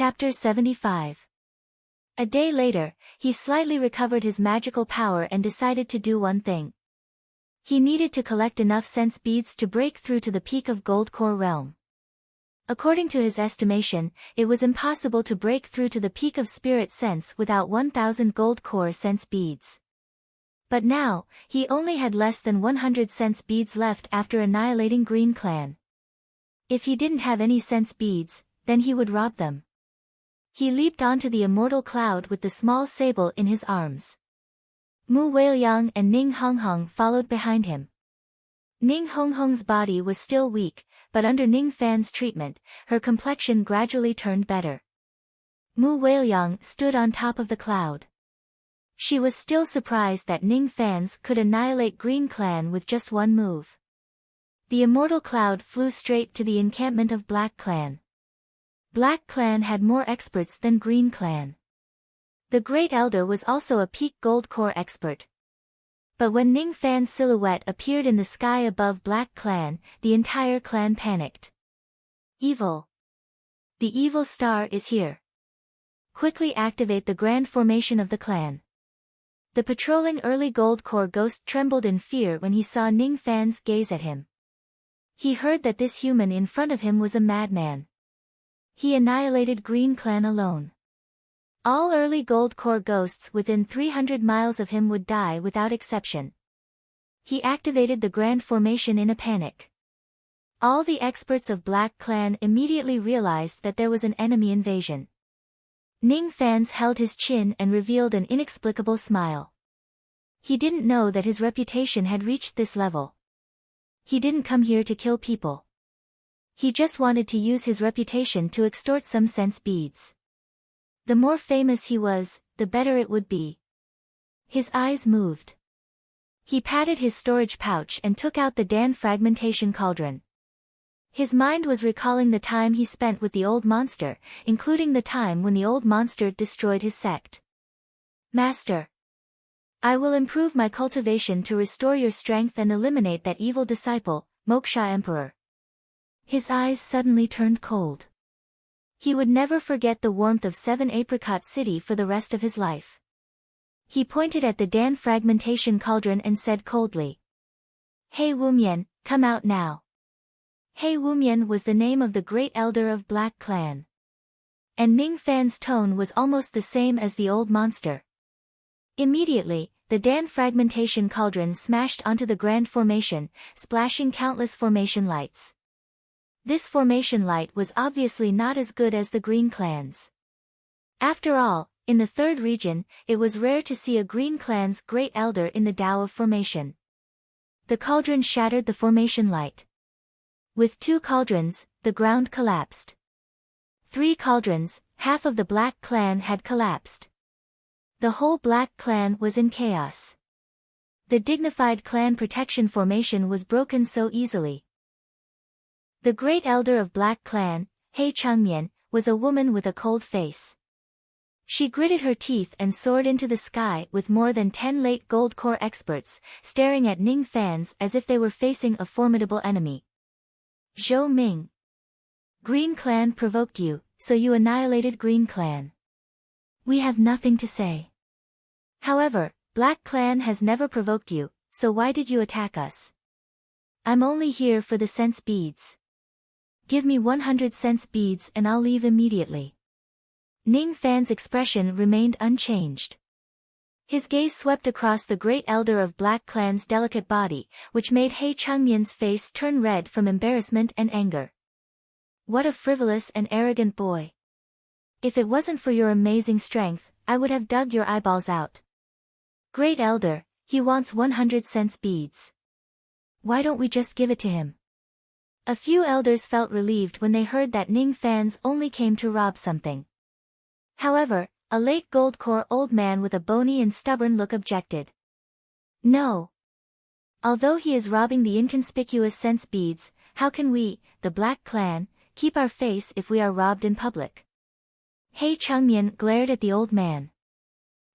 Chapter 75. A day later, he slightly recovered his magical power and decided to do one thing. He needed to collect enough sense beads to break through to the peak of Gold Core realm. According to his estimation, it was impossible to break through to the peak of spirit sense without 1,000 Gold Core sense beads. But now, he only had less than 100 sense beads left after annihilating Green Clan. If he didn't have any sense beads, then he would rob them. He leaped onto the immortal cloud with the small sable in his arms. Mu Weiliang and Ning Honghong followed behind him. Ning Honghong's body was still weak, but under Ning Fan's treatment, her complexion gradually turned better. Mu Weiliang stood on top of the cloud. She was still surprised that Ning Fans could annihilate Green Clan with just one move. The immortal cloud flew straight to the encampment of Black Clan. Black Clan had more experts than Green Clan. The Great Elder was also a peak Gold Core expert. But when Ning Fan's silhouette appeared in the sky above Black Clan, the entire clan panicked. Evil. The evil star is here. Quickly activate the grand formation of the clan. The patrolling early Gold Core ghost trembled in fear when he saw Ning Fan's gaze at him. He heard that this human in front of him was a madman. He annihilated Green Clan alone. All early Gold Core ghosts within 300 miles of him would die without exception. He activated the Grand Formation in a panic. All the experts of Black Clan immediately realized that there was an enemy invasion. Ning Fans held his chin and revealed an inexplicable smile. He didn't know that his reputation had reached this level. He didn't come here to kill people. He just wanted to use his reputation to extort some sense beads. The more famous he was, the better it would be. His eyes moved. He patted his storage pouch and took out the Dan fragmentation cauldron. His mind was recalling the time he spent with the old monster, including the time when the old monster destroyed his sect. Master. I will improve my cultivation to restore your strength and eliminate that evil disciple, Moksha Emperor. His eyes suddenly turned cold. He would never forget the warmth of 7 Apricot City for the rest of his life. He pointed at the Dan fragmentation cauldron and said coldly. Hey Wumian, come out now. Hey Wumian was the name of the Great Elder of Black Clan. And Ning Fan's tone was almost the same as the old monster. Immediately, the Dan fragmentation cauldron smashed onto the Grand Formation, splashing countless formation lights. This formation light was obviously not as good as the Green Clan's. After all, in the third region, it was rare to see a Green Clan's Great Elder in the Tao of Formation. The cauldron shattered the formation light. With 2 cauldrons, the ground collapsed. 3 cauldrons, half of the Black Clan had collapsed. The whole Black Clan was in chaos. The dignified clan protection formation was broken so easily. The Great Elder of Black Clan, He Changmian, was a woman with a cold face. She gritted her teeth and soared into the sky with more than 10 late Gold Core experts, staring at Ning Fans as if they were facing a formidable enemy. Zhou Ming. Green Clan provoked you, so you annihilated Green Clan. We have nothing to say. However, Black Clan has never provoked you, so why did you attack us? I'm only here for the sense beads. Give me 100 sense beads and I'll leave immediately. Ning Fan's expression remained unchanged. His gaze swept across the Great Elder of Black Clan's delicate body, which made He Changmian's face turn red from embarrassment and anger. What a frivolous and arrogant boy. If it wasn't for your amazing strength, I would have dug your eyeballs out. Great Elder, he wants 100 sense beads. Why don't we just give it to him? A few elders felt relieved when they heard that Ning Fans only came to rob something. However, a late Gold Core old man with a bony and stubborn look objected. No. Although he is robbing the inconspicuous sense beads, how can we, the Black Clan, keep our face if we are robbed in public? He Changmian glared at the old man.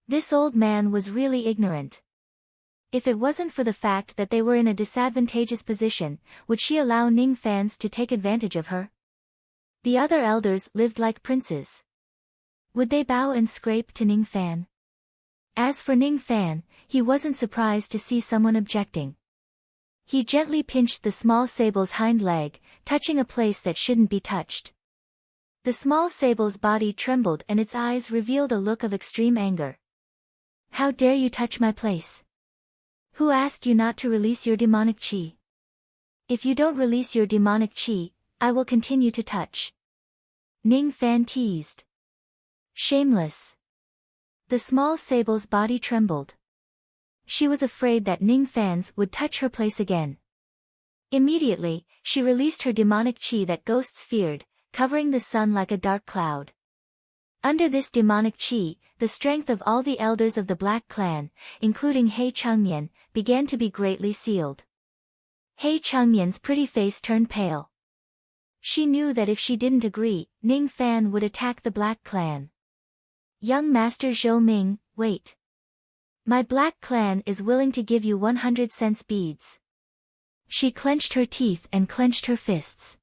This old man was really ignorant. If it wasn't for the fact that they were in a disadvantageous position, would she allow Ning Fans to take advantage of her? The other elders lived like princes. Would they bow and scrape to Ning Fan? As for Ning Fan, he wasn't surprised to see someone objecting. He gently pinched the small sable's hind leg, touching a place that shouldn't be touched. The small sable's body trembled and its eyes revealed a look of extreme anger. How dare you touch my place? Who asked you not to release your demonic chi? If you don't release your demonic chi, I will continue to touch. Ning Fan teased. Shameless. The small sable's body trembled. She was afraid that Ning Fan's would touch her place again. Immediately, she released her demonic chi that ghosts feared, covering the sun like a dark cloud. Under this demonic chi, the strength of all the elders of the Black Clan, including He Changmian, began to be greatly sealed. He Changmian's pretty face turned pale. She knew that if she didn't agree, Ning Fan would attack the Black Clan. Young Master Zhou Ming, wait. My Black Clan is willing to give you 100 cents beads. She clenched her teeth and clenched her fists.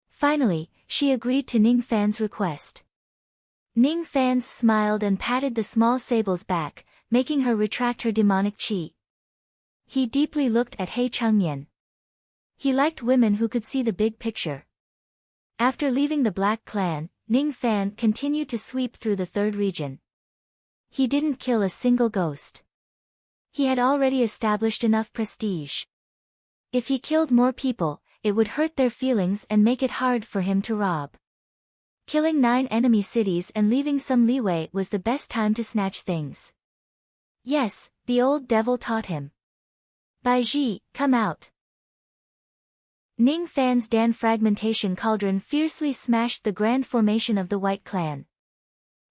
Finally, she agreed to Ning Fan's request. Ning Fan smiled and patted the small sable's back, making her retract her demonic chi. He deeply looked at He Changmian. He liked women who could see the big picture. After leaving the Black Clan, Ning Fan continued to sweep through the third region. He didn't kill a single ghost. He had already established enough prestige. If he killed more people, it would hurt their feelings and make it hard for him to rob. Killing 9 enemy cities and leaving some leeway was the best time to snatch things. Yes, the old devil taught him. Bai Ji, come out. Ning Fan's Dan fragmentation cauldron fiercely smashed the grand formation of the White Clan.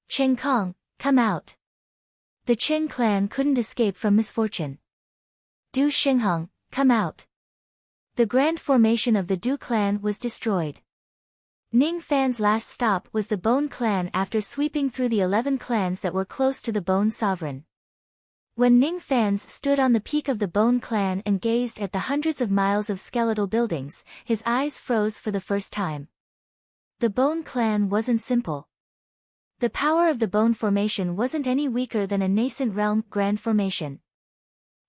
Chen Kong, come out. The Chen clan couldn't escape from misfortune. Du Xinghong, come out. The grand formation of the Du clan was destroyed. Ning Fan's last stop was the Bone clan after sweeping through the 11 clans that were close to the Bone sovereign. When Ning Fan stood on the peak of the Bone clan and gazed at the hundreds of miles of skeletal buildings, his eyes froze for the first time. The Bone clan wasn't simple. The power of the Bone formation wasn't any weaker than a nascent realm grand formation.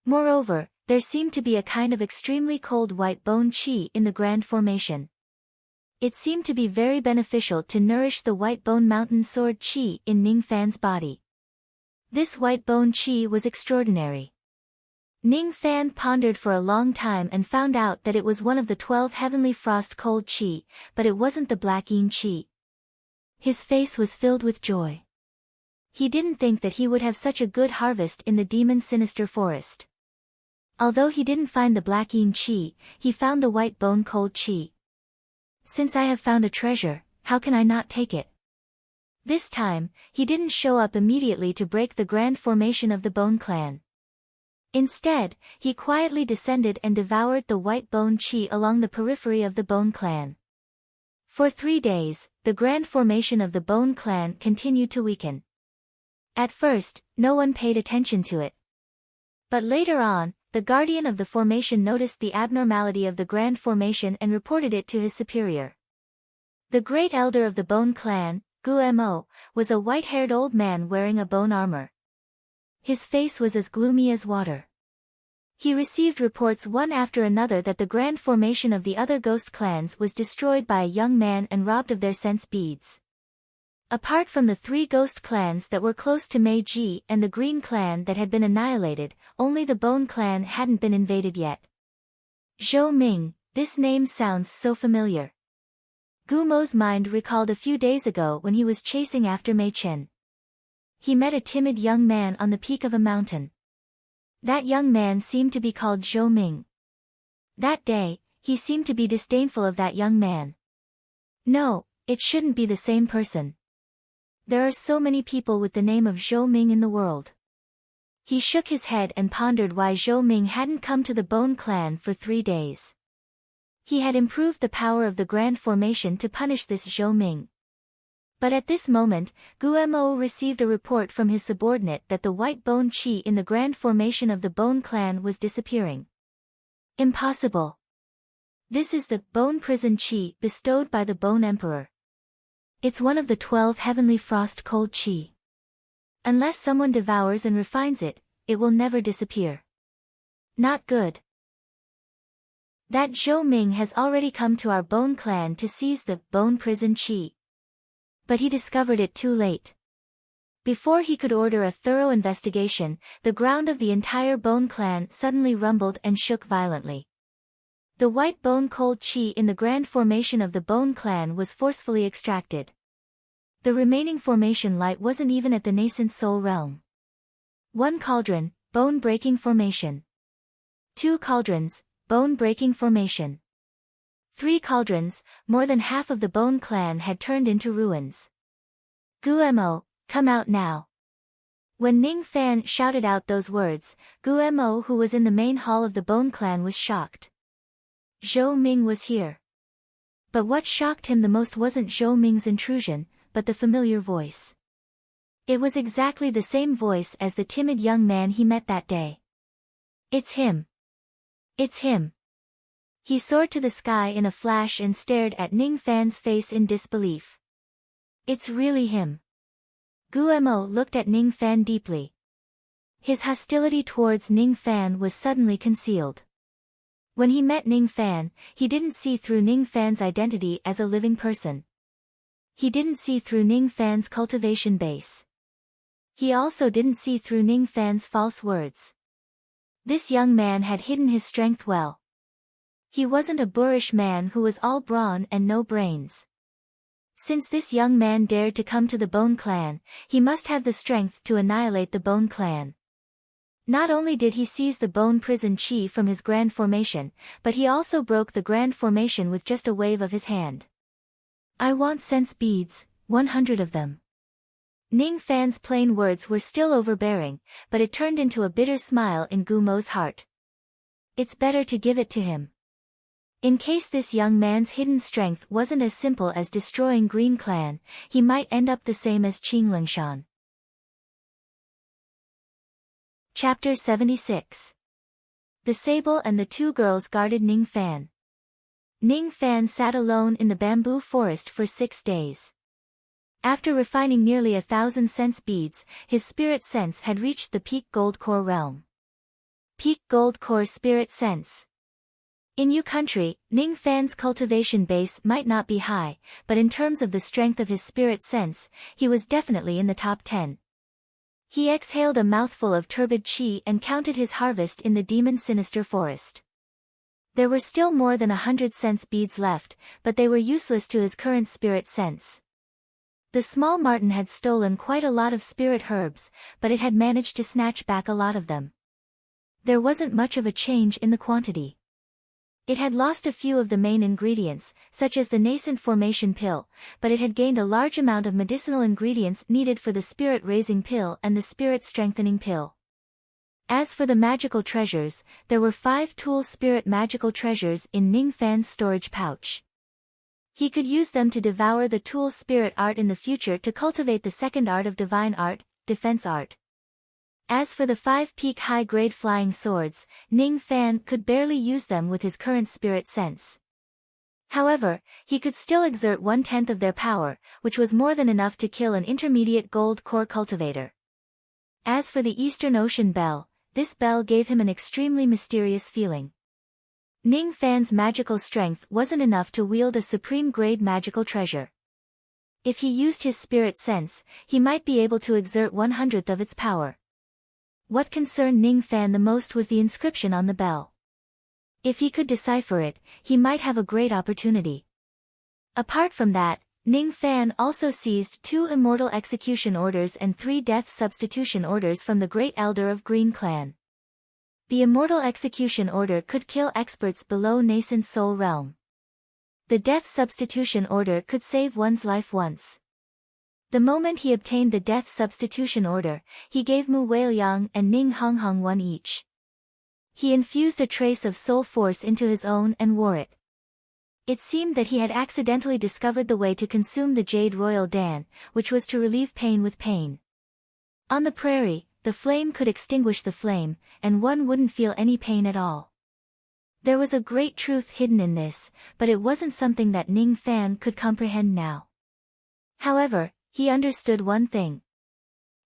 Moreover, there seemed to be a kind of extremely cold white bone chi in the grand formation. It seemed to be very beneficial to nourish the white bone mountain sword chi in Ning Fan's body. This white bone chi was extraordinary. Ning Fan pondered for a long time and found out that it was one of the 12 heavenly frost cold chi, but it wasn't the black yin chi. His face was filled with joy. He didn't think that he would have such a good harvest in the demon sinister forest. Although he didn't find the black yin chi, he found the white bone cold chi. Since I have found a treasure, how can I not take it? This time, he didn't show up immediately to break the grand formation of the Bone clan. Instead, he quietly descended and devoured the white bone chi along the periphery of the Bone clan. For 3 days, the grand formation of the Bone clan continued to weaken. At first, no one paid attention to it. But later on, the guardian of the formation noticed the abnormality of the grand formation and reported it to his superior. The great elder of the Bone clan, Gu Mo, was a white-haired old man wearing a bone armor. His face was as gloomy as water. He received reports one after another that the grand formation of the other ghost clans was destroyed by a young man and robbed of their sense beads. Apart from the 3 ghost clans that were close to Meiji and the Green clan that had been annihilated, only the Bone clan hadn't been invaded yet. Zhou Ming, this name sounds so familiar. Gumo's mind recalled a few days ago when he was chasing after Mei Chen. He met a timid young man on the peak of a mountain. That young man seemed to be called Zhou Ming. That day, he seemed to be disdainful of that young man. No, it shouldn't be the same person. There are so many people with the name of Zhou Ming in the world. He shook his head and pondered why Zhou Ming hadn't come to the Bone clan for 3 days. He had improved the power of the grand formation to punish this Zhou Ming. But at this moment, Gu Mo received a report from his subordinate that the white bone chi in the grand formation of the Bone clan was disappearing. Impossible. This is the bone prison chi bestowed by the Bone Emperor. It's one of the 12 heavenly frost cold chi. Unless someone devours and refines it, it will never disappear. Not good. That Zhou Ming has already come to our Bone clan to seize the Bone Prison Chi. But he discovered it too late. Before he could order a thorough investigation, the ground of the entire Bone clan suddenly rumbled and shook violently. The white bone cold chi in the grand formation of the Bone clan was forcefully extracted. The remaining formation light wasn't even at the nascent soul realm. 1 cauldron, bone-breaking formation. 2 cauldrons, bone-breaking formation. 3 cauldrons, more than half of the Bone clan had turned into ruins. Guemo, come out now. When Ning Fan shouted out those words, Guemo, who was in the main hall of the Bone clan, was shocked. Zhou Ming was here. But what shocked him the most wasn't Zhou Ming's intrusion, but the familiar voice. It was exactly the same voice as the timid young man he met that day. It's him. It's him. He soared to the sky in a flash and stared at Ning Fan's face in disbelief. It's really him. Guemo looked at Ning Fan deeply. His hostility towards Ning Fan was suddenly concealed. When he met Ning Fan, he didn't see through Ning Fan's identity as a living person. He didn't see through Ning Fan's cultivation base. He also didn't see through Ning Fan's false words. This young man had hidden his strength well. He wasn't a boorish man who was all brawn and no brains. Since this young man dared to come to the Bone clan, he must have the strength to annihilate the Bone clan. Not only did he seize the Bone Prison Chi from his grand formation, but he also broke the grand formation with just a wave of his hand. I want sense beads, 100 of them. Ning Fan's plain words were still overbearing, but it turned into a bitter smile in Gumo's heart. It's better to give it to him. In case this young man's hidden strength wasn't as simple as destroying Green Clan, he might end up the same as Qing Lingshan. Chapter 76. The Sable and the 2 girls guarded Ning Fan. Ning Fan sat alone in the bamboo forest for 6 days. After refining nearly 1,000 sense beads, his spirit sense had reached the peak gold core realm. Peak gold core spirit sense. In Yu country, Ning Fan's cultivation base might not be high, but in terms of the strength of his spirit sense, he was definitely in the top 10. He exhaled a mouthful of turbid chi and counted his harvest in the demon sinister forest. There were still more than 100 sense beads left, but they were useless to his current spirit sense. The small marten had stolen quite a lot of spirit herbs, but it had managed to snatch back a lot of them. There wasn't much of a change in the quantity. It had lost a few of the main ingredients, such as the nascent formation pill, but it had gained a large amount of medicinal ingredients needed for the spirit-raising pill and the spirit-strengthening pill. As for the magical treasures, there were 5 tool spirit magical treasures in Ning Fan's storage pouch. He could use them to devour the tool spirit art in the future to cultivate the second art of divine art, defense art. As for the 5 peak high-grade flying swords, Ning Fan could barely use them with his current spirit sense. However, he could still exert 1/10 of their power, which was more than enough to kill an intermediate gold core cultivator. As for the Eastern Ocean Bell, this bell gave him an extremely mysterious feeling. Ning Fan's magical strength wasn't enough to wield a supreme-grade magical treasure. If he used his spirit sense, he might be able to exert 1/100th of its power. What concerned Ning Fan the most was the inscription on the bell. If he could decipher it, he might have a great opportunity. Apart from that, Ning Fan also seized 2 immortal execution orders and 3 death substitution orders from the Great Elder of Green Clan. The immortal execution order could kill experts below nascent soul realm. The death substitution order could save one's life once. The moment he obtained the death substitution order, he gave Mu Weiliang and Ning Honghong one each. He infused a trace of soul force into his own and wore it. It seemed that he had accidentally discovered the way to consume the Jade Royal Dan, which was to relieve pain with pain. On the prairie, the flame could extinguish the flame, and one wouldn't feel any pain at all. There was a great truth hidden in this, but it wasn't something that Ning Fan could comprehend now. However, he understood one thing.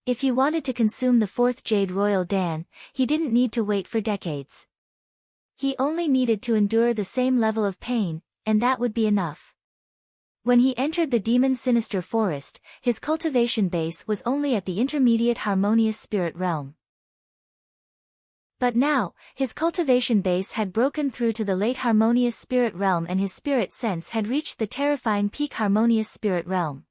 If he wanted to consume the fourth Jade Royal Dan, he didn't need to wait for decades. He only needed to endure the same level of pain, and that would be enough. When he entered the demon's sinister forest, his cultivation base was only at the intermediate harmonious spirit realm. But now, his cultivation base had broken through to the late harmonious spirit realm and his spirit sense had reached the terrifying peak harmonious spirit realm.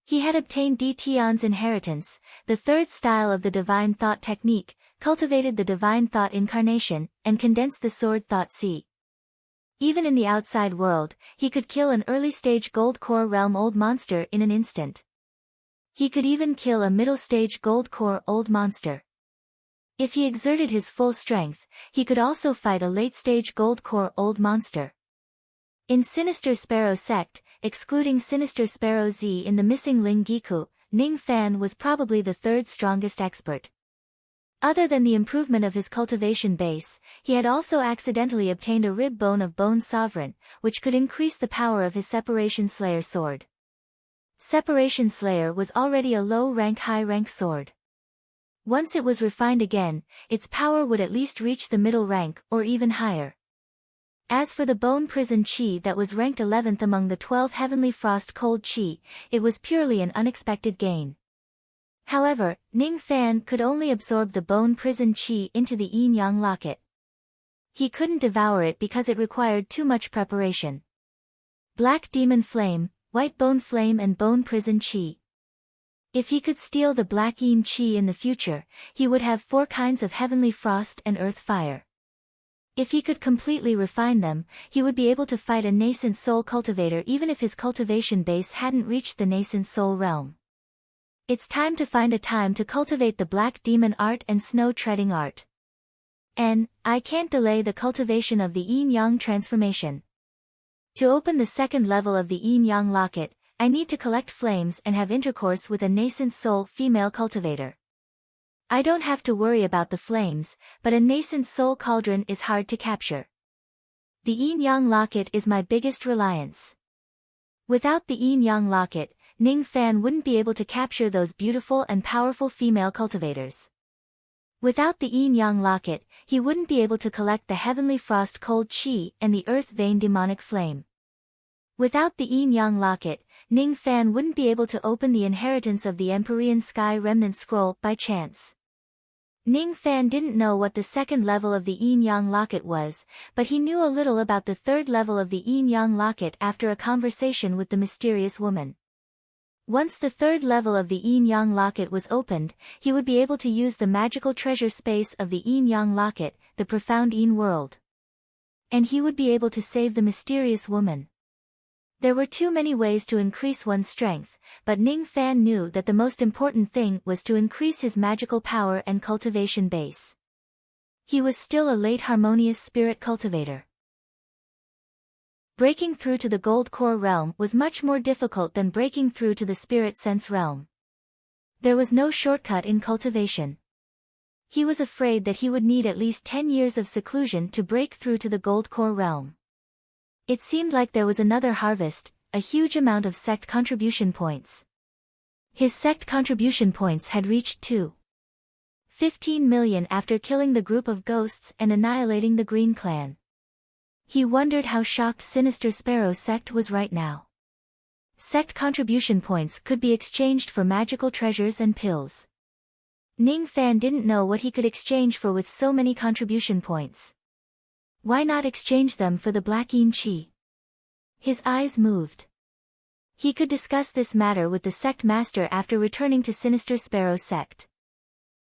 He had obtained Tion's inheritance, the third style of the divine thought technique, cultivated the divine thought incarnation, and condensed the sword thought sea. Even in the outside world, he could kill an early-stage gold core realm old monster in an instant. He could even kill a middle-stage gold core old monster. If he exerted his full strength, he could also fight a late-stage gold core old monster. In Sinister Sparrow Sect, excluding Sinister Sparrow Z in the missing Ling Giku, Ning Fan was probably the third strongest expert. Other than the improvement of his cultivation base, he had also accidentally obtained a rib bone of Bone Sovereign, which could increase the power of his Separation Slayer sword. Separation Slayer was already a low-rank high-rank sword. Once it was refined again, its power would at least reach the middle rank or even higher. As for the Bone Prison Chi that was ranked 11th among the 12 Heavenly Frost Cold Chi, it was purely an unexpected gain. However, Ning Fan could only absorb the Bone Prison Chi into the Yin-Yang Locket. He couldn't devour it because it required too much preparation. Black Demon Flame, White Bone Flame and Bone Prison Chi. If he could steal the Black Yin Chi in the future, he would have 4 kinds of Heavenly Frost and Earth Fire. If he could completely refine them, he would be able to fight a nascent soul cultivator even if his cultivation base hadn't reached the nascent soul realm. It's time to find a time to cultivate the Black Demon art and Snow Treading art. And I can't delay the cultivation of the Yin-Yang transformation. To open the second level of the Yin-Yang locket, I need to collect flames and have intercourse with a nascent soul female cultivator. I don't have to worry about the flames, but a nascent soul cauldron is hard to capture. The Yin-Yang locket is my biggest reliance. Without the Yin-Yang locket, Ning Fan wouldn't be able to capture those beautiful and powerful female cultivators. Without the Yin-Yang locket, he wouldn't be able to collect the Heavenly Frost Cold Chi and the Earth Vein Demonic Flame. Without the Yin-Yang locket, Ning Fan wouldn't be able to open the inheritance of the Empyrean Sky Remnant Scroll by chance. Ning Fan didn't know what the second level of the Yin-Yang locket was, but he knew a little about the third level of the Yin-Yang locket after a conversation with the mysterious woman. Once the third level of the Yin-Yang locket was opened, he would be able to use the magical treasure space of the Yin-Yang locket, the profound Yin world. And he would be able to save the mysterious woman. There were too many ways to increase one's strength, but Ning Fan knew that the most important thing was to increase his magical power and cultivation base. He was still a late harmonious spirit cultivator. Breaking through to the gold core realm was much more difficult than breaking through to the spirit sense realm. There was no shortcut in cultivation. He was afraid that he would need at least 10 years of seclusion to break through to the gold core realm. It seemed like there was another harvest, a huge amount of sect contribution points. His sect contribution points had reached 15 million after killing the group of ghosts and annihilating the Green Clan. He wondered how shocked Sinister Sparrow Sect was right now. Sect contribution points could be exchanged for magical treasures and pills. Ning Fan didn't know what he could exchange for with so many contribution points. Why not exchange them for the Black Yin Chi? His eyes moved. He could discuss this matter with the sect master after returning to Sinister Sparrow Sect.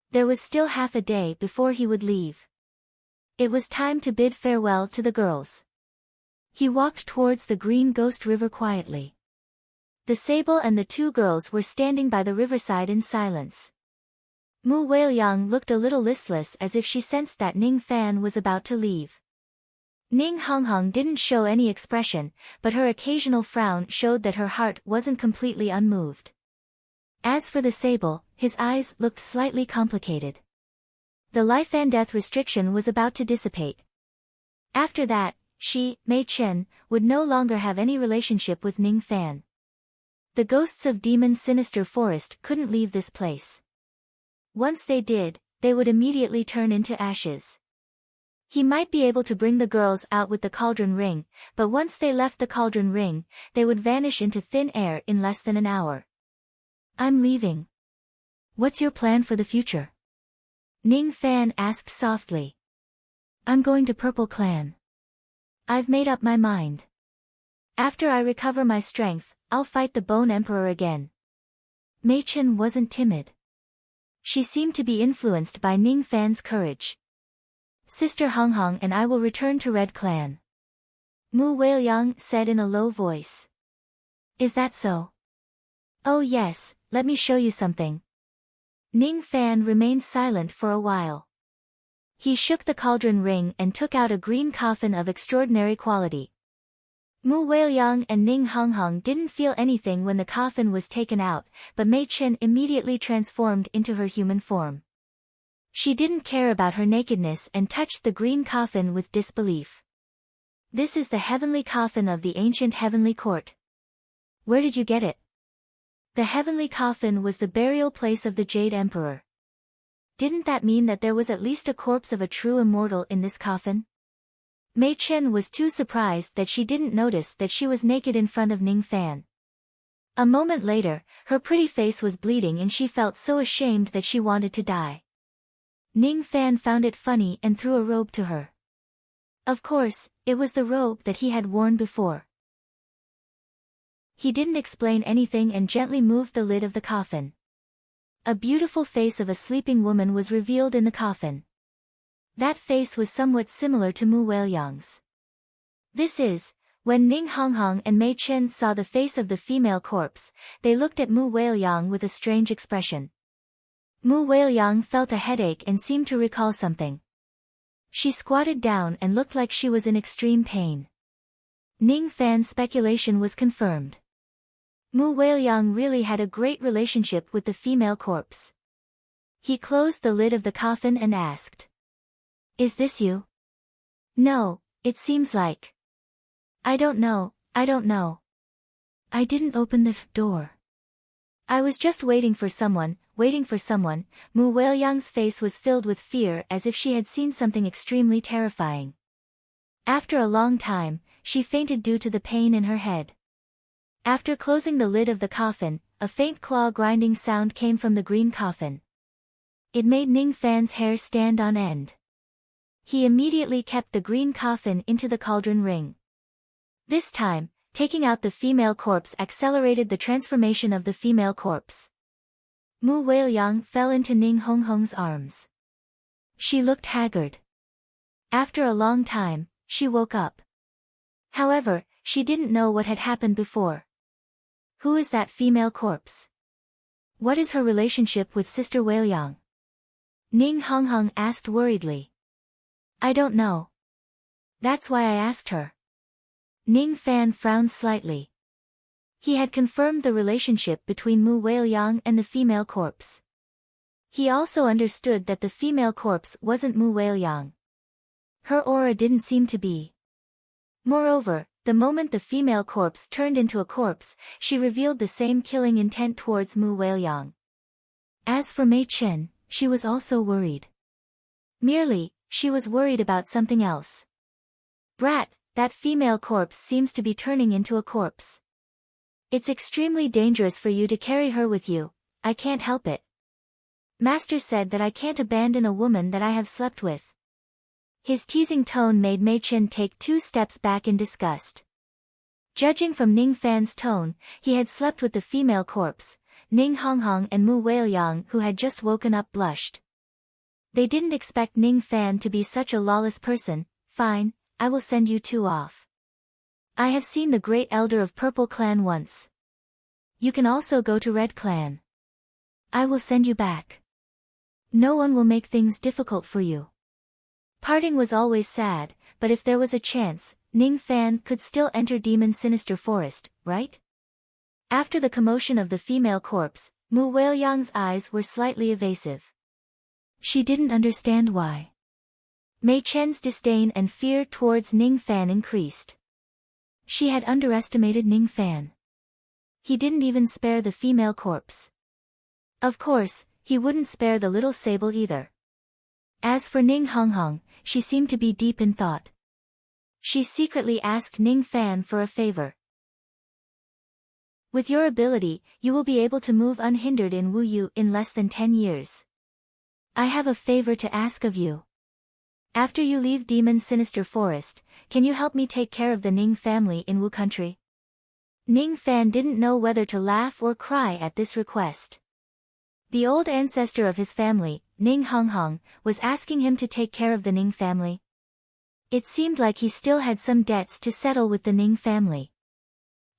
There was still half a day before he would leave. It was time to bid farewell to the girls. He walked towards the Green Ghost River quietly. The Sable and the 2 girls were standing by the riverside in silence. Mu Weiliang looked a little listless as if she sensed that Ning Fan was about to leave. Ning Honghong didn't show any expression, but her occasional frown showed that her heart wasn't completely unmoved. As for the Sable, his eyes looked slightly complicated. The life and death restriction was about to dissipate. After that, she, Mei Chen, would no longer have any relationship with Ning Fan. The ghosts of Demon's sinister forest couldn't leave this place. Once they did, they would immediately turn into ashes. He might be able to bring the girls out with the cauldron ring, but once they left the cauldron ring, they would vanish into thin air in less than an hour. I'm leaving. What's your plan for the future? Ning Fan asked softly. I'm going to Purple Clan. I've made up my mind. After I recover my strength, I'll fight the Bone Emperor again. Mei Chen wasn't timid. She seemed to be influenced by Ning Fan's courage. Sister Hong Hong and I will return to Red Clan. Mu Weiliang said in a low voice. Is that so? Oh yes, let me show you something. Ning Fan remained silent for a while. He shook the cauldron ring and took out a green coffin of extraordinary quality. Mu Weiliang and Ning Honghong didn't feel anything when the coffin was taken out, but Mei Chen immediately transformed into her human form. She didn't care about her nakedness and touched the green coffin with disbelief. This is the heavenly coffin of the ancient heavenly court. Where did you get it? The heavenly coffin was the burial place of the Jade Emperor. Didn't that mean that there was at least a corpse of a true immortal in this coffin? Mei Chen was too surprised that she didn't notice that she was naked in front of Ning Fan. A moment later, her pretty face was bleeding and she felt so ashamed that she wanted to die. Ning Fan found it funny and threw a robe to her. Of course, it was the robe that he had worn before. He didn't explain anything and gently moved the lid of the coffin. A beautiful face of a sleeping woman was revealed in the coffin. That face was somewhat similar to Mu Weiliang's. This is, when Ning Honghong and Mei Chen saw the face of the female corpse, they looked at Mu Weiliang with a strange expression. Mu Weiliang felt a headache and seemed to recall something. She squatted down and looked like she was in extreme pain. Ning Fan's speculation was confirmed. Mu Weiliang really had a great relationship with the female corpse. He closed the lid of the coffin and asked. Is this you? No, it seems like. I don't know. I didn't open the door. I was just waiting for someone. Mu Weiliang's face was filled with fear as if she had seen something extremely terrifying. After a long time, she fainted due to the pain in her head. After closing the lid of the coffin, a faint claw grinding sound came from the green coffin. It made Ning Fan's hair stand on end. He immediately kept the green coffin into the cauldron ring. This time, taking out the female corpse accelerated the transformation of the female corpse. Mu Weiliang fell into Ning Honghong's arms. She looked haggard. After a long time, she woke up. However, she didn't know what had happened before. Who is that female corpse? What is her relationship with Sister Weiliang? Ning Honghong asked worriedly. I don't know. That's why I asked her. Ning Fan frowned slightly. He had confirmed the relationship between Mu Weiliang and the female corpse. He also understood that the female corpse wasn't Mu Weiliang. Her aura didn't seem to be. Moreover, the moment the female corpse turned into a corpse, she revealed the same killing intent towards Mu Weiliang. As for Mei Chen, she was also worried. Merely, she was worried about something else. Brat, that female corpse seems to be turning into a corpse. It's extremely dangerous for you to carry her with you. I can't help it. Master said that I can't abandon a woman that I have slept with. His teasing tone made Mei Chen take 2 steps back in disgust. Judging from Ning Fan's tone, he had slept with the female corpse. Ning Honghong and Mu Weiliang, who had just woken up, blushed. They didn't expect Ning Fan to be such a lawless person. Fine, I will send you 2 off. I have seen the great elder of Purple Clan once. You can also go to Red Clan. I will send you back. No one will make things difficult for you. Parting was always sad, but if there was a chance, Ning Fan could still enter Demon's sinister forest, right? After the commotion of the female corpse, Mu Weiliang's eyes were slightly evasive. She didn't understand why. Mei Chen's disdain and fear towards Ning Fan increased. She had underestimated Ning Fan. He didn't even spare the female corpse. Of course, he wouldn't spare the little sable either. As for Ning Honghong, she seemed to be deep in thought. She secretly asked Ning Fan for a favor. With your ability, you will be able to move unhindered in Wu Yu in less than 10 years. I have a favor to ask of you. After you leave Demon's Sinister Forest, can you help me take care of the Ning family in Wu country? Ning Fan didn't know whether to laugh or cry at this request. The old ancestor of his family, Ning Honghong, was asking him to take care of the Ning family. It seemed like he still had some debts to settle with the Ning family.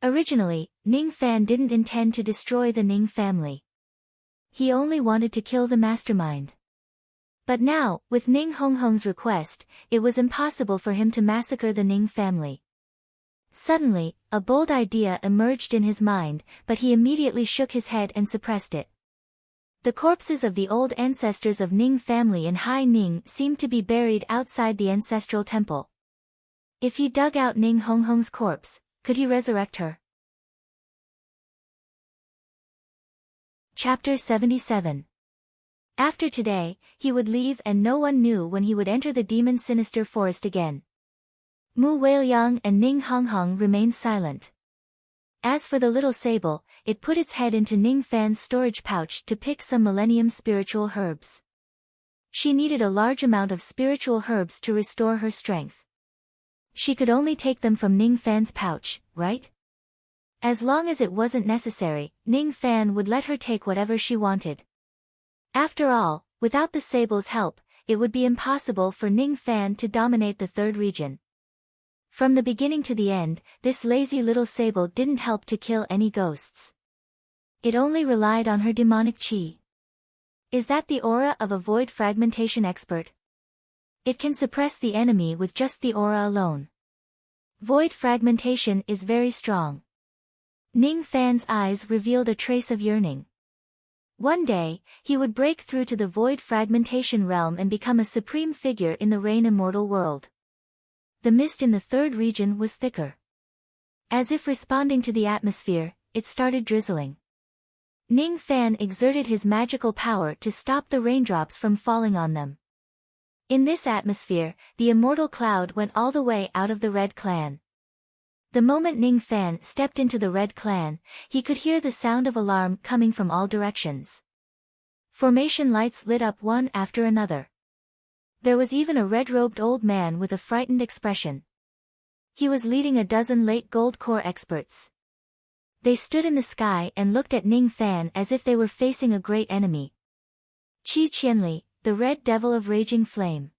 Originally, Ning Fan didn't intend to destroy the Ning family. He only wanted to kill the mastermind. But now, with Ning Honghong's request, it was impossible for him to massacre the Ning family. Suddenly, a bold idea emerged in his mind, but he immediately shook his head and suppressed it. The corpses of the old ancestors of Ning family in Hai Ning seemed to be buried outside the ancestral temple. If he dug out Ning Honghong's corpse, could he resurrect her? Chapter 77. After today, he would leave and no one knew when he would enter the Demon's Sinister Forest again. Mu Weiliang and Ning Honghong remained silent. As for the little sable, it put its head into Ning Fan's storage pouch to pick some millennium spiritual herbs. She needed a large amount of spiritual herbs to restore her strength. She could only take them from Ning Fan's pouch, right? As long as it wasn't necessary, Ning Fan would let her take whatever she wanted. After all, without the sable's help, it would be impossible for Ning Fan to dominate the third region. From the beginning to the end, this lazy little sable didn't help to kill any ghosts. It only relied on her demonic chi. Is that the aura of a void fragmentation expert? It can suppress the enemy with just the aura alone. Void fragmentation is very strong. Ning Fan's eyes revealed a trace of yearning. One day, he would break through to the void fragmentation realm and become a supreme figure in the Rain Immortal world. The mist in the third region was thicker. As if responding to the atmosphere, it started drizzling. Ning Fan exerted his magical power to stop the raindrops from falling on them. In this atmosphere, the immortal cloud went all the way out of the Red Clan. The moment Ning Fan stepped into the Red Clan, he could hear the sound of alarm coming from all directions. Formation lights lit up one after another. There was even a red-robed old man with a frightened expression. He was leading a dozen late gold core experts. They stood in the sky and looked at Ning Fan as if they were facing a great enemy. Qi Qianli, the red devil of raging flame.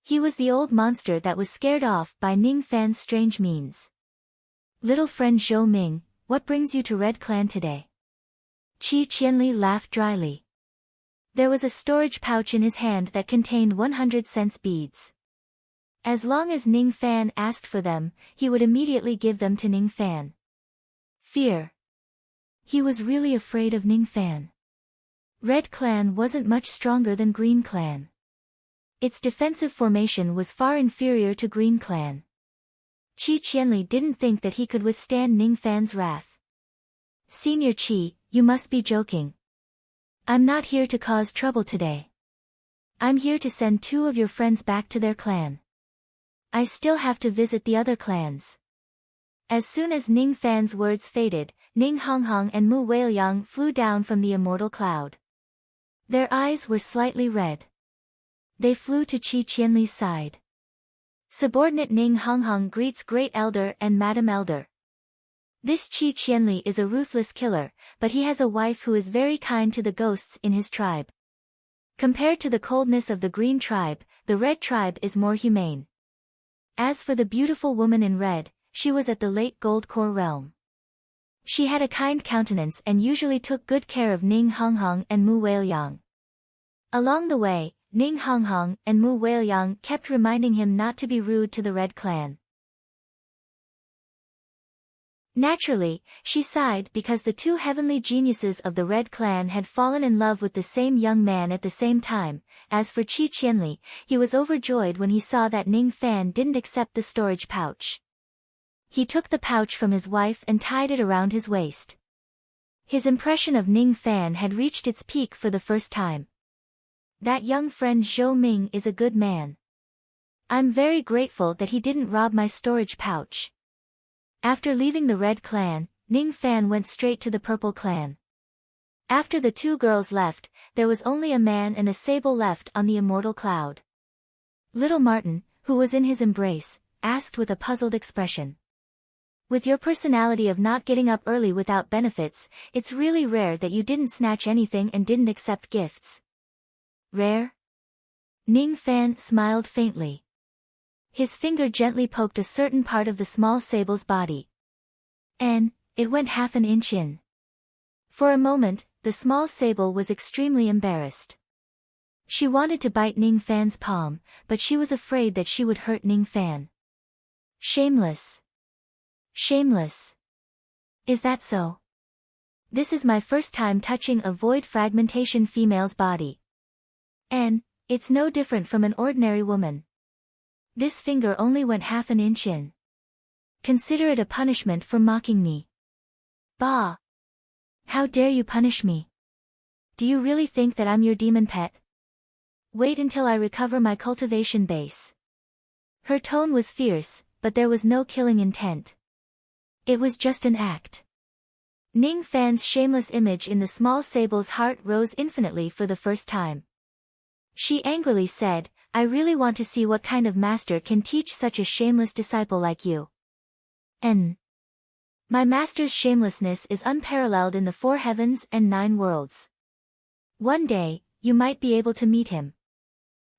He was the old monster that was scared off by Ning Fan's strange means. Little friend Zhou Ming, what brings you to Red Clan today? Qi Qianli laughed dryly. There was a storage pouch in his hand that contained 100 cents beads. As long as Ning Fan asked for them, he would immediately give them to Ning Fan. Fear. He was really afraid of Ning Fan. Red Clan wasn't much stronger than Green Clan. Its defensive formation was far inferior to Green Clan. Qi Qianli didn't think that he could withstand Ning Fan's wrath. Senior Qi, you must be joking. I'm not here to cause trouble today. I'm here to send 2 of your friends back to their clan. I still have to visit the other clans. As soon as Ning Fan's words faded, Ning Honghong and Mu Weiliang flew down from the immortal cloud. Their eyes were slightly red. They flew to Qi Qianli's side. Subordinate Ning Honghong greets Great Elder and Madam Elder. This Qi Qianli is a ruthless killer, but he has a wife who is very kind to the ghosts in his tribe. Compared to the coldness of the Green tribe, the Red tribe is more humane. As for the beautiful woman in red, she was at the late Gold Core realm. She had a kind countenance and usually took good care of Ning Honghong and Mu Weiliang. Along the way, Ning Honghong and Mu Weiliang kept reminding him not to be rude to the Red Clan. Naturally, she sighed because the 2 heavenly geniuses of the Red Clan had fallen in love with the same young man at the same time. As for Qi Qianli, he was overjoyed when he saw that Ning Fan didn't accept the storage pouch. He took the pouch from his wife and tied it around his waist. His impression of Ning Fan had reached its peak for the first time. That young friend Zhou Ming is a good man. I'm very grateful that he didn't rob my storage pouch. After leaving the Red Clan, Ning Fan went straight to the Purple Clan. After the two girls left, there was only a man and a sable left on the immortal cloud. Little Martin, who was in his embrace, asked with a puzzled expression. With your personality of not getting up early without benefits, it's really rare that you didn't snatch anything and didn't accept gifts. Rare? Ning Fan smiled faintly. His finger gently poked a certain part of the small sable's body. And it went half an inch in. For a moment, the small sable was extremely embarrassed. She wanted to bite Ning Fan's palm, but she was afraid that she would hurt Ning Fan. Shameless. Shameless. Is that so? This is my first time touching a void fragmentation female's body. And it's no different from an ordinary woman. This finger only went half an inch in. Consider it a punishment for mocking me. Bah! How dare you punish me? Do you really think that I'm your demon pet? Wait until I recover my cultivation base. Her tone was fierce, but there was no killing intent. It was just an act. Ning Fan's shameless image in the small sable's heart rose infinitely for the first time. She angrily said, I really want to see what kind of master can teach such a shameless disciple like you. My master's shamelessness is unparalleled in the 4 heavens and 9 worlds. One day, you might be able to meet him.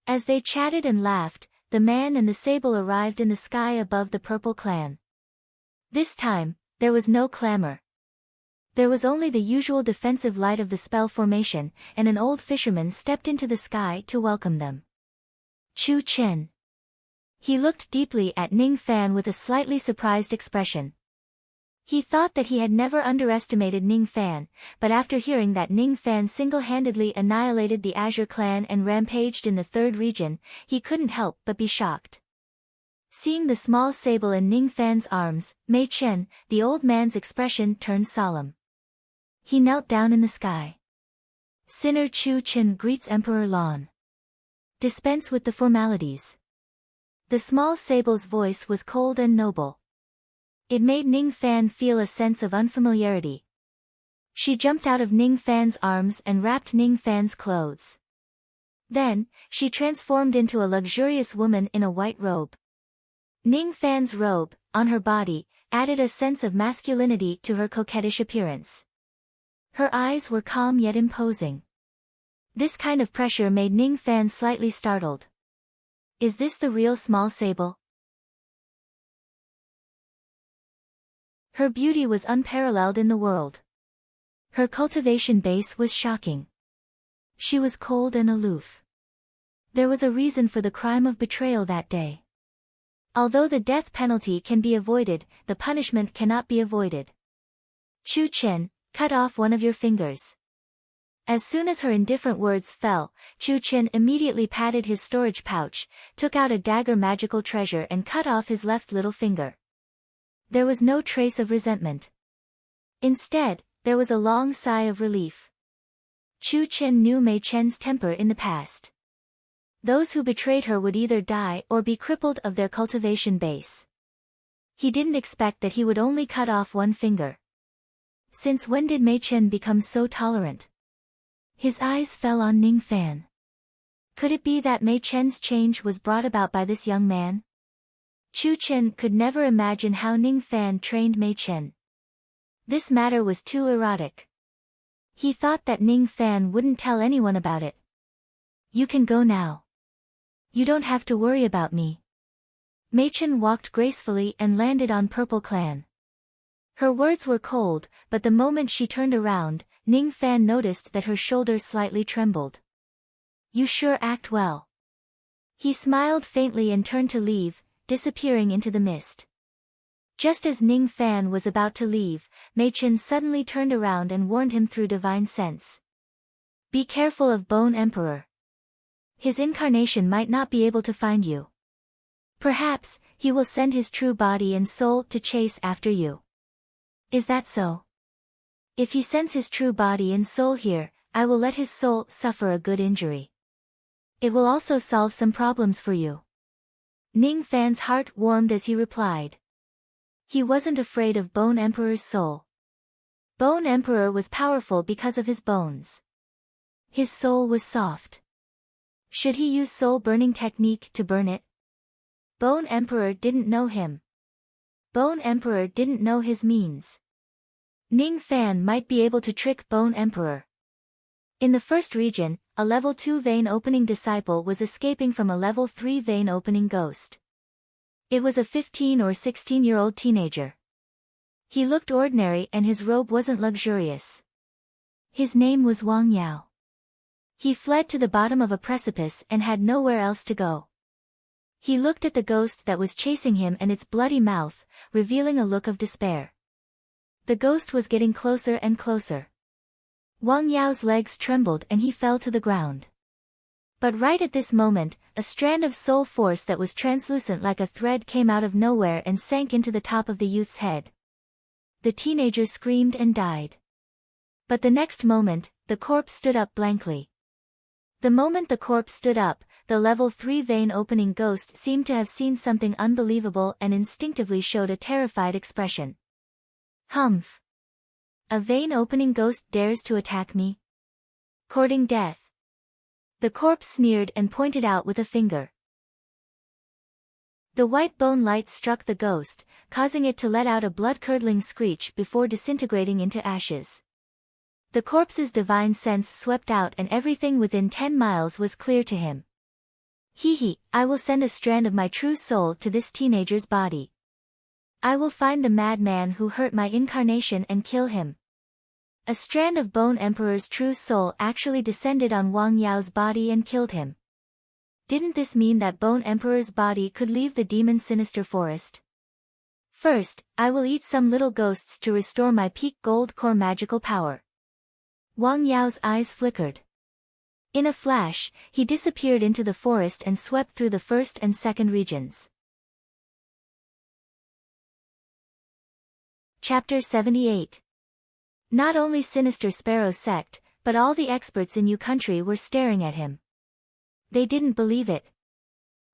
As they chatted and laughed, the man and the sable arrived in the sky above the Purple Clan. This time, there was no clamor. There was only the usual defensive light of the spell formation, and an old fisherman stepped into the sky to welcome them. Chu Chen. He looked deeply at Ning Fan with a slightly surprised expression. He thought that he had never underestimated Ning Fan, but after hearing that Ning Fan single-handedly annihilated the Azure Clan and rampaged in the 3rd region, he couldn't help but be shocked. Seeing the small sable in Ning Fan's arms, Mei Chen, the old man's expression turned solemn. He knelt down in the sky. Sinner Chu Chen greets Emperor Lan. Dispense with the formalities. The small sable's voice was cold and noble. It made Ning Fan feel a sense of unfamiliarity. She jumped out of Ning Fan's arms and wrapped Ning Fan's clothes. Then, she transformed into a luxurious woman in a white robe. Ning Fan's robe, on her body, added a sense of masculinity to her coquettish appearance. Her eyes were calm yet imposing. This kind of pressure made Ning Fan slightly startled. Is this the real small sable? Her beauty was unparalleled in the world. Her cultivation base was shocking. She was cold and aloof. There was a reason for the crime of betrayal that day. Although the death penalty can be avoided, the punishment cannot be avoided. Chu Chen, cut off one of your fingers. As soon as her indifferent words fell, Chu Chen immediately patted his storage pouch, took out a dagger magical treasure and cut off his left little finger. There was no trace of resentment. Instead, there was a long sigh of relief. Chu Chen knew Mei Chen's temper in the past. Those who betrayed her would either die or be crippled of their cultivation base. He didn't expect that he would only cut off one finger. Since when did Mei Chen become so tolerant? His eyes fell on Ning Fan. Could it be that Mei Chen's change was brought about by this young man? Chu Chen could never imagine how Ning Fan trained Mei Chen. This matter was too erotic. He thought that Ning Fan wouldn't tell anyone about it. You can go now. You don't have to worry about me. Mei Chen walked gracefully and landed on Purple Clan. Her words were cold, but the moment she turned around, Ning Fan noticed that her shoulders slightly trembled. You sure act well. He smiled faintly and turned to leave, disappearing into the mist. Just as Ning Fan was about to leave, Mei Chen suddenly turned around and warned him through divine sense. Be careful of Bone Emperor. His incarnation might not be able to find you. Perhaps, he will send his true body and soul to chase after you. Is that so? If he sends his true body and soul here, I will let his soul suffer a good injury. It will also solve some problems for you. Ning Fan's heart warmed as he replied. He wasn't afraid of Bone Emperor's soul. Bone Emperor was powerful because of his bones. His soul was soft. Should he use soul-burning technique to burn it? Bone Emperor didn't know him. Bone Emperor didn't know his means. Ning Fan might be able to trick Bone Emperor. In the first region, a level 2 vein opening disciple was escaping from a level 3 vein opening ghost. It was a 15 or 16-year-old teenager. He looked ordinary and his robe wasn't luxurious. His name was Wang Yao. He fled to the bottom of a precipice and had nowhere else to go. He looked at the ghost that was chasing him and its bloody mouth, revealing a look of despair. The ghost was getting closer and closer. Wang Yao's legs trembled and he fell to the ground. But right at this moment, a strand of soul force that was translucent like a thread came out of nowhere and sank into the top of the youth's head. The teenager screamed and died. But the next moment, the corpse stood up blankly. The moment the corpse stood up, the level 3 vein opening ghost seemed to have seen something unbelievable and instinctively showed a terrified expression. Humph! A vein opening ghost dares to attack me? Courting death. The corpse sneered and pointed out with a finger. The white bone light struck the ghost, causing it to let out a blood-curdling screech before disintegrating into ashes. The corpse's divine sense swept out and everything within 10 miles was clear to him. Hee, I will send a strand of my true soul to this teenager's body. I will find the madman who hurt my incarnation and kill him. A strand of Bone Emperor's true soul actually descended on Wang Yao's body and killed him. Didn't this mean that Bone Emperor's body could leave the demon sinister forest? First, I will eat some little ghosts to restore my peak gold core magical power. Wang Yao's eyes flickered. In a flash, he disappeared into the forest and swept through the first and second regions. Chapter 78. Not only Sinister Sparrow sect, but all the experts in Yu country were staring at him. They didn't believe it.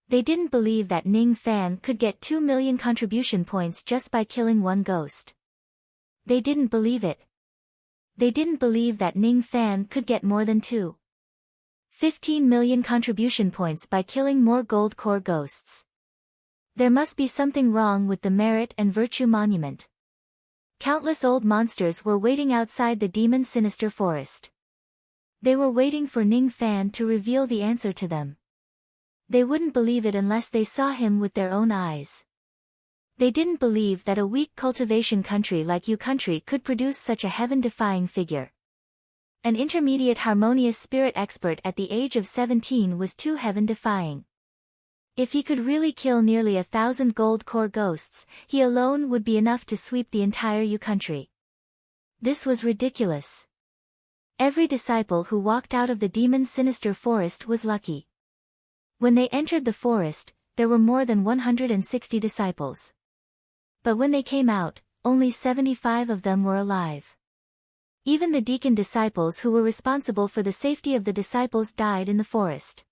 They didn't believe that Ning Fan could get 2 million contribution points just by killing one ghost. They didn't believe it. They didn't believe that Ning Fan could get more than 15 million contribution points by killing more gold core ghosts. There must be something wrong with the merit and virtue monument. Countless old monsters were waiting outside the demon sinister forest. They were waiting for Ning Fan to reveal the answer to them. They wouldn't believe it unless they saw him with their own eyes. They didn't believe that a weak cultivation country like Yu country could produce such a heaven-defying figure. An intermediate harmonious spirit expert at the age of 17 was too heaven-defying. If he could really kill nearly 1,000 gold core ghosts, he alone would be enough to sweep the entire Yu country. This was ridiculous. Every disciple who walked out of the demon sinister forest was lucky. When they entered the forest, there were more than 160 disciples. But when they came out, only 75 of them were alive. Even the deacon disciples who were responsible for the safety of the disciples died in the forest.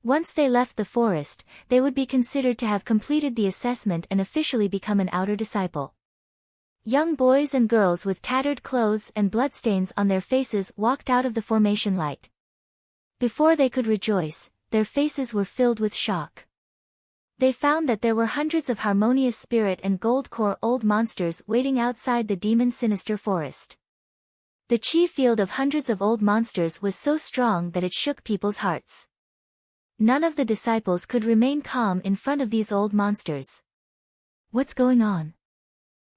Once they left the forest, they would be considered to have completed the assessment and officially become an outer disciple. Young boys and girls with tattered clothes and bloodstains on their faces walked out of the formation light. Before they could rejoice, their faces were filled with shock. They found that there were hundreds of harmonious spirit and gold core old monsters waiting outside the demon sinister forest. The chi field of hundreds of old monsters was so strong that it shook people's hearts. None of the disciples could remain calm in front of these old monsters. What's going on?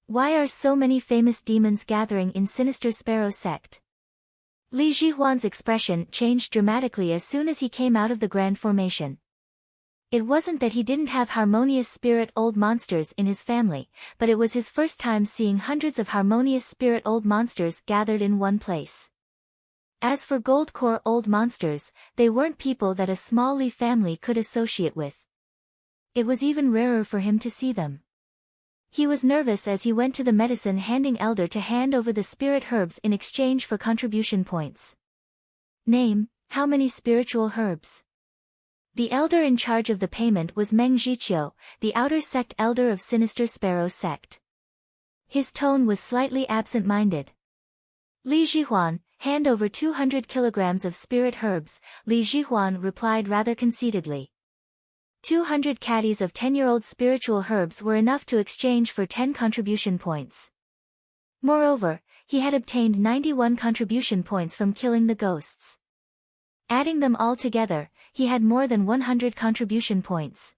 Why are so many famous demons gathering in Sinister Sparrow sect? Li Jihuan's expression changed dramatically as soon as he came out of the grand formation. It wasn't that he didn't have harmonious spirit old monsters in his family, but it was his first time seeing hundreds of harmonious spirit old monsters gathered in one place. As for gold core old monsters, they weren't people that a small Li family could associate with. It was even rarer for him to see them. He was nervous as he went to the medicine-handing elder to hand over the spirit herbs in exchange for contribution points. Name: how many spiritual herbs? The elder in charge of the payment was Meng Zhiqiu, the outer sect elder of Sinister Sparrow sect. His tone was slightly absent-minded. Li Zhihuan, hand over 200 kilograms of spirit herbs, Li Zhihuan replied rather conceitedly. 200 caddies of 10-year-old spiritual herbs were enough to exchange for 10 contribution points. Moreover, he had obtained 91 contribution points from killing the ghosts. Adding them all together, he had more than 100 contribution points.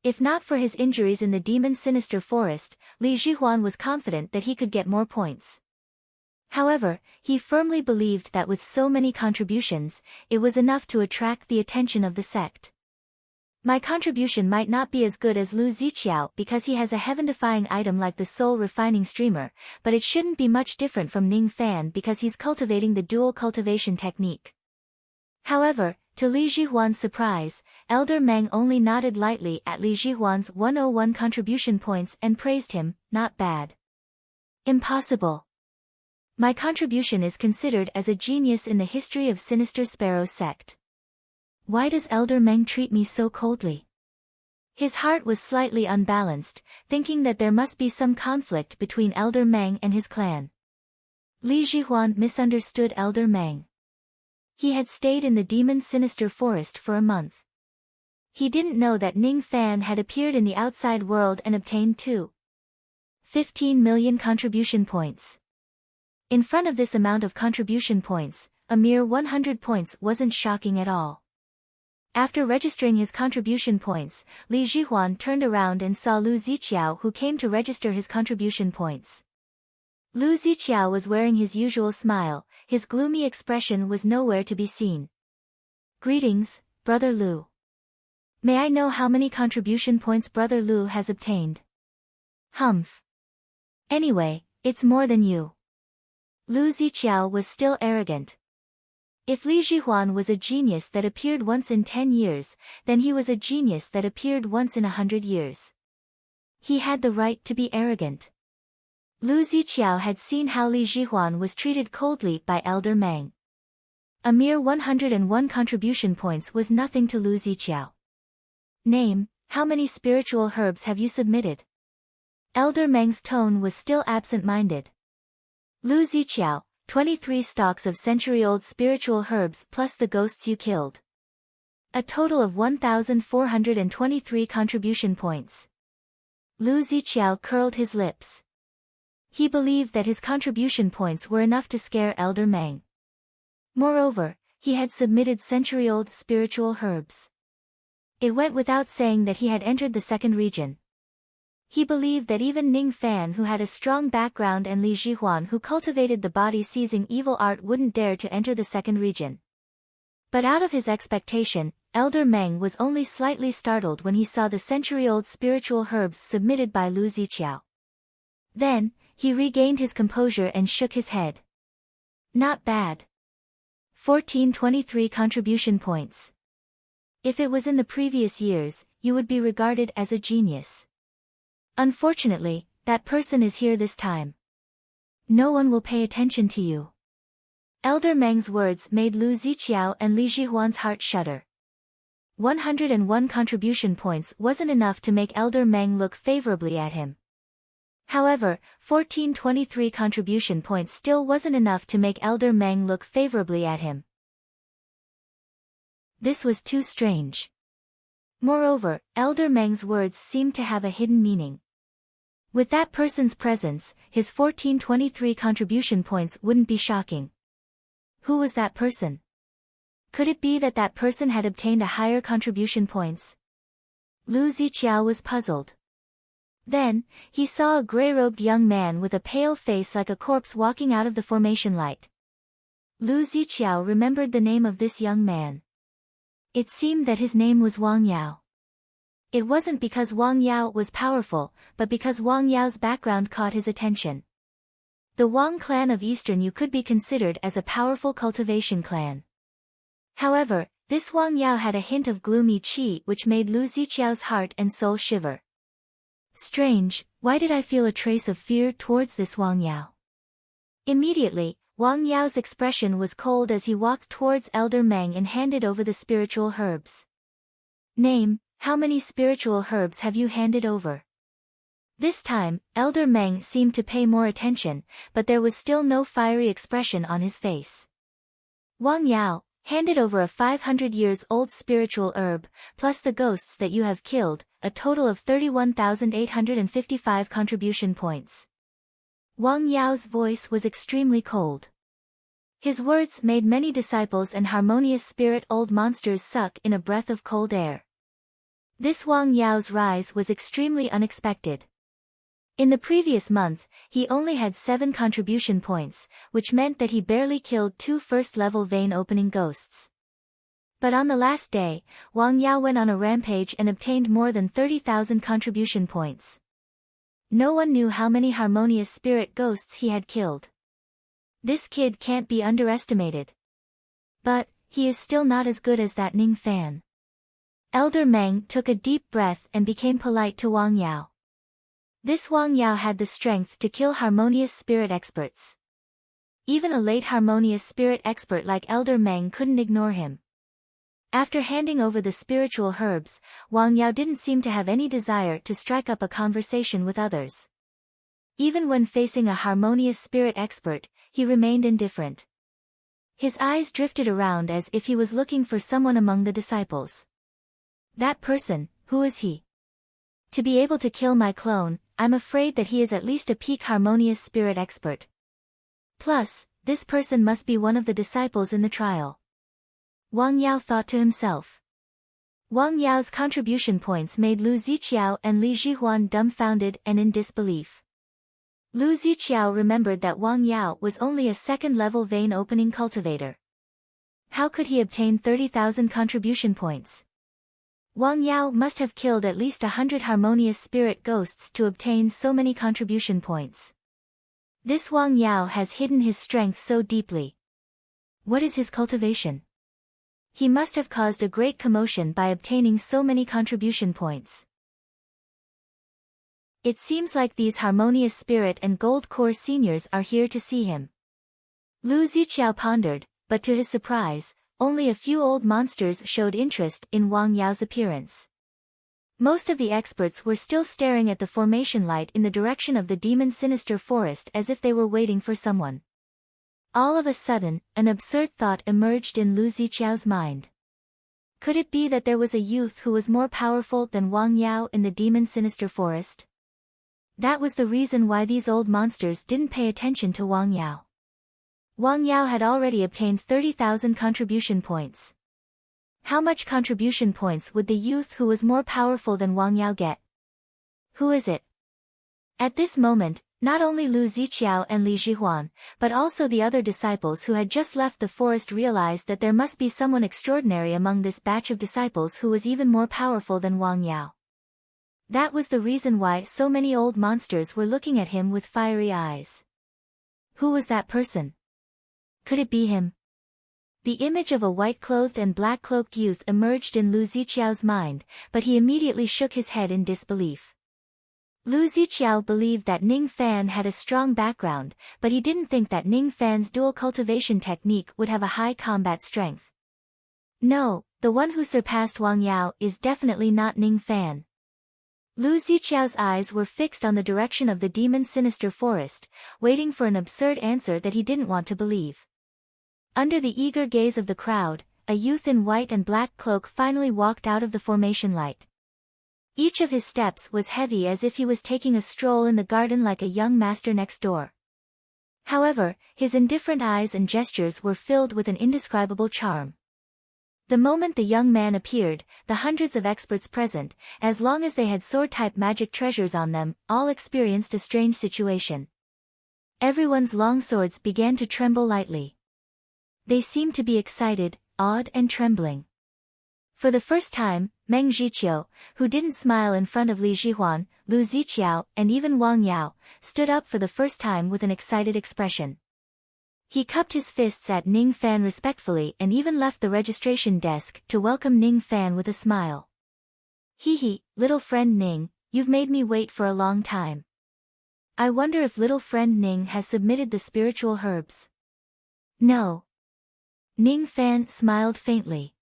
If not for his injuries in the demon sinister forest, Li Zhihuan was confident that he could get more points. However, he firmly believed that with so many contributions, it was enough to attract the attention of the sect. My contribution might not be as good as Lu Ziqiao because he has a heaven-defying item like the soul-refining streamer, but it shouldn't be much different from Ning Fan because he's cultivating the dual cultivation technique. However, to Li Zhihuan's surprise, Elder Meng only nodded lightly at Li Zhihuan's 101 contribution points and praised him. Not bad. Impossible. My contribution is considered as a genius in the history of Sinister Sparrow sect. Why does Elder Meng treat me so coldly? His heart was slightly unbalanced, thinking that there must be some conflict between Elder Meng and his clan. Li Zhihuan misunderstood Elder Meng. He had stayed in the demon sinister forest for a month. He didn't know that Ning Fan had appeared in the outside world and obtained 15 million contribution points. In front of this amount of contribution points, a mere 100 points wasn't shocking at all. After registering his contribution points, Li Zhihuan turned around and saw Lu Ziqiao who came to register his contribution points. Lu Ziqiao was wearing his usual smile, his gloomy expression was nowhere to be seen. Greetings, Brother Lu. May I know how many contribution points Brother Lu has obtained? Humph. Anyway, it's more than you. Lu Ziqiao was still arrogant. If Li Zhihuan was a genius that appeared once in 10 years, then he was a genius that appeared once in 100 years. He had the right to be arrogant. Lu Ziqiao had seen how Li Zhihuan was treated coldly by Elder Meng. A mere 101 contribution points was nothing to Lu Ziqiao. Name: how many spiritual herbs have you submitted? Elder Meng's tone was still absent-minded. Lu Ziqiao, 23 stalks of century-old spiritual herbs plus the ghosts you killed. A total of 1,423 contribution points. Lu Ziqiao curled his lips. He believed that his contribution points were enough to scare Elder Meng. Moreover, he had submitted century-old spiritual herbs. It went without saying that he had entered the second region. He believed that even Ning Fan who had a strong background and Li Zhihuan who cultivated the body-seizing evil art wouldn't dare to enter the second region. But out of his expectation, Elder Meng was only slightly startled when he saw the century-old spiritual herbs submitted by Lu Ziqiao. Then, he regained his composure and shook his head. Not bad. 1423 contribution points. If it was in the previous years, you would be regarded as a genius. Unfortunately, that person is here this time. No one will pay attention to you. Elder Meng's words made Lu Ziqiao and Li Zhihuan's heart shudder. 101 contribution points wasn't enough to make Elder Meng look favorably at him. However, 1423 contribution points still wasn't enough to make Elder Meng look favorably at him. This was too strange. Moreover, Elder Meng's words seemed to have a hidden meaning. With that person's presence, his 1423 contribution points wouldn't be shocking. Who was that person? Could it be that that person had obtained a higher contribution points? Lu Ziqiao was puzzled. Then, he saw a gray-robed young man with a pale face like a corpse walking out of the formation light. Lu Ziqiao remembered the name of this young man. It seemed that his name was Wang Yao. It wasn't because Wang Yao was powerful, but because Wang Yao's background caught his attention. The Wang clan of Eastern Yu could be considered as a powerful cultivation clan. However, This Wang Yao had a hint of gloomy qi which made Lu Ziqiao's heart and soul shiver. Strange, why did I feel a trace of fear towards this Wang Yao? Immediately, Wang Yao's expression was cold as he walked towards Elder Meng and handed over the spiritual herbs. Name, how many spiritual herbs have you handed over? This time, Elder Meng seemed to pay more attention, but there was still no fiery expression on his face. Wang Yao, handed over a 500 years old spiritual herb, plus the ghosts that you have killed, a total of 31,855 contribution points. Wang Yao's voice was extremely cold. His words made many disciples and harmonious spirit old monsters suck in a breath of cold air. This Wang Yao's rise was extremely unexpected. In the previous month, he only had 7 contribution points, which meant that he barely killed 2 first-level vein-opening ghosts. But on the last day, Wang Yao went on a rampage and obtained more than 30,000 contribution points. No one knew how many harmonious spirit ghosts he had killed. This kid can't be underestimated. But, he is still not as good as that Ning Fan. Elder Meng took a deep breath and became polite to Wang Yao. This Wang Yao had the strength to kill harmonious spirit experts. Even a late harmonious spirit expert like Elder Meng couldn't ignore him. After handing over the spiritual herbs, Wang Yao didn't seem to have any desire to strike up a conversation with others. Even when facing a harmonious spirit expert, he remained indifferent. His eyes drifted around as if he was looking for someone among the disciples. That person, who is he? To be able to kill my clone, I'm afraid that he is at least a peak harmonious spirit expert. Plus, this person must be one of the disciples in the trial. Wang Yao thought to himself. Wang Yao's contribution points made Lu Ziqiao and Li Zhihuan dumbfounded and in disbelief. Lu Ziqiao remembered that Wang Yao was only a second-level vein-opening cultivator. How could he obtain 30,000 contribution points? Wang Yao must have killed at least 100 harmonious spirit ghosts to obtain so many contribution points. This Wang Yao has hidden his strength so deeply. What is his cultivation? He must have caused a great commotion by obtaining so many contribution points. It seems like these harmonious spirit and gold core seniors are here to see him. Lu Ziqiao pondered, but to his surprise, only a few old monsters showed interest in Wang Yao's appearance. Most of the experts were still staring at the formation light in the direction of the demon sinister forest as if they were waiting for someone. All of a sudden, an absurd thought emerged in Lu Ziqiao's mind. Could it be that there was a youth who was more powerful than Wang Yao in the demon sinister forest? That was the reason why these old monsters didn't pay attention to Wang Yao. Wang Yao had already obtained 30,000 contribution points. How much contribution points would the youth who was more powerful than Wang Yao get? Who is it? At this moment, not only Lu Ziqiao and Li Zhihuan, but also the other disciples who had just left the forest realized that there must be someone extraordinary among this batch of disciples who was even more powerful than Wang Yao. That was the reason why so many old monsters were looking at him with fiery eyes. Who was that person? Could it be him? The image of a white-clothed and black-cloaked youth emerged in Lu Ziqiao's mind, but he immediately shook his head in disbelief. Lu Ziqiao believed that Ning Fan had a strong background, but he didn't think that Ning Fan's dual cultivation technique would have a high combat strength. No, the one who surpassed Wang Yao is definitely not Ning Fan. Lu Ziqiao's eyes were fixed on the direction of the demon sinister forest, waiting for an absurd answer that he didn't want to believe. Under the eager gaze of the crowd, a youth in white and black cloak finally walked out of the formation light. Each of his steps was heavy as if he was taking a stroll in the garden like a young master next door. However, his indifferent eyes and gestures were filled with an indescribable charm. The moment the young man appeared, the hundreds of experts present, as long as they had sword-type magic treasures on them, all experienced a strange situation. Everyone's long swords began to tremble lightly. They seemed to be excited, awed and trembling. For the first time, Meng Zhiqiu, who didn't smile in front of Li Zhihuan, Lu Ziqiao, and even Wang Yao, stood up for the first time with an excited expression. He cupped his fists at Ning Fan respectfully and even left the registration desk to welcome Ning Fan with a smile. Hee hee, little friend Ning, you've made me wait for a long time. I wonder if little friend Ning has submitted the spiritual herbs. No. Ning Fan smiled faintly.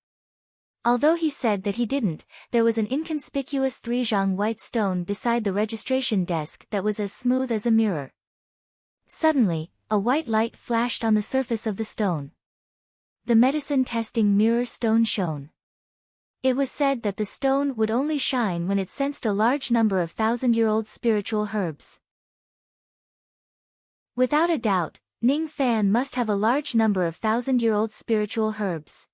Although he said that he didn't, there was an inconspicuous 3-zhang white stone beside the registration desk that was as smooth as a mirror. Suddenly, a white light flashed on the surface of the stone. The medicine-testing mirror stone shone. It was said that the stone would only shine when it sensed a large number of 1,000-year-old spiritual herbs. Without a doubt, Ning Fan must have a large number of 1,000-year-old spiritual herbs.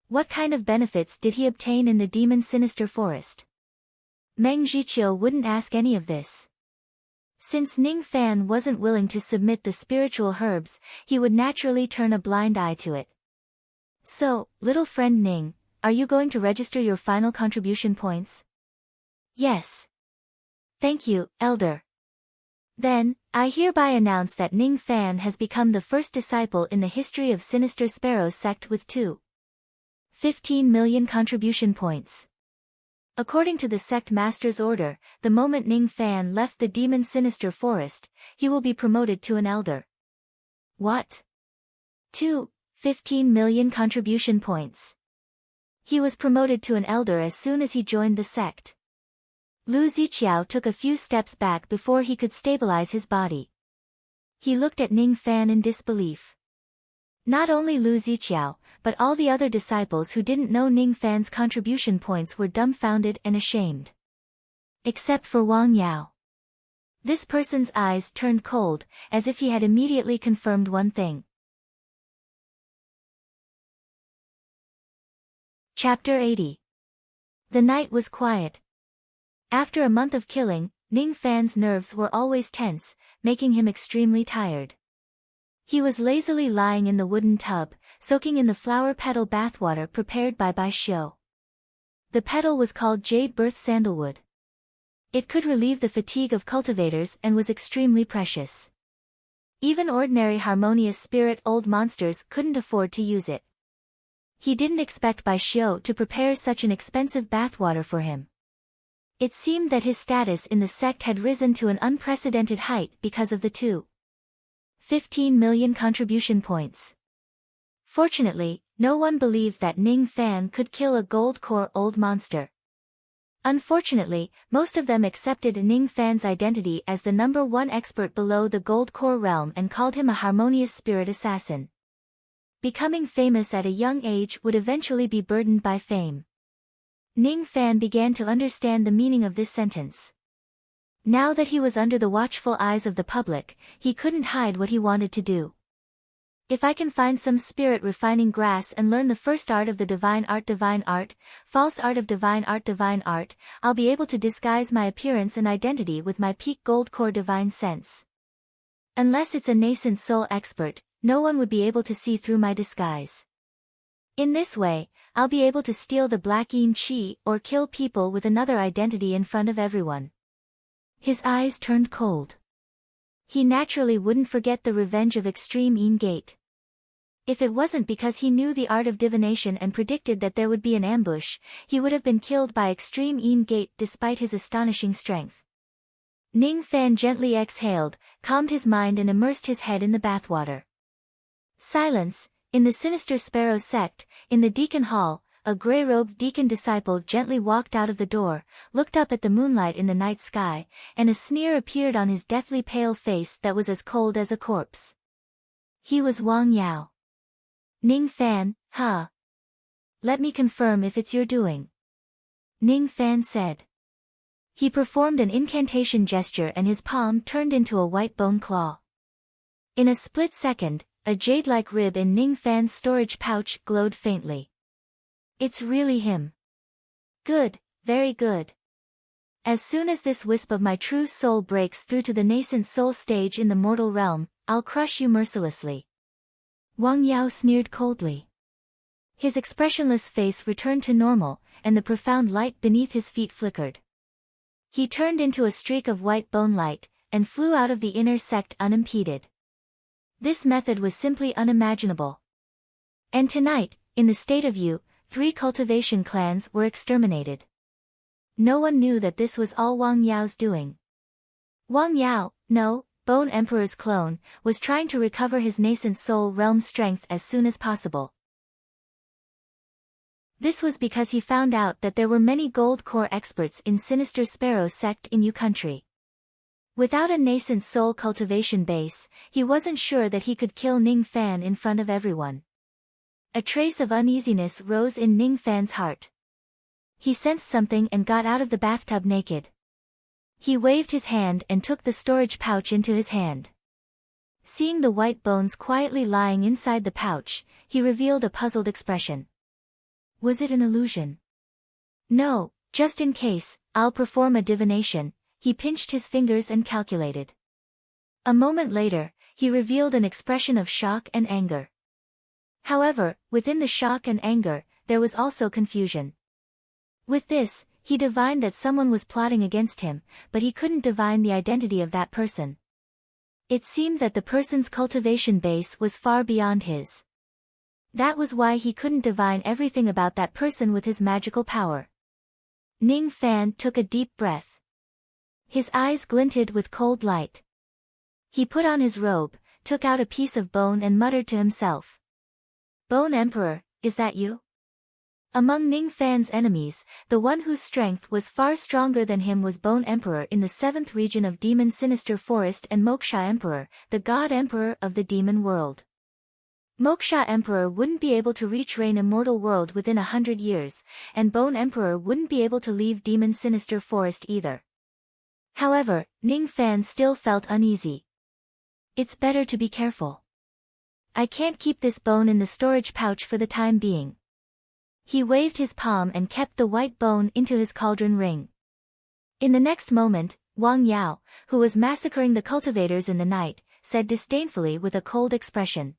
What kind of benefits did he obtain in the demon sinister forest? Meng Zhiqiu wouldn't ask any of this. Since Ning Fan wasn't willing to submit the spiritual herbs, he would naturally turn a blind eye to it. So, little friend Ning, are you going to register your final contribution points? Yes. Thank you, Elder. Then, I hereby announce that Ning Fan has become the first disciple in the history of Sinister Sparrows sect with 15 million contribution points. According to the sect master's order, the moment Ning Fan left the demon sinister forest, he will be promoted to an elder. What? 15 million contribution points. He was promoted to an elder as soon as he joined the sect. Lu Ziqiao took a few steps back before he could stabilize his body. He looked at Ning Fan in disbelief. Not only Lu Ziqiao, but all the other disciples who didn't know Ning Fan's contribution points were dumbfounded and ashamed. Except for Wang Yao. This person's eyes turned cold, as if he had immediately confirmed one thing. Chapter 80. The night was quiet. After a month of killing, Ning Fan's nerves were always tense, making him extremely tired. He was lazily lying in the wooden tub, soaking in the flower petal bathwater prepared by Bai Xiu. The petal was called Jade Birth Sandalwood. It could relieve the fatigue of cultivators and was extremely precious. Even ordinary harmonious spirit old monsters couldn't afford to use it. He didn't expect Bai Xiu to prepare such an expensive bathwater for him. It seemed that his status in the sect had risen to an unprecedented height because of the 15 million contribution points. Fortunately, no one believed that Ning Fan could kill a gold core old monster. Unfortunately, most of them accepted Ning Fan's identity as the #1 expert below the gold core realm and called him a harmonious spirit assassin. Becoming famous at a young age would eventually be burdened by fame. Ning Fan began to understand the meaning of this sentence. Now that he was under the watchful eyes of the public, he couldn't hide what he wanted to do. If I can find some spirit refining grass and learn the first art of the divine art, false art of divine art, I'll be able to disguise my appearance and identity with my peak gold core divine sense. Unless it's a nascent soul expert, no one would be able to see through my disguise. In this way, I'll be able to steal the black yin chi or kill people with another identity in front of everyone. His eyes turned cold. He naturally wouldn't forget the revenge of extreme yin gate. If it wasn't because he knew the art of divination and predicted that there would be an ambush, he would have been killed by extreme yin gate despite his astonishing strength. Ning Fan gently exhaled, calmed his mind and immersed his head in the bathwater. Silence. In the Sinister Sparrow sect, in the deacon hall, a grey-robed deacon disciple gently walked out of the door, looked up at the moonlight in the night sky, and a sneer appeared on his deathly pale face that was as cold as a corpse. He was Wang Yao. Ning Fan, huh? Let me confirm if it's your doing. Ning Fan said. He performed an incantation gesture and his palm turned into a white bone claw. In a split second, a jade-like rib in Ning Fan's storage pouch glowed faintly. It's really him. Good, very good. As soon as this wisp of my true soul breaks through to the nascent soul stage in the mortal realm, I'll crush you mercilessly. Wang Yao sneered coldly. His expressionless face returned to normal, and the profound light beneath his feet flickered. He turned into a streak of white bone light, and flew out of the inner sect unimpeded. This method was simply unimaginable. And tonight, in the state of Yu, 3 cultivation clans were exterminated. No one knew that this was all Wang Yao's doing. Wang Yao, no, Bone Emperor's clone, was trying to recover his nascent soul realm strength as soon as possible. This was because he found out that there were many gold core experts in Sinister Sparrow sect in Yu country. Without a nascent soul cultivation base, he wasn't sure that he could kill Ning Fan in front of everyone. A trace of uneasiness rose in Ning Fan's heart. He sensed something and got out of the bathtub naked. He waved his hand and took the storage pouch into his hand. Seeing the white bones quietly lying inside the pouch, he revealed a puzzled expression. Was it an illusion? No, just in case, I'll perform a divination. He pinched his fingers and calculated. A moment later, he revealed an expression of shock and anger. However, within the shock and anger, there was also confusion. With this, he divined that someone was plotting against him, but he couldn't divine the identity of that person. It seemed that the person's cultivation base was far beyond his. That was why he couldn't divine everything about that person with his magical power. Ning Fan took a deep breath. His eyes glinted with cold light. He put on his robe, took out a piece of bone and muttered to himself. Bone Emperor, is that you? Among Ning Fan's enemies, the one whose strength was far stronger than him was Bone Emperor in the 7th region of Demon Sinister Forest and Moksha Emperor, the God Emperor of the Demon World. Moksha Emperor wouldn't be able to reach Rain Immortal World within 100 years, and Bone Emperor wouldn't be able to leave Demon Sinister Forest either. However, Ning Fan still felt uneasy. It's better to be careful. I can't keep this bone in the storage pouch for the time being. He waved his palm and kept the white bone into his cauldron ring. In the next moment, Wang Yao, who was massacring the cultivators in the night, said disdainfully with a cold expression.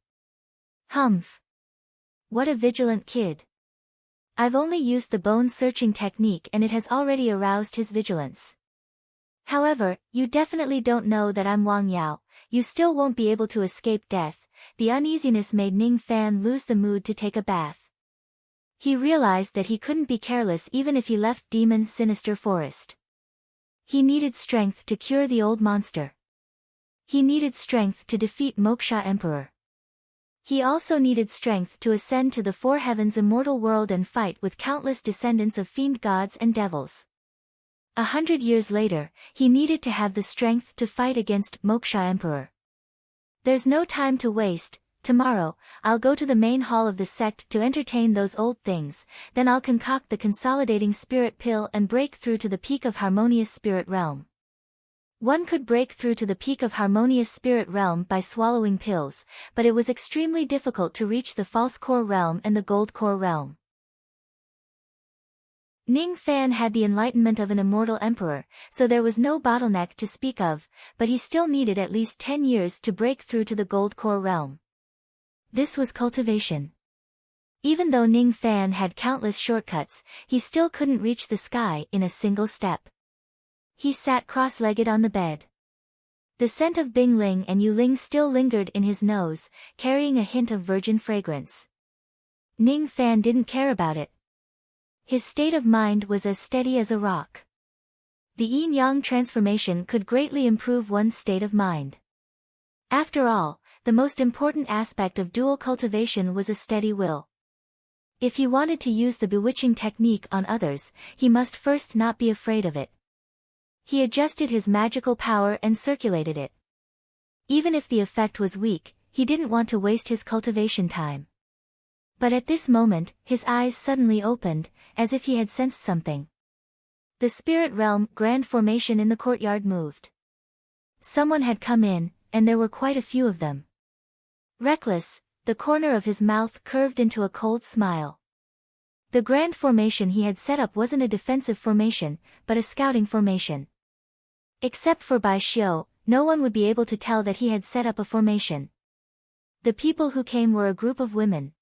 Humph. What a vigilant kid. I've only used the bone-searching technique and it has already aroused his vigilance. However, you definitely don't know that I'm Wang Yao, you still won't be able to escape death. The uneasiness made Ning Fan lose the mood to take a bath. He realized that he couldn't be careless even if he left Demon Sinister Forest. He needed strength to cure the old monster. He needed strength to defeat Moksha Emperor. He also needed strength to ascend to the 4 heavens immortal world and fight with countless descendants of fiend gods and devils. 100 years later, he needed to have the strength to fight against Moksha Emperor. There's no time to waste. Tomorrow, I'll go to the main hall of the sect to entertain those old things, then I'll concoct the consolidating spirit pill and break through to the peak of harmonious spirit realm. One could break through to the peak of harmonious spirit realm by swallowing pills, but it was extremely difficult to reach the false core realm and the gold core realm. Ning Fan had the enlightenment of an immortal emperor, so there was no bottleneck to speak of, but he still needed at least 10 years to break through to the gold core realm. This was cultivation. Even though Ning Fan had countless shortcuts, he still couldn't reach the sky in a single step. He sat cross-legged on the bed. The scent of Bing Ling and Yu Ling still lingered in his nose, carrying a hint of virgin fragrance. Ning Fan didn't care about it. His state of mind was as steady as a rock. The yin-yang transformation could greatly improve one's state of mind. After all, the most important aspect of dual cultivation was a steady will. If he wanted to use the bewitching technique on others, he must first not be afraid of it. He adjusted his magical power and circulated it. Even if the effect was weak, he didn't want to waste his cultivation time. But at this moment, his eyes suddenly opened, as if he had sensed something. The spirit realm grand formation in the courtyard moved. Someone had come in, and there were quite a few of them. Reckless, the corner of his mouth curved into a cold smile. The grand formation he had set up wasn't a defensive formation, but a scouting formation. Except for Bai Xiu, no one would be able to tell that he had set up a formation. The people who came were a group of women.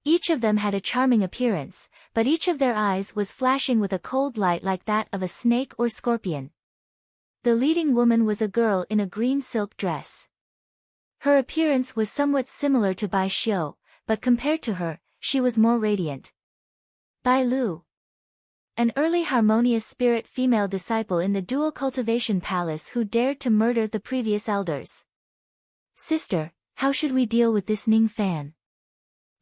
Each of them had a charming appearance, but each of their eyes was flashing with a cold light like that of a snake or scorpion. The leading woman was a girl in a green silk dress. Her appearance was somewhat similar to Bai Xiu, but compared to her, she was more radiant. Bai Lu, an early harmonious spirit female disciple in the dual cultivation palace who dared to murder the previous elders. Sister, how should we deal with this Ning Fan?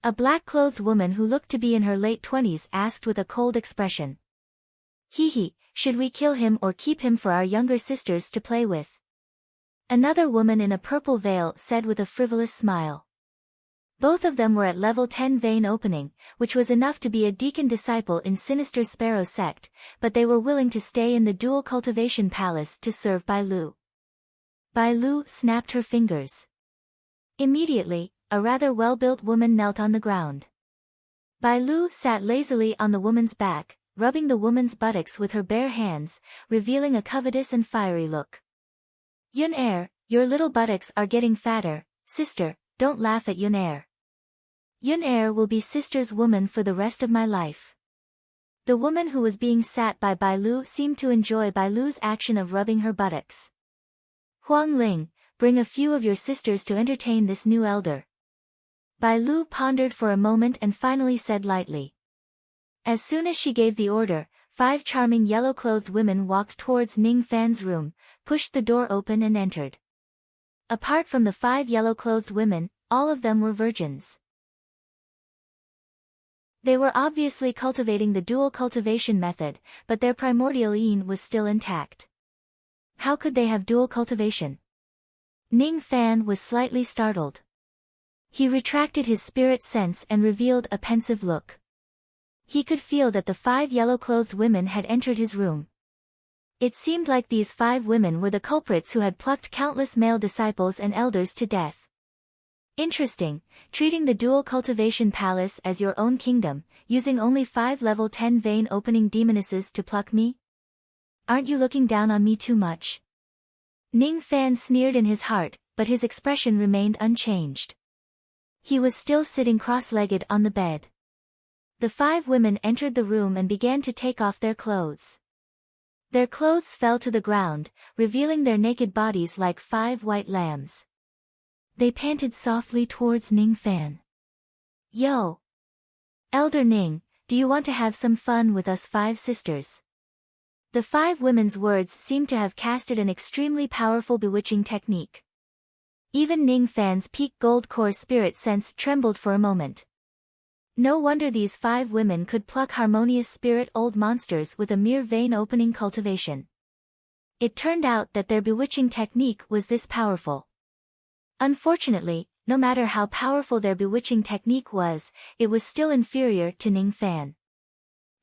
A black-clothed woman who looked to be in her late 20s asked with a cold expression. Hee, should we kill him or keep him for our younger sisters to play with? Another woman in a purple veil said with a frivolous smile. Both of them were at level 10 vein opening, which was enough to be a deacon disciple in Sinister Sparrow sect, but they were willing to stay in the dual cultivation palace to serve Bai Lu. Bai Lu snapped her fingers. Immediately, a rather well-built woman knelt on the ground. Bai Lu sat lazily on the woman's back, rubbing the woman's buttocks with her bare hands, revealing a covetous and fiery look. Yun Er, your little buttocks are getting fatter, sister, don't laugh at Yun Er. Yun Er will be sister's woman for the rest of my life. The woman who was being sat by Bai Lu seemed to enjoy Bai Lu's action of rubbing her buttocks. Huang Ling, bring a few of your sisters to entertain this new elder. Bai Lu pondered for a moment and finally said lightly. As soon as she gave the order, 5 charming yellow-clothed women walked towards Ning Fan's room, pushed the door open and entered. Apart from the 5 yellow-clothed women, all of them were virgins. They were obviously cultivating the dual cultivation method, but their primordial yin was still intact. How could they have dual cultivation? Ning Fan was slightly startled. He retracted his spirit sense and revealed a pensive look. He could feel that the 5 yellow-clothed women had entered his room. It seemed like these 5 women were the culprits who had plucked countless male disciples and elders to death. Interesting, treating the dual cultivation palace as your own kingdom, using only 5 level 10 vein opening demonesses to pluck me? Aren't you looking down on me too much? Ning Fan sneered in his heart, but his expression remained unchanged. He was still sitting cross-legged on the bed. The 5 women entered the room and began to take off their clothes. Their clothes fell to the ground, revealing their naked bodies like 5 white lambs. They panted softly towards Ning Fan. Yo! Elder Ning, do you want to have some fun with us 5 sisters? The 5 women's words seemed to have casted an extremely powerful bewitching technique. Even Ning Fan's peak gold core spirit sense trembled for a moment. No wonder these 5 women could pluck harmonious spirit old monsters with a mere vein opening cultivation. It turned out that their bewitching technique was this powerful. Unfortunately, no matter how powerful their bewitching technique was, it was still inferior to Ning Fan.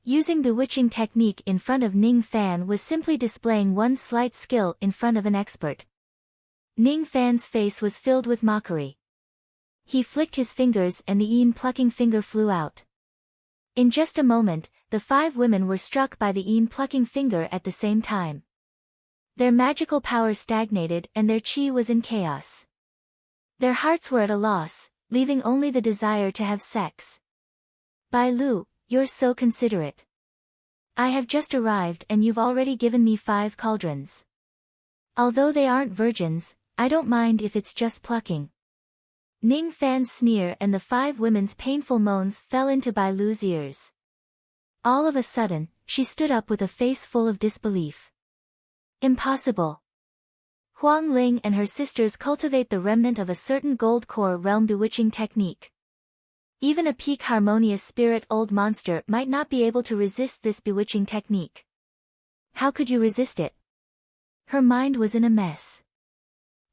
Using bewitching technique in front of Ning Fan was simply displaying one's slight skill in front of an expert. Ning Fan's face was filled with mockery. He flicked his fingers and the yin plucking finger flew out. In just a moment, the 5 women were struck by the yin plucking finger at the same time. Their magical power stagnated and their chi was in chaos. Their hearts were at a loss, leaving only the desire to have sex. Bai Lu, you're so considerate. I have just arrived and you've already given me 5 cauldrons. Although they aren't virgins, I don't mind if it's just plucking. Ning Fan's sneer and the 5 women's painful moans fell into Bai Lu's ears. All of a sudden, she stood up with a face full of disbelief. Impossible. Huang Ling and her sisters cultivate the remnant of a certain gold core realm bewitching technique. Even a peak harmonious spirit old monster might not be able to resist this bewitching technique. How could you resist it? Her mind was in a mess.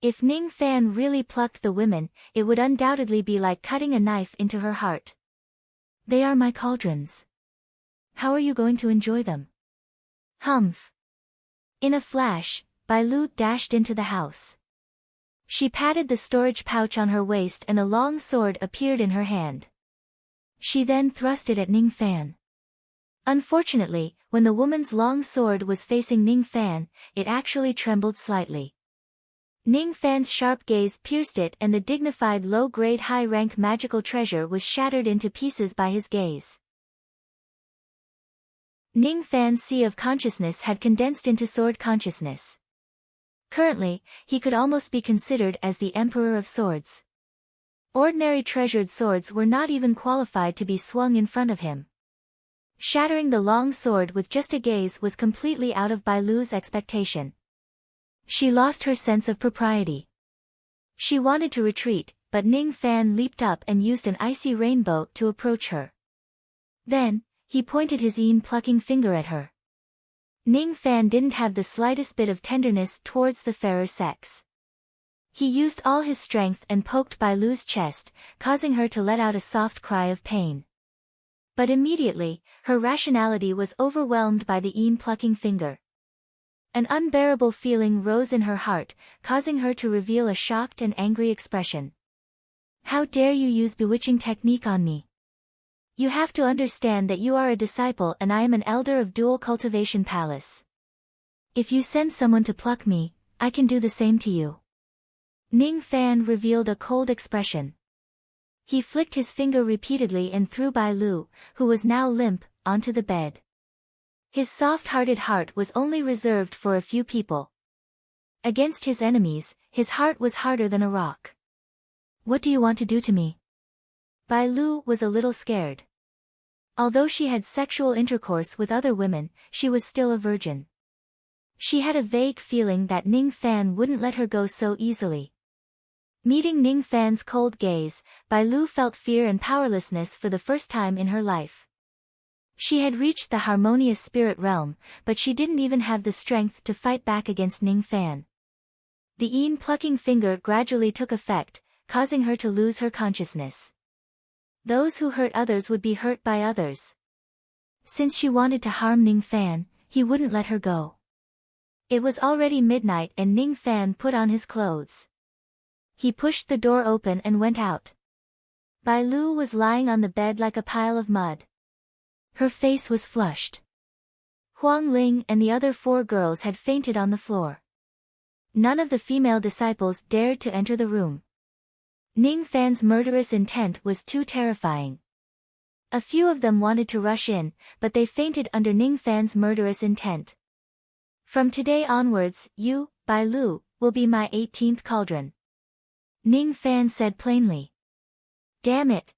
If Ning Fan really plucked the women, it would undoubtedly be like cutting a knife into her heart. They are my cauldrons. How are you going to enjoy them? Humph. In a flash, Bai Lu dashed into the house. She patted the storage pouch on her waist and a long sword appeared in her hand. She then thrust it at Ning Fan. Unfortunately, when the woman's long sword was facing Ning Fan, it actually trembled slightly. Ning Fan's sharp gaze pierced it and the dignified low-grade high-rank magical treasure was shattered into pieces by his gaze. Ning Fan's sea of consciousness had condensed into sword consciousness. Currently, he could almost be considered as the Emperor of Swords. Ordinary treasured swords were not even qualified to be swung in front of him. Shattering the long sword with just a gaze was completely out of Bai Lu's expectation. She lost her sense of propriety. She wanted to retreat, but Ning Fan leaped up and used an icy rainbow to approach her. Then, he pointed his plucking finger at her. Ning Fan didn't have the slightest bit of tenderness towards the fairer sex. He used all his strength and poked Bai Lu's chest, causing her to let out a soft cry of pain. But immediately, her rationality was overwhelmed by the plucking finger. An unbearable feeling rose in her heart, causing her to reveal a shocked and angry expression. "How dare you use bewitching technique on me? You have to understand that you are a disciple and I am an elder of Dual Cultivation Palace. If you send someone to pluck me, I can do the same to you." Ning Fan revealed a cold expression. He flicked his finger repeatedly and threw Bai Lu, who was now limp, onto the bed. His soft-hearted heart was only reserved for a few people. Against his enemies, his heart was harder than a rock. "What do you want to do to me?" Bai Lu was a little scared. Although she had sexual intercourse with other women, she was still a virgin. She had a vague feeling that Ning Fan wouldn't let her go so easily. Meeting Ning Fan's cold gaze, Bai Lu felt fear and powerlessness for the first time in her life. She had reached the harmonious spirit realm, but she didn't even have the strength to fight back against Ning Fan. The plucking finger gradually took effect, causing her to lose her consciousness. Those who hurt others would be hurt by others. Since she wanted to harm Ning Fan, he wouldn't let her go. It was already midnight and Ning Fan put on his clothes. He pushed the door open and went out. Bai Lu was lying on the bed like a pile of mud. Her face was flushed. Huang Ling and the other 4 girls had fainted on the floor. None of the female disciples dared to enter the room. Ning Fan's murderous intent was too terrifying. A few of them wanted to rush in, but they fainted under Ning Fan's murderous intent. "From today onwards, you, Bai Lu, will be my 18th cauldron," Ning Fan said plainly. "Damn it.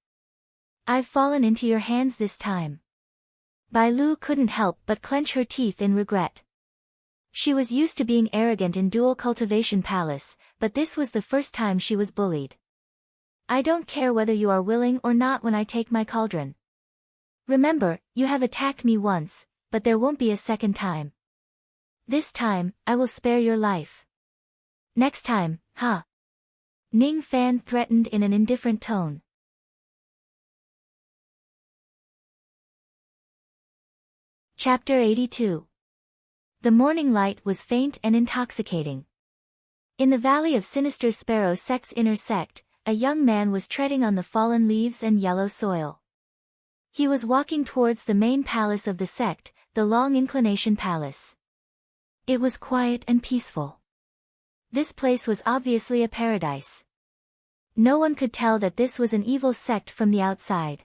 I've fallen into your hands this time." Bai Lu couldn't help but clench her teeth in regret. She was used to being arrogant in Dual Cultivation Palace, but this was the first time she was bullied. "I don't care whether you are willing or not when I take my cauldron. Remember, you have attacked me once, but there won't be a second time. This time, I will spare your life. Next time, huh?" Ning Fan threatened in an indifferent tone. Chapter 82. The morning light was faint and intoxicating. In the valley of Sinister Sparrow Sect's inner sect, a young man was treading on the fallen leaves and yellow soil. He was walking towards the main palace of the sect, the Long Inclination Palace. It was quiet and peaceful. This place was obviously a paradise. No one could tell that this was an evil sect from the outside.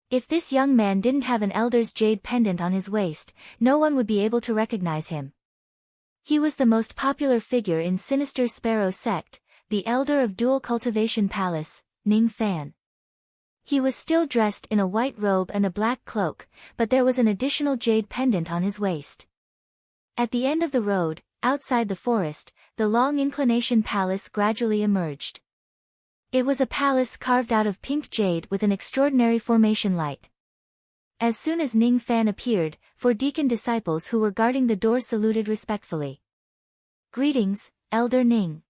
If this young man didn't have an elder's jade pendant on his waist, no one would be able to recognize him. He was the most popular figure in Sinister Sparrow Sect, the elder of Dual Cultivation Palace, Ning Fan. He was still dressed in a white robe and a black cloak, but there was an additional jade pendant on his waist. At the end of the road, outside the forest, the Long Inclination Palace gradually emerged. It was a palace carved out of pink jade with an extraordinary formation light. As soon as Ning Fan appeared, 4 deacon disciples who were guarding the door saluted respectfully. "Greetings, Elder Ning."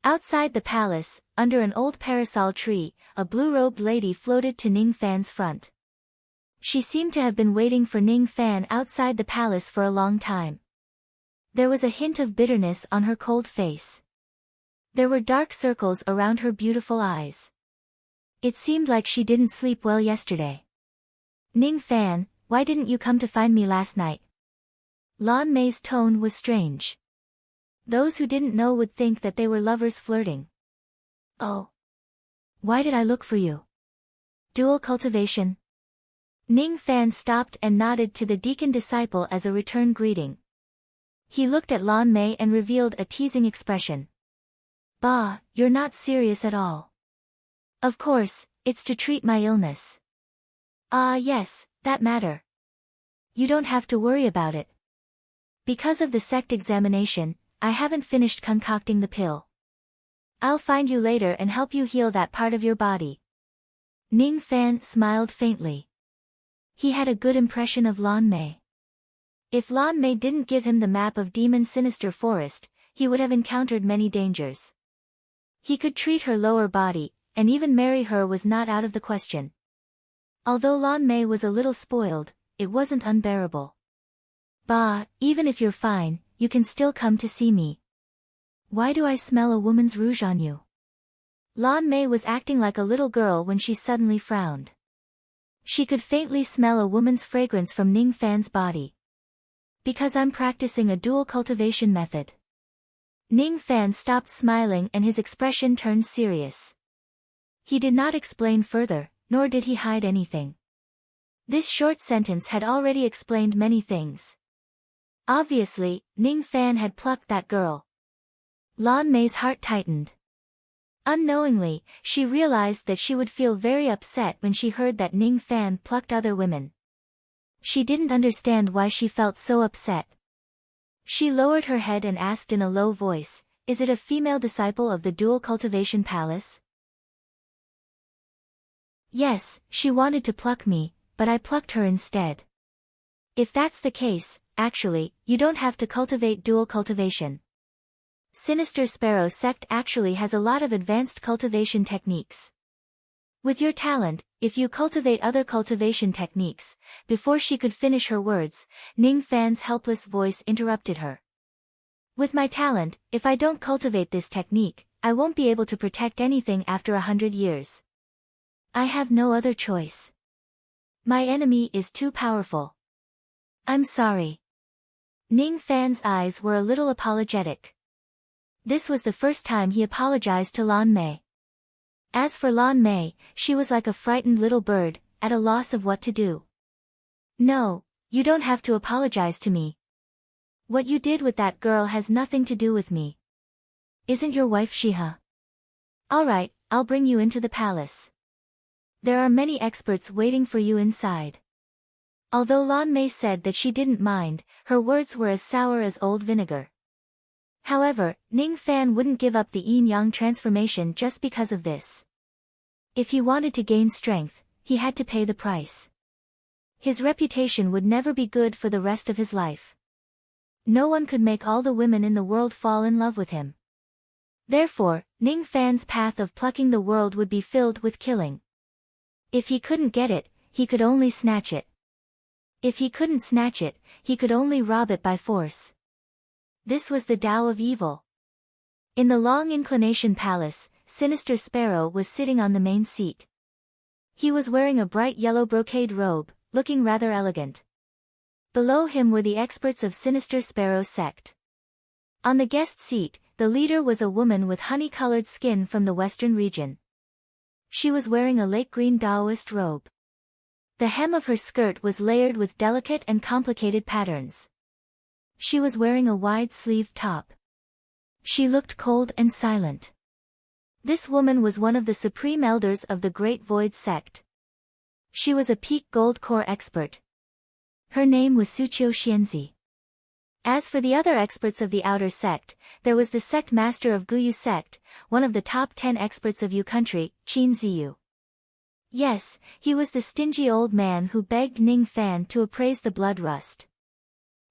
Outside the palace, under an old parasol tree, a blue-robed lady floated to Ning Fan's front. She seemed to have been waiting for Ning Fan outside the palace for a long time. There was a hint of bitterness on her cold face. There were dark circles around her beautiful eyes. It seemed like she didn't sleep well yesterday. "Ning Fan, why didn't you come to find me last night?" Lan Mei's tone was strange. Those who didn't know would think that they were lovers flirting. "Oh. Why did I look for you?" "Dual cultivation." Ning Fan stopped and nodded to the deacon disciple as a return greeting. He looked at Lan Mei and revealed a teasing expression. Bah, you're not serious at all. Of course, it's to treat my illness. Ah yes, that matter. You don't have to worry about it. Because of the sect examination, I haven't finished concocting the pill. I'll find you later and help you heal that part of your body. Ning Fan smiled faintly. He had a good impression of Lan Mei. If Lan Mei didn't give him the map of Demon Sinister Forest, he would have encountered many dangers. He could treat her lower body, and even marry her was not out of the question. Although Lan Mei was a little spoiled, it wasn't unbearable. Bah, even if you're fine, you can still come to see me. Why do I smell a woman's rouge on you? Lan Mei was acting like a little girl when she suddenly frowned. She could faintly smell a woman's fragrance from Ning Fan's body. Because I'm practicing a dual cultivation method. Ning Fan stopped smiling and his expression turned serious. He did not explain further, nor did he hide anything. This short sentence had already explained many things. Obviously, Ning Fan had plucked that girl. Lan Mei's heart tightened. Unknowingly, she realized that she would feel very upset when she heard that Ning Fan plucked other women. She didn't understand why she felt so upset. She lowered her head and asked in a low voice, "Is it a female disciple of the Dual Cultivation Palace?" "Yes, she wanted to pluck me, but I plucked her instead." "If that's the case, actually, you don't have to cultivate dual cultivation. Sinister Sparrow Sect actually has a lot of advanced cultivation techniques. With your talent, if you cultivate other cultivation techniques." Before she could finish her words, Ning Fan's helpless voice interrupted her. "With my talent, if I don't cultivate this technique, I won't be able to protect anything after 100 years. I have no other choice. My enemy is too powerful. I'm sorry." Ning Fan's eyes were a little apologetic. This was the first time he apologized to Lan Mei. As for Lan Mei, she was like a frightened little bird, at a loss of what to do. "No, you don't have to apologize to me. What you did with that girl has nothing to do with me. Isn't your wife Shiha? Alright, I'll bring you into the palace. There are many experts waiting for you inside." Although Lan Mei said that she didn't mind, her words were as sour as old vinegar. However, Ning Fan wouldn't give up the yin-yang transformation just because of this. If he wanted to gain strength, he had to pay the price. His reputation would never be good for the rest of his life. No one could make all the women in the world fall in love with him. Therefore, Ning Fan's path of plucking the world would be filled with killing. If he couldn't get it, he could only snatch it. If he couldn't snatch it, he could only rob it by force. This was the Tao of evil. In the Long Inclination Palace, Sinister Sparrow was sitting on the main seat. He was wearing a bright yellow brocade robe, looking rather elegant. Below him were the experts of Sinister Sparrow Sect. On the guest seat, the leader was a woman with honey-colored skin from the western region. She was wearing a lake green Taoist robe. The hem of her skirt was layered with delicate and complicated patterns. She was wearing a wide-sleeved top. She looked cold and silent. This woman was one of the supreme elders of the Great Void Sect. She was a peak gold core expert. Her name was Suchio Xianzi. As for the other experts of the outer sect, there was the sect master of Guyu Sect, one of the top 10 experts of Yu country, Qin Ziyu. Yes, he was the stingy old man who begged Ning Fan to appraise the blood rust.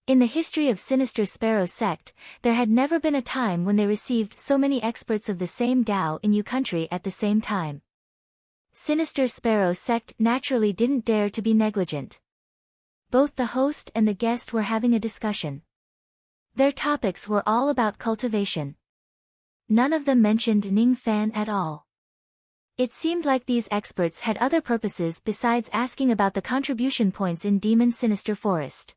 In the history of Sinister Sparrow Sect, there had never been a time when they received so many experts of the same Tao in Yu country at the same time. Sinister Sparrow Sect naturally didn't dare to be negligent. Both the host and the guest were having a discussion. Their topics were all about cultivation. None of them mentioned Ning Fan at all. It seemed like these experts had other purposes besides asking about the contribution points in Demon Sinister Forest.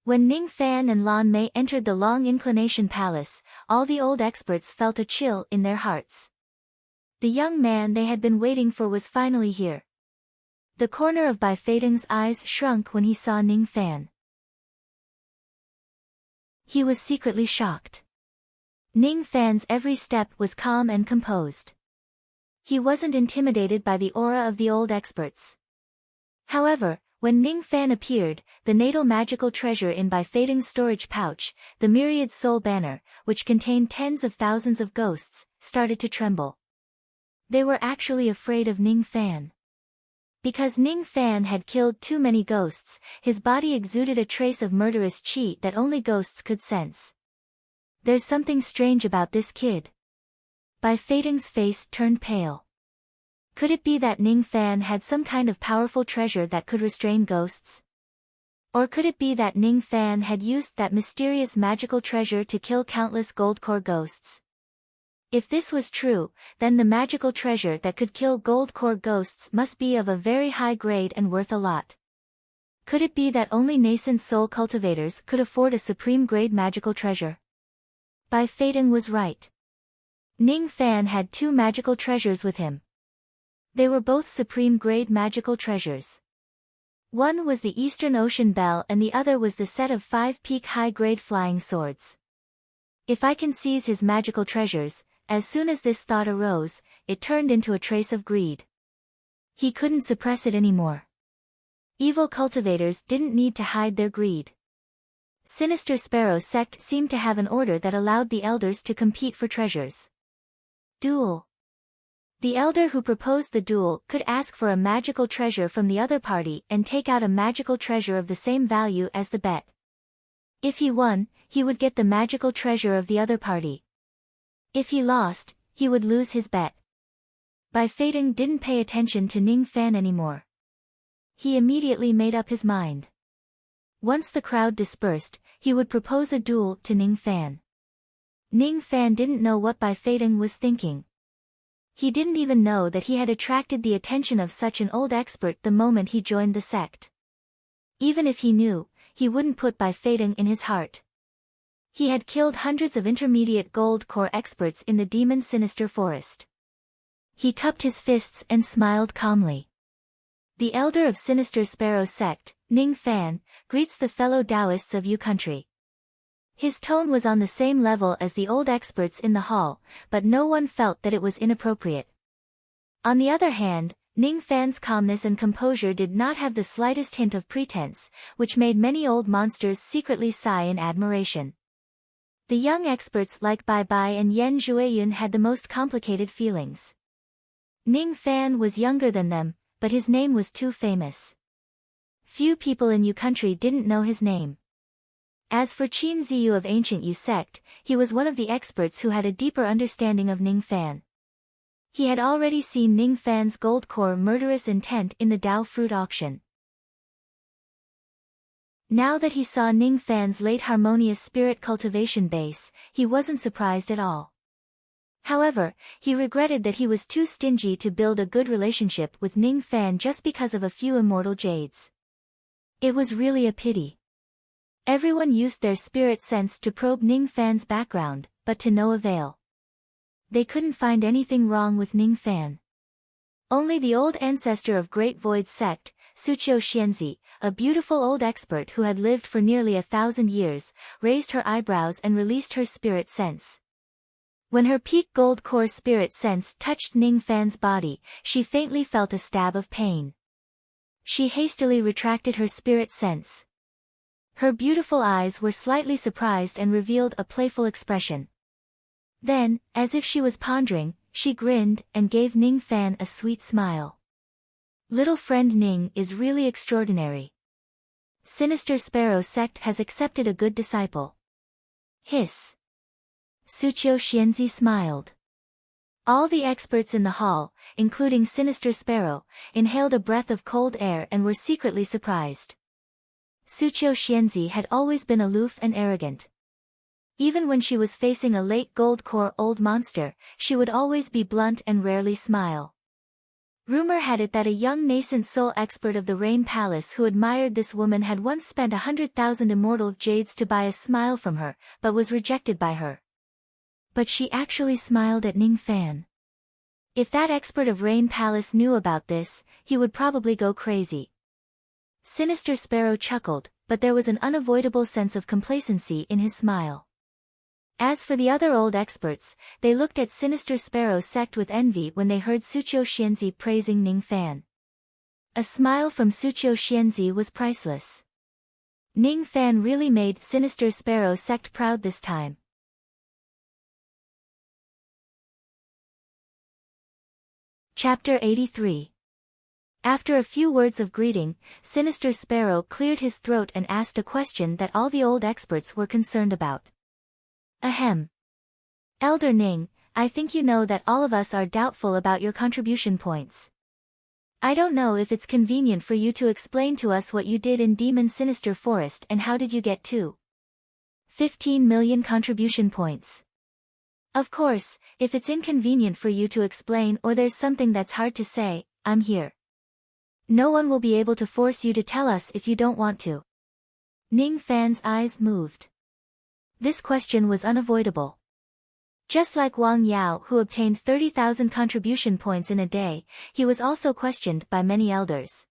When Ning Fan and Lan Mei entered the Long Inclination Palace, all the old experts felt a chill in their hearts. The young man they had been waiting for was finally here. The corner of Bai Feidong's eyes shrunk when he saw Ning Fan. He was secretly shocked. Ning Fan's every step was calm and composed. He wasn't intimidated by the aura of the old experts. However, when Ning Fan appeared, the natal magical treasure in Bai Feiting's storage pouch, the myriad soul banner, which contained tens of thousands of ghosts, started to tremble. They were actually afraid of Ning Fan. Because Ning Fan had killed too many ghosts, his body exuded a trace of murderous qi that only ghosts could sense. There's something strange about this kid. Bai Feiting's face turned pale. Could it be that Ning Fan had some kind of powerful treasure that could restrain ghosts? Or could it be that Ning Fan had used that mysterious magical treasure to kill countless gold core ghosts? If this was true, then the magical treasure that could kill gold core ghosts must be of a very high grade and worth a lot. Could it be that only nascent soul cultivators could afford a supreme grade magical treasure? Bai Feiting was right. Ning Fan had two magical treasures with him. They were both supreme grade magical treasures. One was the Eastern Ocean Bell and the other was the set of 5 peak high-grade flying swords. If I can seize his magical treasures, as soon as this thought arose, it turned into a trace of greed. He couldn't suppress it anymore. Evil cultivators didn't need to hide their greed. Sinister Sparrow sect seemed to have an order that allowed the elders to compete for treasures. Duel. The elder who proposed the duel could ask for a magical treasure from the other party and take out a magical treasure of the same value as the bet. If he won, he would get the magical treasure of the other party. If he lost, he would lose his bet. Bai Feiting didn't pay attention to Ning Fan anymore. He immediately made up his mind. Once the crowd dispersed, he would propose a duel to Ning Fan. Ning Fan didn't know what Bai Feiting was thinking. He didn't even know that he had attracted the attention of such an old expert the moment he joined the sect. Even if he knew, he wouldn't put Bai Feiting in his heart. He had killed hundreds of intermediate gold core experts in the demon sinister forest. He cupped his fists and smiled calmly. The elder of Sinister Sparrow sect, Ning Fan, greets the fellow Taoists of Yu country. His tone was on the same level as the old experts in the hall, but no one felt that it was inappropriate. On the other hand, Ning Fan's calmness and composure did not have the slightest hint of pretense, which made many old monsters secretly sigh in admiration. The young experts like Bai Bai and Yan Zhuiyun had the most complicated feelings. Ning Fan was younger than them, but his name was too famous. Few people in Yu country didn't know his name. As for Qin Ziyu of ancient Yu sect, he was one of the experts who had a deeper understanding of Ning Fan. He had already seen Ning Fan's gold core murderous intent in the Dao fruit auction. Now that he saw Ning Fan's late harmonious spirit cultivation base, he wasn't surprised at all. However, he regretted that he was too stingy to build a good relationship with Ning Fan just because of a few immortal jades. It was really a pity. Everyone used their spirit sense to probe Ning Fan's background, but to no avail. They couldn't find anything wrong with Ning Fan. Only the old ancestor of Great Void sect, Suqiu Xianzi, a beautiful old expert who had lived for nearly 1,000 years, raised her eyebrows and released her spirit sense. When her peak gold core spirit sense touched Ning Fan's body, she faintly felt a stab of pain. She hastily retracted her spirit sense. Her beautiful eyes were slightly surprised and revealed a playful expression. Then, as if she was pondering, she grinned and gave Ning Fan a sweet smile. Little friend Ning is really extraordinary. Sinister Sparrow sect has accepted a good disciple. Hiss. Suqiu Xianzi smiled. All the experts in the hall, including Sinister Sparrow, inhaled a breath of cold air and were secretly surprised. Suqiu Xianzi had always been aloof and arrogant. Even when she was facing a late gold core old monster, she would always be blunt and rarely smile. Rumor had it that a young nascent soul expert of the Rain Palace who admired this woman had once spent 100,000 immortal jades to buy a smile from her, but was rejected by her. But she actually smiled at Ning Fan. If that expert of Rain Palace knew about this, he would probably go crazy. Sinister Sparrow chuckled, but there was an unavoidable sense of complacency in his smile. As for the other old experts, they looked at Sinister Sparrow's sect with envy when they heard Suqiu Xianzi praising Ning Fan. A smile from Suqiu Xianzi was priceless. Ning Fan really made Sinister Sparrow's sect proud this time. Chapter 83. After a few words of greeting, Sinister Sparrow cleared his throat and asked a question that all the old experts were concerned about. Ahem. Elder Ning, I think you know that all of us are doubtful about your contribution points. I don't know if it's convenient for you to explain to us what you did in Demon Sinister Forest and how did you get to 15 million contribution points. Of course, if it's inconvenient for you to explain or there's something that's hard to say, I'm here. No one will be able to force you to tell us if you don't want to. Ning Fan's eyes moved. This question was unavoidable. Just like Wang Yao, who obtained 30,000 contribution points in a day, he was also questioned by many elders.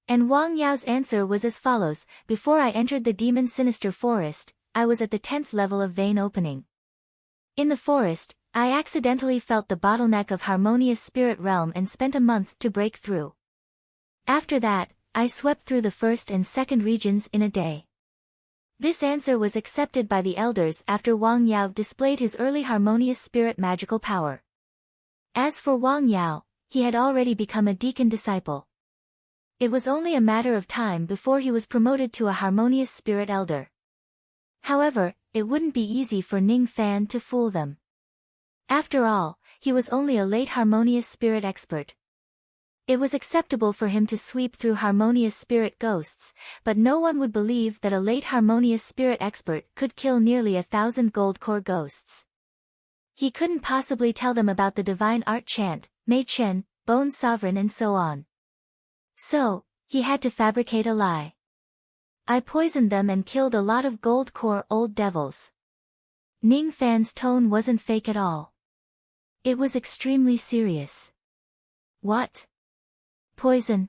And Wang Yao's answer was as follows: before I entered the Demon Sinister Forest, I was at the 10th level of vein opening. In the forest, I accidentally felt the bottleneck of Harmonious Spirit Realm and spent a month to break through. After that, I swept through the first and second regions in a day. This answer was accepted by the elders after Wang Yao displayed his early Harmonious Spirit magical power. As for Wang Yao, he had already become a deacon disciple. It was only a matter of time before he was promoted to a Harmonious Spirit elder. However, it wouldn't be easy for Ning Fan to fool them. After all, he was only a late Harmonious Spirit expert. It was acceptable for him to sweep through Harmonious Spirit ghosts, but no one would believe that a late Harmonious Spirit expert could kill nearly 1,000 gold core ghosts. He couldn't possibly tell them about the Divine Art Chant, Mei Chen, Bone Sovereign and so on. So, he had to fabricate a lie. I poisoned them and killed a lot of gold core old devils. Ning Fan's tone wasn't fake at all. It was extremely serious. What? Poison?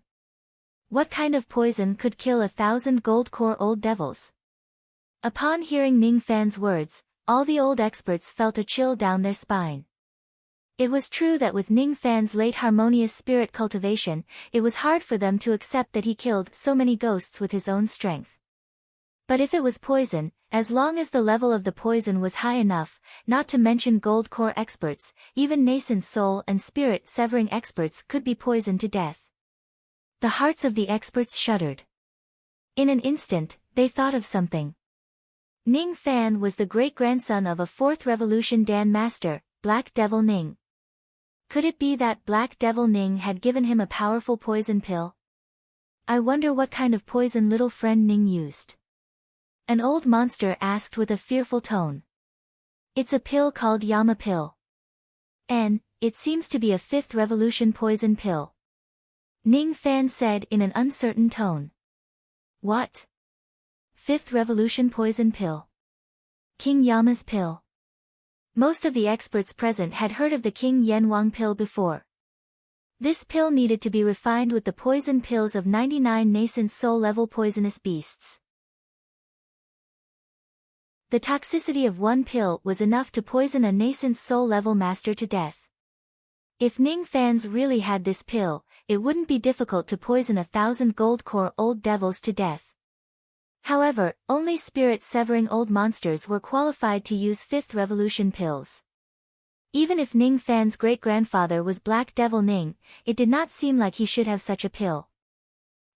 What kind of poison could kill 1,000 gold core old devils? Upon hearing Ning Fan's words, all the old experts felt a chill down their spine. It was true that with Ning Fan's late Harmonious Spirit cultivation, it was hard for them to accept that he killed so many ghosts with his own strength. But if it was poison, as long as the level of the poison was high enough, not to mention gold core experts, even nascent soul and spirit severing experts could be poisoned to death. The hearts of the experts shuddered. In an instant, they thought of something. Ning Fan was the great-grandson of a 4th Revolution Dan Master, Black Devil Ning. Could it be that Black Devil Ning had given him a powerful poison pill? I wonder what kind of poison little friend Ning used. An old monster asked with a fearful tone. It's a pill called Yama pill. And, it seems to be a 5th Revolution poison pill. Ning Fan said in an uncertain tone. What? 5th Revolution poison pill. King Yama's pill. Most of the experts present had heard of the King Yenwang pill before. This pill needed to be refined with the poison pills of 99 nascent soul-level poisonous beasts. The toxicity of one pill was enough to poison a nascent soul-level master to death. If Ning Fans really had this pill, it wouldn't be difficult to poison 1,000 gold core old devils to death. However, only spirit-severing old monsters were qualified to use 5th Revolution pills. Even if Ning Fan's great-grandfather was Black Devil Ning, it did not seem like he should have such a pill.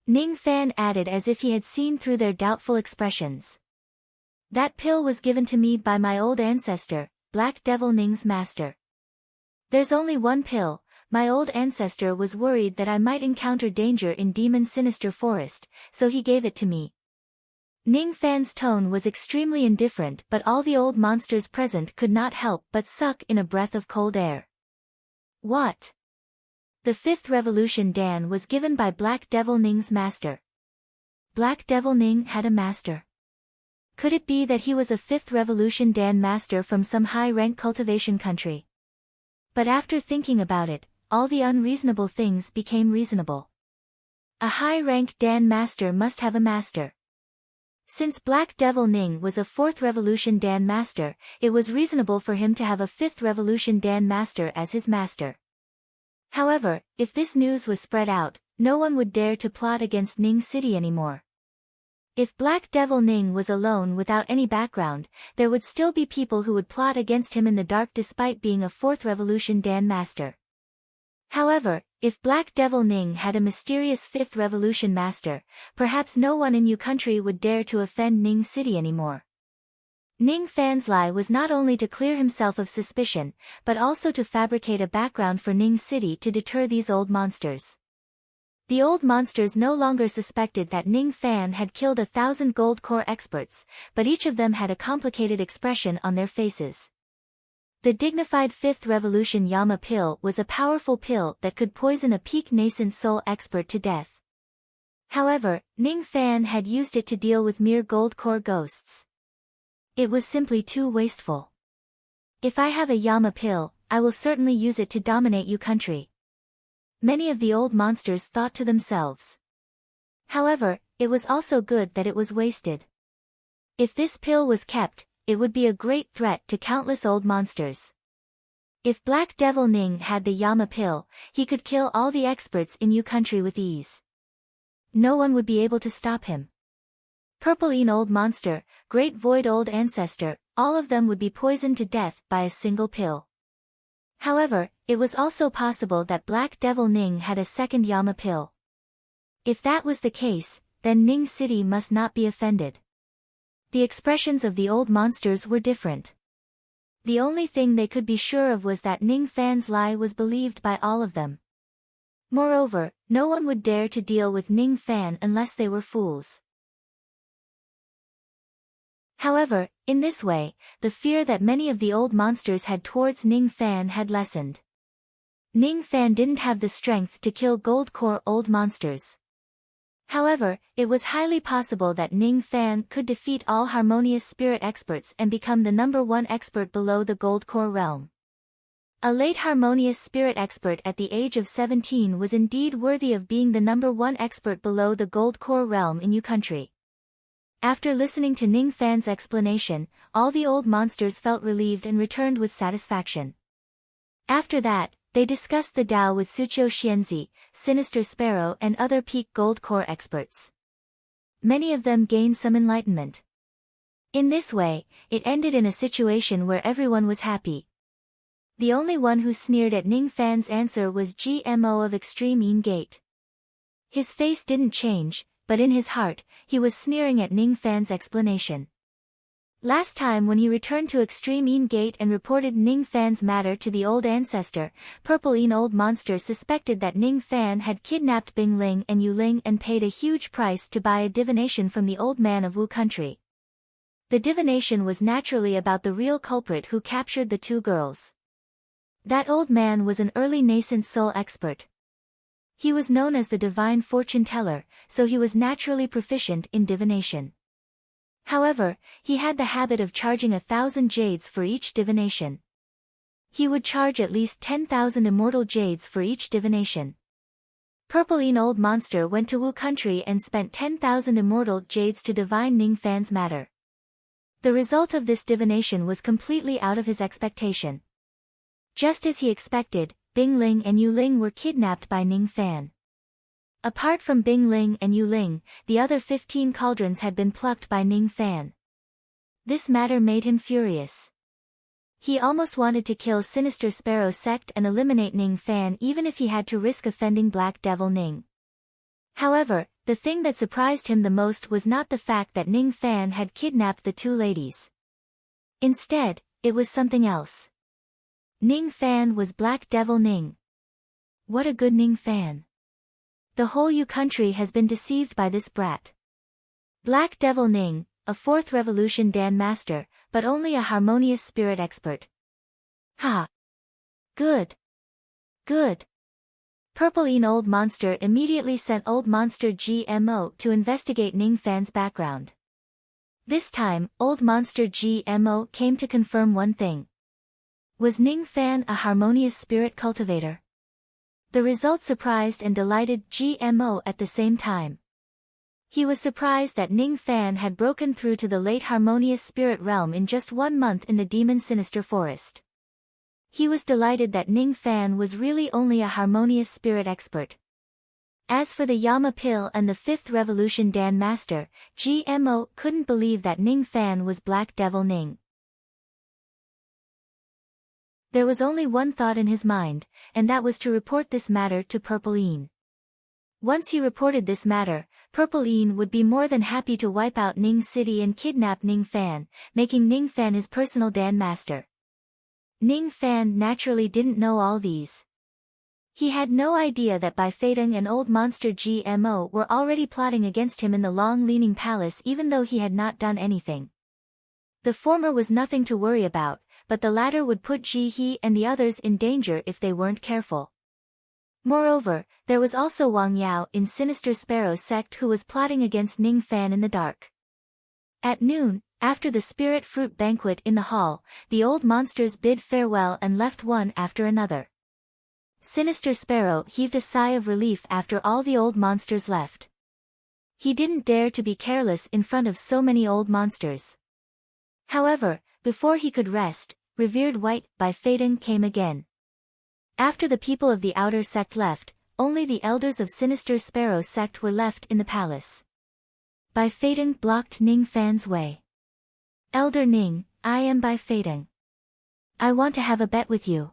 Ning Fan added as if he had seen through their doubtful expressions. That pill was given to me by my old ancestor, Black Devil Ning's master. There's only one pill. My old ancestor was worried that I might encounter danger in Demon Sinister Forest, so he gave it to me. Ning Fan's tone was extremely indifferent, but all the old monsters present could not help but suck in a breath of cold air. What? The 5th Revolution Dan was given by Black Devil Ning's master. Black Devil Ning had a master. Could it be that he was a 5th Revolution Dan master from some high-rank cultivation country? But after thinking about it, all the unreasonable things became reasonable. A high-rank Dan master must have a master. Since Black Devil Ning was a 4th Revolution Dan Master, it was reasonable for him to have a 5th Revolution Dan Master as his master. However, if this news was spread out, no one would dare to plot against Ning City anymore. If Black Devil Ning was alone without any background, there would still be people who would plot against him in the dark despite being a 4th Revolution Dan Master. However, if Black Devil Ning had a mysterious 5th Revolution Master, perhaps no one in Yu Country would dare to offend Ning City anymore. Ning Fan's lie was not only to clear himself of suspicion, but also to fabricate a background for Ning City to deter these old monsters. The old monsters no longer suspected that Ning Fan had killed 1,000 gold core experts, but each of them had a complicated expression on their faces. The dignified 5th Revolution Yama pill was a powerful pill that could poison a peak nascent soul expert to death. However, Ning Fan had used it to deal with mere gold core ghosts. It was simply too wasteful. If I have a Yama pill, I will certainly use it to dominate Yu Country. Many of the old monsters thought to themselves. However, it was also good that it was wasted. If this pill was kept, it would be a great threat to countless old monsters. If Black Devil Ning had the Yama pill, he could kill all the experts in Yu Country with ease. No one would be able to stop him. Purple Een Old Monster, Great Void Old Ancestor, all of them would be poisoned to death by a single pill. However, it was also possible that Black Devil Ning had a second Yama pill. If that was the case, then Ning City must not be offended. The expressions of the old monsters were different. The only thing they could be sure of was that Ning Fan's lie was believed by all of them. Moreover, no one would dare to deal with Ning Fan unless they were fools. However, in this way, the fear that many of the old monsters had towards Ning Fan had lessened. Ning Fan didn't have the strength to kill gold core old monsters. However, it was highly possible that Ning Fan could defeat all harmonious spirit experts and become the #1 expert below the gold core realm. A late harmonious spirit expert at the age of 17 was indeed worthy of being the #1 expert below the gold core realm in Yu Country. After listening to Ning Fan's explanation, all the old monsters felt relieved and returned with satisfaction. After that, they discussed the Tao with Suqiu Xianzi, Sinister Sparrow and other peak gold core experts. Many of them gained some enlightenment. In this way, it ended in a situation where everyone was happy. The only one who sneered at Ning Fan's answer was GMO of Extreme Een Gate. His face didn't change, but in his heart, he was sneering at Ning Fan's explanation. Last time when he returned to Extreme Een Gate and reported Ning Fan's matter to the old ancestor, Purple Een Old Monster suspected that Ning Fan had kidnapped Bing Ling and Yu Ling and paid a huge price to buy a divination from the old man of Wu Country. The divination was naturally about the real culprit who captured the two girls. That old man was an early nascent soul expert. He was known as the divine fortune teller, so he was naturally proficient in divination. However, he had the habit of charging 1,000 jades for each divination. He would charge at least 10,000 immortal jades for each divination. Purple Een Old Monster went to Wu Country and spent 10,000 immortal jades to divine Ning Fan's matter. The result of this divination was completely out of his expectation. Just as he expected, Bing Ling and Yu Ling were kidnapped by Ning Fan. Apart from Bing Ling and Yu Ling, the other 15 cauldrons had been plucked by Ning Fan. This matter made him furious. He almost wanted to kill Sinister Sparrow sect and eliminate Ning Fan even if he had to risk offending Black Devil Ning. However, the thing that surprised him the most was not the fact that Ning Fan had kidnapped the two ladies. Instead, it was something else. Ning Fan was Black Devil Ning. What a good Ning Fan. The whole Yu Country has been deceived by this brat. Black Devil Ning, a 4th Revolution Dan Master, but only a harmonious spirit expert. Ha! Good. Good. Purple Een Old Monster immediately sent Old Monster GMO to investigate Ning Fan's background. This time, Old Monster GMO came to confirm one thing. Was Ning Fan a harmonious spirit cultivator? The result surprised and delighted GMO at the same time. He was surprised that Ning Fan had broken through to the late harmonious spirit realm in just 1 month in the demon sinister forest. He was delighted that Ning Fan was really only a harmonious spirit expert. As for the Yama Pill and the 5th Revolution Dan Master, GMO couldn't believe that Ning Fan was Black Devil Ning. There was only one thought in his mind, and that was to report this matter to Purple Een. Once he reported this matter, Purple Een would be more than happy to wipe out Ning City and kidnap Ning Fan, making Ning Fan his personal Dan Master. Ning Fan naturally didn't know all these. He had no idea that Bai Feidong and Old Monster GMO were already plotting against him in the long-leaning palace even though he had not done anything. The former was nothing to worry about, but the latter would put Ji He and the others in danger if they weren't careful. Moreover, there was also Wang Yao in Sinister Sparrow's sect who was plotting against Ning Fan in the dark. At noon, after the spirit fruit banquet in the hall, the old monsters bid farewell and left one after another. Sinister Sparrow heaved a sigh of relief after all the old monsters left. He didn't dare to be careless in front of so many old monsters. However, before he could rest, revered White Bai Feidong came again. After the people of the outer sect left, only the elders of Sinister Sparrow's sect were left in the palace. Bai Feidong blocked Ning Fan's way. Elder Ning, I am Bai Feidong. I want to have a bet with you.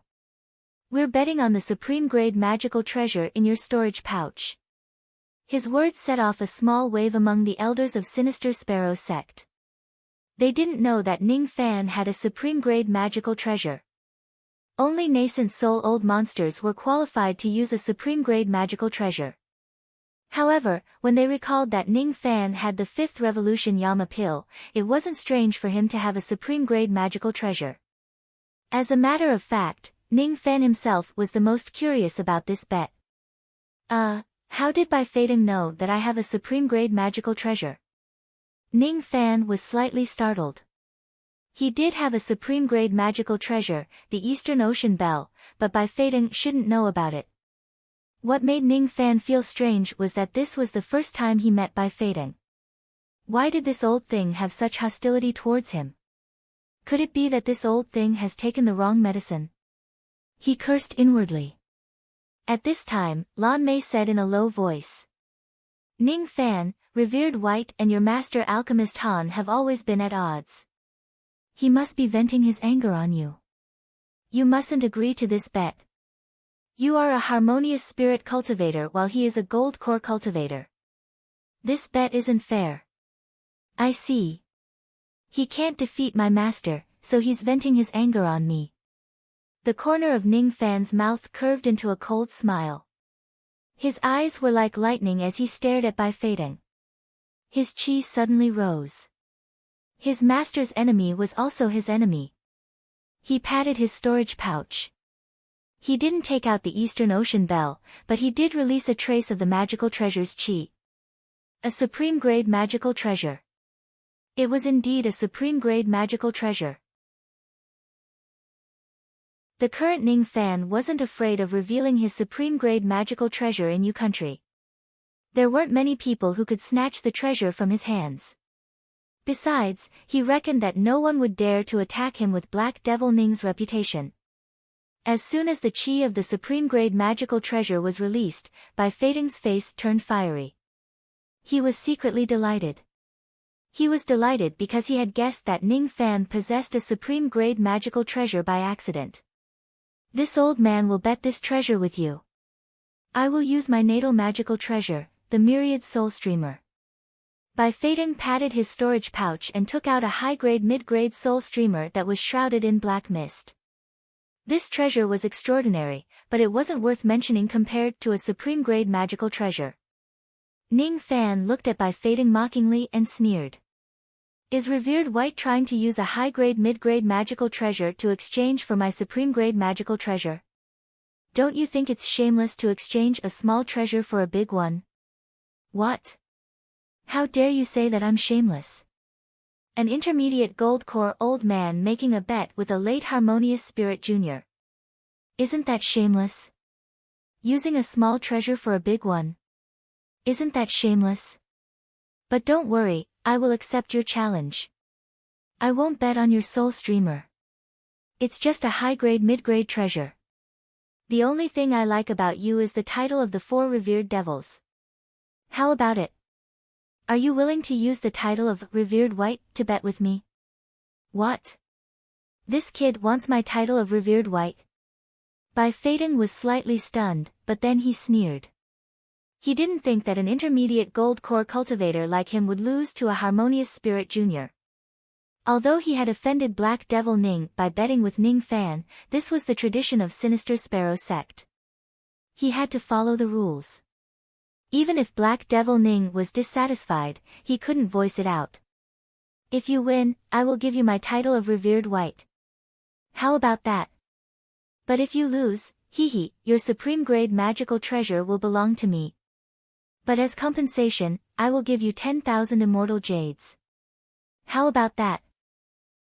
We're betting on the supreme grade magical treasure in your storage pouch. His words set off a small wave among the elders of Sinister Sparrow's sect. They didn't know that Ning Fan had a supreme grade magical treasure. Only nascent soul old monsters were qualified to use a supreme grade magical treasure. However, when they recalled that Ning Fan had the 5th Revolution Yama Pill, it wasn't strange for him to have a supreme grade magical treasure. As a matter of fact, Ning Fan himself was the most curious about this bet. How did Bai Feidong know that I have a supreme grade magical treasure? Ning Fan was slightly startled. He did have a supreme grade magical treasure, the Eastern Ocean Bell, but Bai Feidong shouldn't know about it. What made Ning Fan feel strange was that this was the first time he met Bai Feidong. Why did this old thing have such hostility towards him? Could it be that this old thing has taken the wrong medicine? He cursed inwardly. At this time, Lan Mei said in a low voice. Ning Fan, revered White and your master alchemist Han have always been at odds. He must be venting his anger on you. You mustn't agree to this bet. You are a harmonious spirit cultivator while he is a gold core cultivator. This bet isn't fair. I see. He can't defeat my master, so he's venting his anger on me. The corner of Ning Fan's mouth curved into a cold smile. His eyes were like lightning as he stared at Bai Feidong. His chi suddenly rose. His master's enemy was also his enemy. He patted his storage pouch. He didn't take out the Eastern Ocean Bell, but he did release a trace of the magical treasure's chi. A supreme grade magical treasure. It was indeed a supreme grade magical treasure. The current Ning Fan wasn't afraid of revealing his supreme grade magical treasure in Yu country. There weren't many people who could snatch the treasure from his hands. Besides, he reckoned that no one would dare to attack him with Black Devil Ning's reputation. As soon as the chi of the supreme grade magical treasure was released, Bai Feidong's face turned fiery. He was secretly delighted. He was delighted because he had guessed that Ning Fan possessed a supreme grade magical treasure by accident. This old man will bet this treasure with you. I will use my natal magical treasure, the Myriad Soul Streamer. Bai Feidong patted his storage pouch and took out a high-grade mid-grade soul streamer that was shrouded in black mist. This treasure was extraordinary, but it wasn't worth mentioning compared to a supreme-grade magical treasure. Ning Fan looked at Bai Feidong mockingly and sneered. Is revered White trying to use a high-grade mid-grade magical treasure to exchange for my supreme-grade magical treasure? Don't you think it's shameless to exchange a small treasure for a big one? What? How dare you say that I'm shameless? An intermediate gold core old man making a bet with a late harmonious spirit junior. Isn't that shameless? Using a small treasure for a big one. Isn't that shameless? But don't worry, I will accept your challenge. I won't bet on your soul streamer. It's just a high-grade mid-grade treasure. The only thing I like about you is the title of the 4 revered devils. How about it? Are you willing to use the title of Revered White to bet with me? What? This kid wants my title of Revered White? Bai Fading was slightly stunned, but then he sneered. He didn't think that an intermediate gold core cultivator like him would lose to a Harmonious Spirit Jr. Although he had offended Black Devil Ning by betting with Ning Fan, this was the tradition of Sinister Sparrow sect. He had to follow the rules. Even if Black Devil Ning was dissatisfied, he couldn't voice it out. If you win, I will give you my title of Revered White. How about that? But if you lose, your supreme grade magical treasure will belong to me. But as compensation, I will give you 10,000 immortal jades. How about that?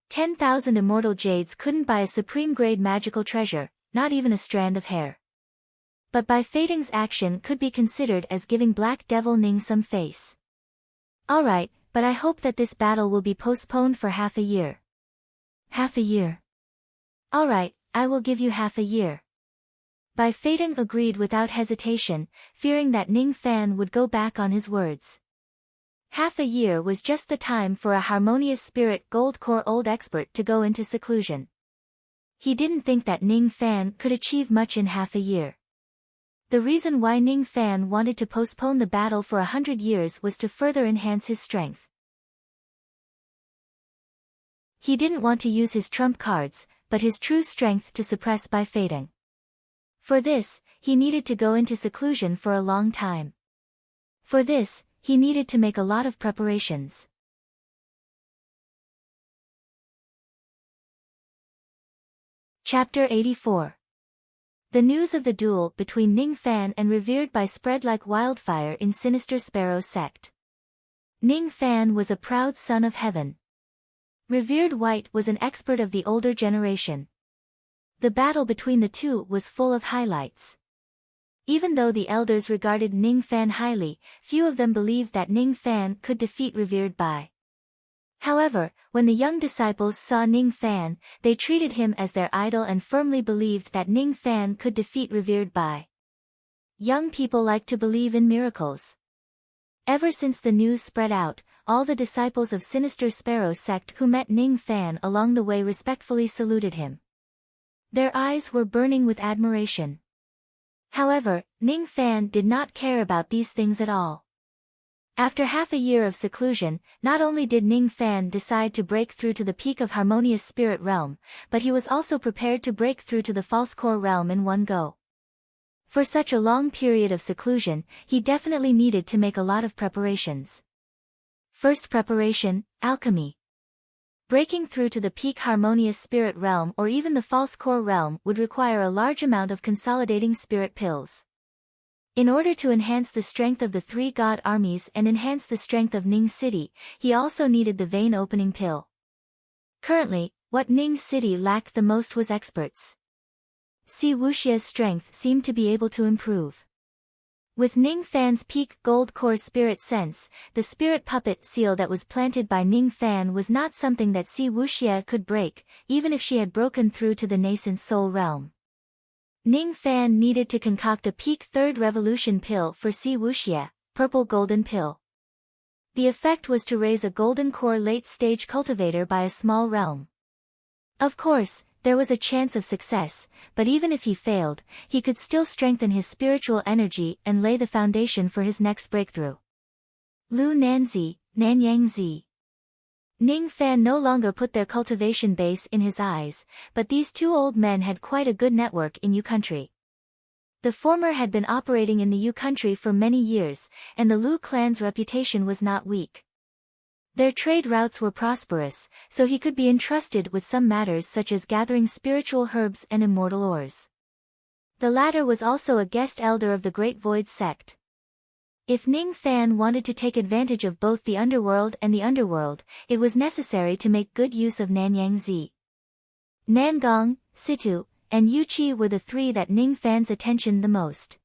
10,000 immortal jades couldn't buy a supreme grade magical treasure, not even a strand of hair. But Bai Fading's action could be considered as giving Black Devil Ning some face. Alright, but I hope that this battle will be postponed for half a year. Half a year? Alright, I will give you half a year. Bai Fading agreed without hesitation, fearing that Ning Fan would go back on his words. Half a year was just the time for a Harmonious Spirit Gold Core Old Expert to go into seclusion. He didn't think that Ning Fan could achieve much in half a year. The reason why Ning Fan wanted to postpone the battle for 100 years was to further enhance his strength. He didn't want to use his trump cards, but his true strength to suppress Bai Fading. For this, he needed to go into seclusion for a long time. For this, he needed to make a lot of preparations. Chapter 84. The news of the duel between Ning Fan and Revered Bai spread like wildfire in Sinister Sparrow sect. Ning Fan was a proud son of heaven. Revered White was an expert of the older generation. The battle between the two was full of highlights. Even though the elders regarded Ning Fan highly, few of them believed that Ning Fan could defeat Revered Bai. However, when the young disciples saw Ning Fan, they treated him as their idol and firmly believed that Ning Fan could defeat Revered Bai. Young people like to believe in miracles. Ever since the news spread out, all the disciples of Sinister Sparrow sect who met Ning Fan along the way respectfully saluted him. Their eyes were burning with admiration. However, Ning Fan did not care about these things at all. After half a year of seclusion, not only did Ning Fan decide to break through to the peak of Harmonious Spirit Realm, but he was also prepared to break through to the False Core Realm in one go. For such a long period of seclusion, he definitely needed to make a lot of preparations. First preparation, alchemy. Breaking through to the peak Harmonious Spirit Realm or even the False Core Realm would require a large amount of consolidating spirit pills. In order to enhance the strength of the 3 god armies and enhance the strength of Ning City, he also needed the vein opening pill. Currently, what Ning City lacked the most was experts. Si Wuxia's strength seemed to be able to improve. With Ning Fan's peak gold core spirit sense, the spirit puppet seal that was planted by Ning Fan was not something that Si Wuxia could break, even if she had broken through to the nascent soul realm. Ning Fan needed to concoct a peak 3rd revolution pill for Si Wuxia, purple golden pill. The effect was to raise a golden core late-stage cultivator by a small realm. Of course, there was a chance of success, but even if he failed, he could still strengthen his spiritual energy and lay the foundation for his next breakthrough. Lu Nanzi, Nanyangzi. Ning Fan no longer put their cultivation base in his eyes, but these 2 old men had quite a good network in Yu country. The former had been operating in the Yu country for many years, and the Lu clan's reputation was not weak. Their trade routes were prosperous, so he could be entrusted with some matters such as gathering spiritual herbs and immortal ores. The latter was also a guest elder of the Great Void sect. If Ning Fan wanted to take advantage of both the underworld and the underworld, it was necessary to make good use of Nanyangzi. Nangong, Situ, and Yuqi were the 3 that Ning Fan's attention the most.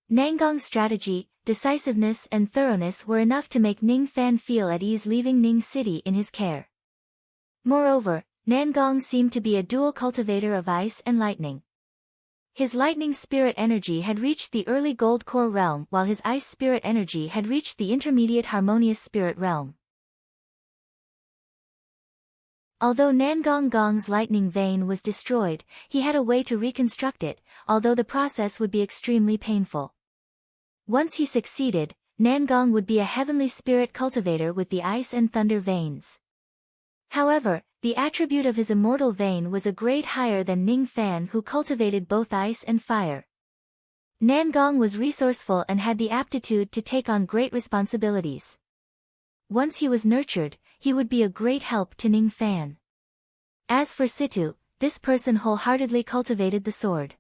Nangong's strategy, decisiveness and thoroughness were enough to make Ning Fan feel at ease leaving Ning City in his care. Moreover, Nangong seemed to be a dual cultivator of ice and lightning. His lightning spirit energy had reached the early gold core realm while his ice spirit energy had reached the intermediate harmonious spirit realm. Although Nangong Gong's lightning vein was destroyed, he had a way to reconstruct it, although the process would be extremely painful. Once he succeeded, Nangong would be a heavenly spirit cultivator with the ice and thunder veins. However, the attribute of his immortal vein was a grade higher than Ning Fan, who cultivated both ice and fire. Nangong was resourceful and had the aptitude to take on great responsibilities. Once he was nurtured, he would be a great help to Ning Fan. As for Situ, this person wholeheartedly cultivated the sword.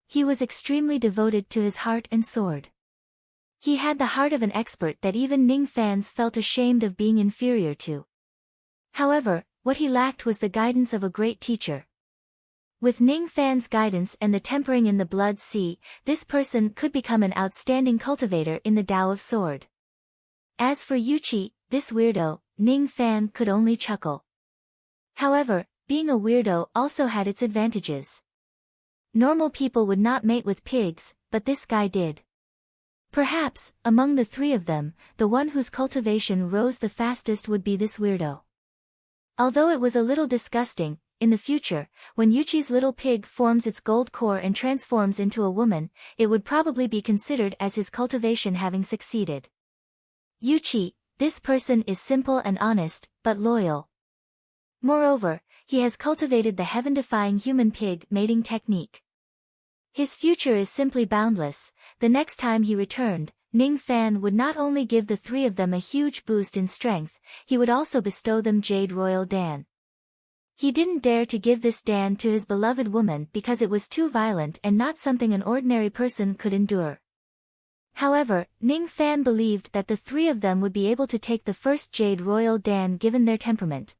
He was extremely devoted to his heart and sword. He had the heart of an expert that even Ning Fans felt ashamed of being inferior to. However, what he lacked was the guidance of a great teacher. With Ning Fan's guidance and the tempering in the blood sea, this person could become an outstanding cultivator in the Tao of Sword. As for Yuchi, this weirdo, Ning Fan could only chuckle. However, being a weirdo also had its advantages. Normal people would not mate with pigs, but this guy did. Perhaps, among the three of them, the one whose cultivation rose the fastest would be this weirdo. Although it was a little disgusting, in the future, when Yuchi's little pig forms its gold core and transforms into a woman, it would probably be considered as his cultivation having succeeded. Yuchi, this person is simple and honest, but loyal. Moreover, he has cultivated the heaven-defying human pig mating technique. His future is simply boundless. The next time he returned, Ning Fan would not only give the three of them a huge boost in strength, he would also bestow them Jade Royal Dan. He didn't dare to give this Dan to his beloved woman because it was too violent and not something an ordinary person could endure. However, Ning Fan believed that the three of them would be able to take the first Jade Royal Dan given their temperament.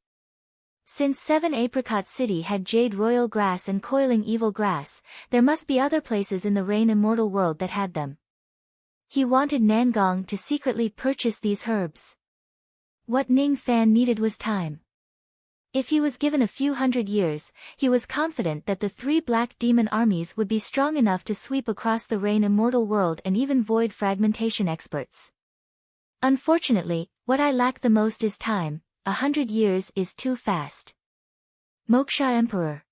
Since 7 Apricot City had Jade Royal Grass and Coiling Evil Grass, there must be other places in the Rain Immortal world that had them. He wanted Nangong to secretly purchase these herbs. What Ning Fan needed was time. If he was given a few hundred years, he was confident that the three black demon armies would be strong enough to sweep across the Rain Immortal world and even void fragmentation experts. Unfortunately, what I lack the most is time. 100 years is too fast. Moksha Emperor.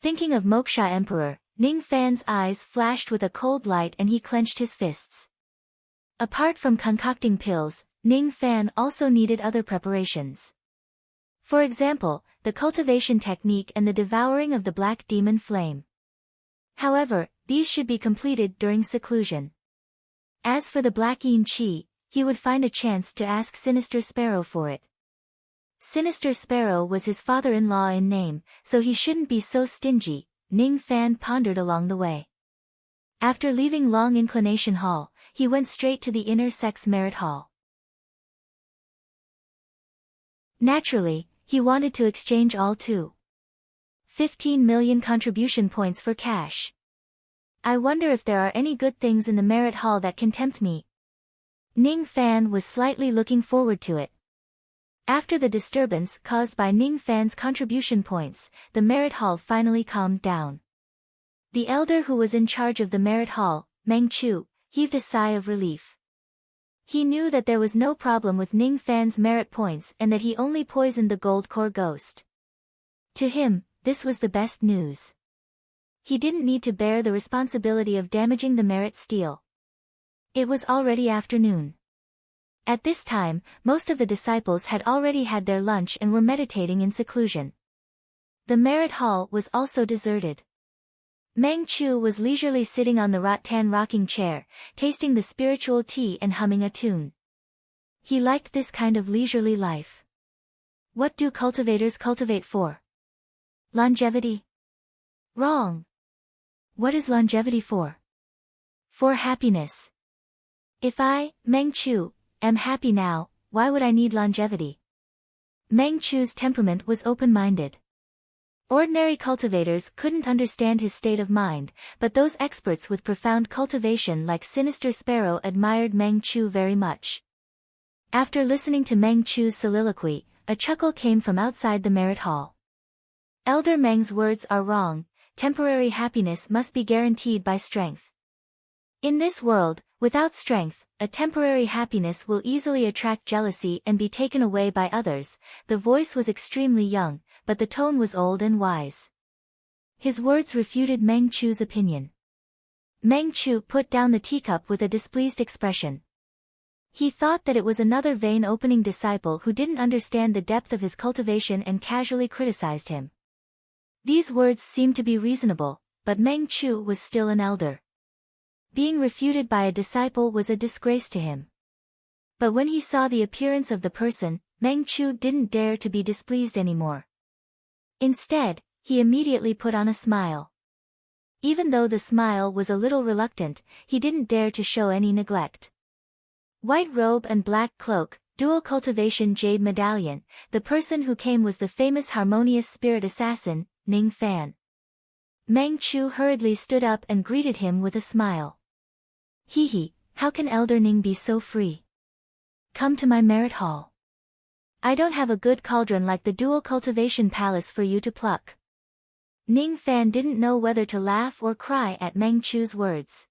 Thinking of Moksha Emperor, Ning Fan's eyes flashed with a cold light and he clenched his fists. Apart from concocting pills, Ning Fan also needed other preparations. For example, the cultivation technique and the devouring of the black demon flame. However, these should be completed during seclusion. As for the black Yin Chi, he would find a chance to ask Sinister Sparrow for it. Sinister Sparrow was his father-in-law in name, so he shouldn't be so stingy, Ning Fan pondered along the way. After leaving Long Inclination Hall, he went straight to the Inner Sex Merit Hall. Naturally, he wanted to exchange all 15 million contribution points for cash. I wonder if there are any good things in the Merit Hall that can tempt me. Ning Fan was slightly looking forward to it. After the disturbance caused by Ning Fan's contribution points, the Merit Hall finally calmed down. The elder who was in charge of the Merit Hall, Meng Chu, heaved a sigh of relief. He knew that there was no problem with Ning Fan's merit points and that he only poisoned the gold core ghost. To him, this was the best news. He didn't need to bear the responsibility of damaging the merit steel. It was already afternoon. At this time, most of the disciples had already had their lunch and were meditating in seclusion. The Merit Hall was also deserted. Meng Chu was leisurely sitting on the rattan rocking chair, tasting the spiritual tea and humming a tune. He liked this kind of leisurely life. What do cultivators cultivate for? Longevity? Wrong. What is longevity for? For happiness. If I, Meng Chu, am happy now, why would I need longevity? Meng Chu's temperament was open-minded. Ordinary cultivators couldn't understand his state of mind, but those experts with profound cultivation like Sinister Sparrow admired Meng Chu very much. After listening to Meng Chu's soliloquy, a chuckle came from outside the merit hall. Elder Meng's words are wrong. Temporary happiness must be guaranteed by strength. In this world, without strength, a temporary happiness will easily attract jealousy and be taken away by others. The voice was extremely young, but the tone was old and wise. His words refuted Meng Chu's opinion. Meng Chu put down the teacup with a displeased expression. He thought that it was another vein-opening disciple who didn't understand the depth of his cultivation and casually criticized him. These words seemed to be reasonable, but Meng Chu was still an elder. Being refuted by a disciple was a disgrace to him. But when he saw the appearance of the person, Meng Chu didn't dare to be displeased anymore. Instead, he immediately put on a smile. Even though the smile was a little reluctant, he didn't dare to show any neglect. White robe and black cloak, dual cultivation jade medallion, the person who came was the famous harmonious spirit assassin, Ning Fan. Meng Chu hurriedly stood up and greeted him with a smile. Hee, how can Elder Ning be so free? Come to my merit hall. I don't have a good cauldron like the dual cultivation palace for you to pluck. Ning Fan didn't know whether to laugh or cry at Meng Chu's words.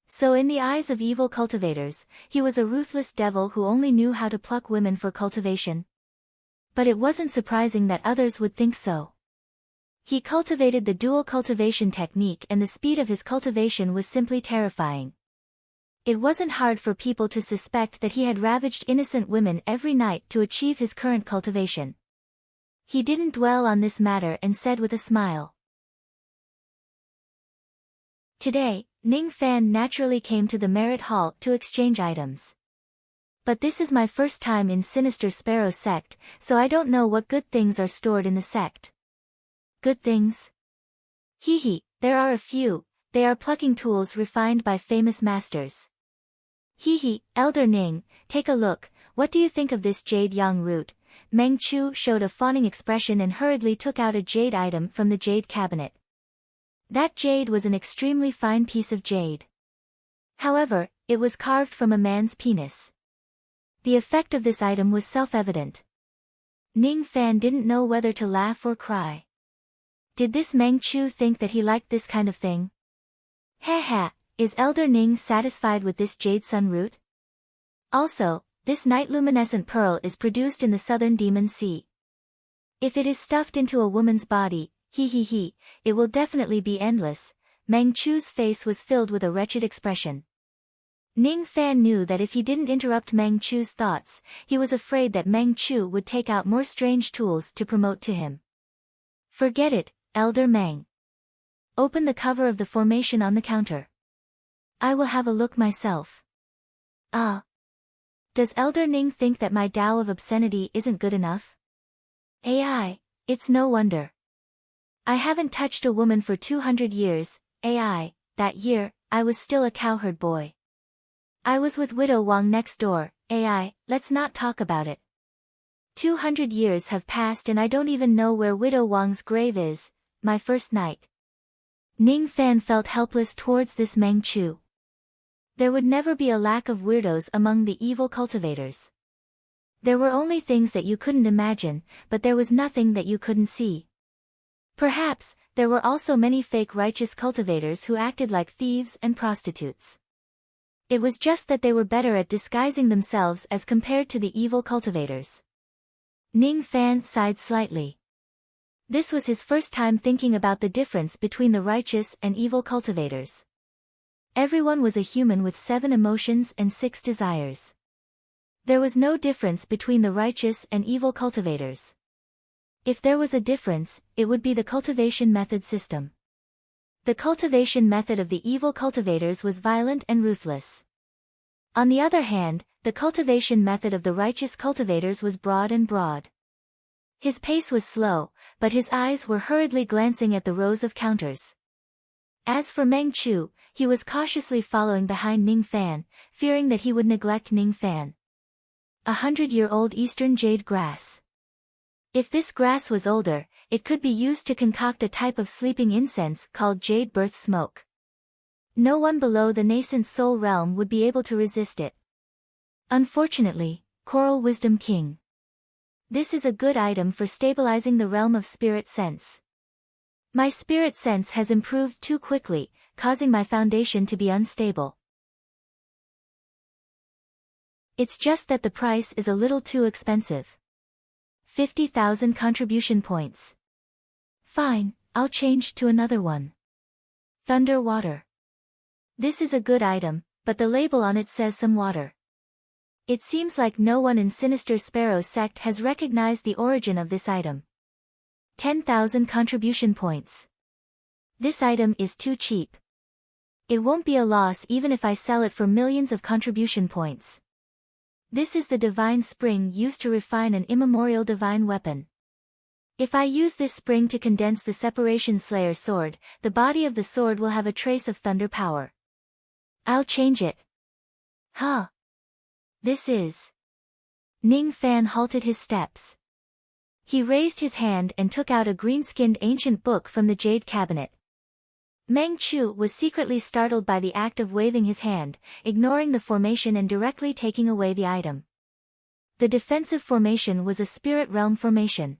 So in the eyes of evil cultivators, he was a ruthless devil who only knew how to pluck women for cultivation. But it wasn't surprising that others would think so. He cultivated the dual cultivation technique and the speed of his cultivation was simply terrifying. It wasn't hard for people to suspect that he had ravaged innocent women every night to achieve his current cultivation. He didn't dwell on this matter and said with a smile. Today, Ning Fan naturally came to the merit hall to exchange items. But this is my first time in Sinister Sparrow sect, so I don't know what good things are stored in the sect. Good things? Hee, there are a few. They are plucking tools refined by famous masters. Hee, Elder Ning, take a look. What do you think of this jade yang root? Meng Chu showed a fawning expression and hurriedly took out a jade item from the jade cabinet. That jade was an extremely fine piece of jade. However, it was carved from a man's penis. The effect of this item was self-evident. Ning Fan didn't know whether to laugh or cry. Did this Meng Chu think that he liked this kind of thing? Ha, is Elder Ning satisfied with this jade sun root? Also, this night luminescent pearl is produced in the southern demon sea. If it is stuffed into a woman's body, it will definitely be endless. Meng Chu's face was filled with a wretched expression. Ning Fan knew that if he didn't interrupt Meng Chu's thoughts, he was afraid that Meng Chu would take out more strange tools to promote to him. Forget it, Elder Meng. Open the cover of the formation on the counter. I will have a look myself. Does Elder Ning think that my Tao of obscenity isn't good enough? It's no wonder. I haven't touched a woman for 200 years, that year, I was still a cowherd boy. I was with Widow Wang next door, let's not talk about it. 200 years have passed and I don't even know where Widow Wang's grave is, my first night. Ning Fan felt helpless towards this Meng Chu. There would never be a lack of weirdos among the evil cultivators. There were only things that you couldn't imagine, but there was nothing that you couldn't see. Perhaps, there were also many fake righteous cultivators who acted like thieves and prostitutes. It was just that they were better at disguising themselves as compared to the evil cultivators. Ning Fan sighed slightly. This was his first time thinking about the difference between the righteous and evil cultivators. Everyone was a human with 7 emotions and 6 desires. There was no difference between the righteous and evil cultivators. If there was a difference, it would be the cultivation method system. The cultivation method of the evil cultivators was violent and ruthless. On the other hand, the cultivation method of the righteous cultivators was broad and broad. His pace was slow, but his eyes were hurriedly glancing at the rows of counters. As for Meng Chu, he was cautiously following behind Ning Fan, fearing that he would neglect Ning Fan. 100-year-old Eastern jade grass. If this grass was older, it could be used to concoct a type of sleeping incense called jade birth smoke. No one below the nascent soul realm would be able to resist it. Unfortunately, Coral Wisdom King. This is a good item for stabilizing the realm of spirit sense. My spirit sense has improved too quickly, causing my foundation to be unstable. It's just that the price is a little too expensive. 50,000 contribution points. Fine, I'll change to another one. Thunder Water. This is a good item, but the label on it says some water. It seems like no one in Sinister Sparrow's sect has recognized the origin of this item. 10,000 contribution points. This item is too cheap. It won't be a loss even if I sell it for millions of contribution points. This is the divine spring used to refine an immemorial divine weapon. If I use this spring to condense the Separation Slayer sword, the body of the sword will have a trace of thunder power. I'll change it. Huh. This is... Ning Fan halted his steps. He raised his hand and took out a green-skinned ancient book from the jade cabinet. Meng Chu was secretly startled by the act of waving his hand, ignoring the formation and directly taking away the item. The defensive formation was a spirit realm formation.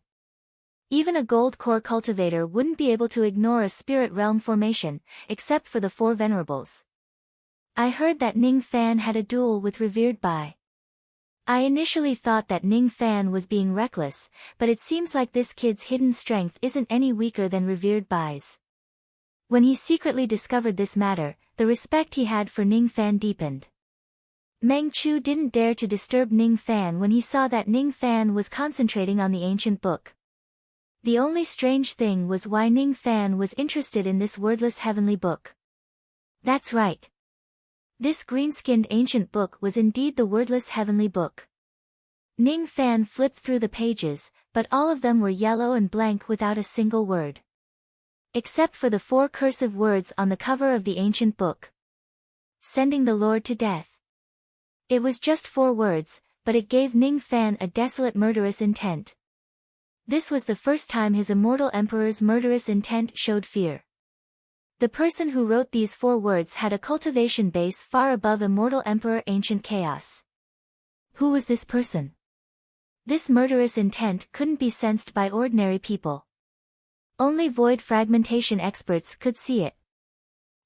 Even a gold core cultivator wouldn't be able to ignore a spirit realm formation, except for the four venerables. I heard that Ning Fan had a duel with Revered Bai. I initially thought that Ning Fan was being reckless, but it seems like this kid's hidden strength isn't any weaker than Revered Bai's. When he secretly discovered this matter, the respect he had for Ning Fan deepened. Meng Chu didn't dare to disturb Ning Fan when he saw that Ning Fan was concentrating on the ancient book. The only strange thing was why Ning Fan was interested in this wordless heavenly book. That's right. This green-skinned ancient book was indeed the wordless heavenly book. Ning Fan flipped through the pages, but all of them were yellow and blank without a single word. Except for the 4 cursive words on the cover of the ancient book. Sending the Lord to death. It was just 4 words, but it gave Ning Fan a desolate murderous intent. This was the first time his immortal emperor's murderous intent showed fear. The person who wrote these 4 words had a cultivation base far above Immortal Emperor Ancient Chaos. Who was this person? This murderous intent couldn't be sensed by ordinary people. Only void fragmentation experts could see it.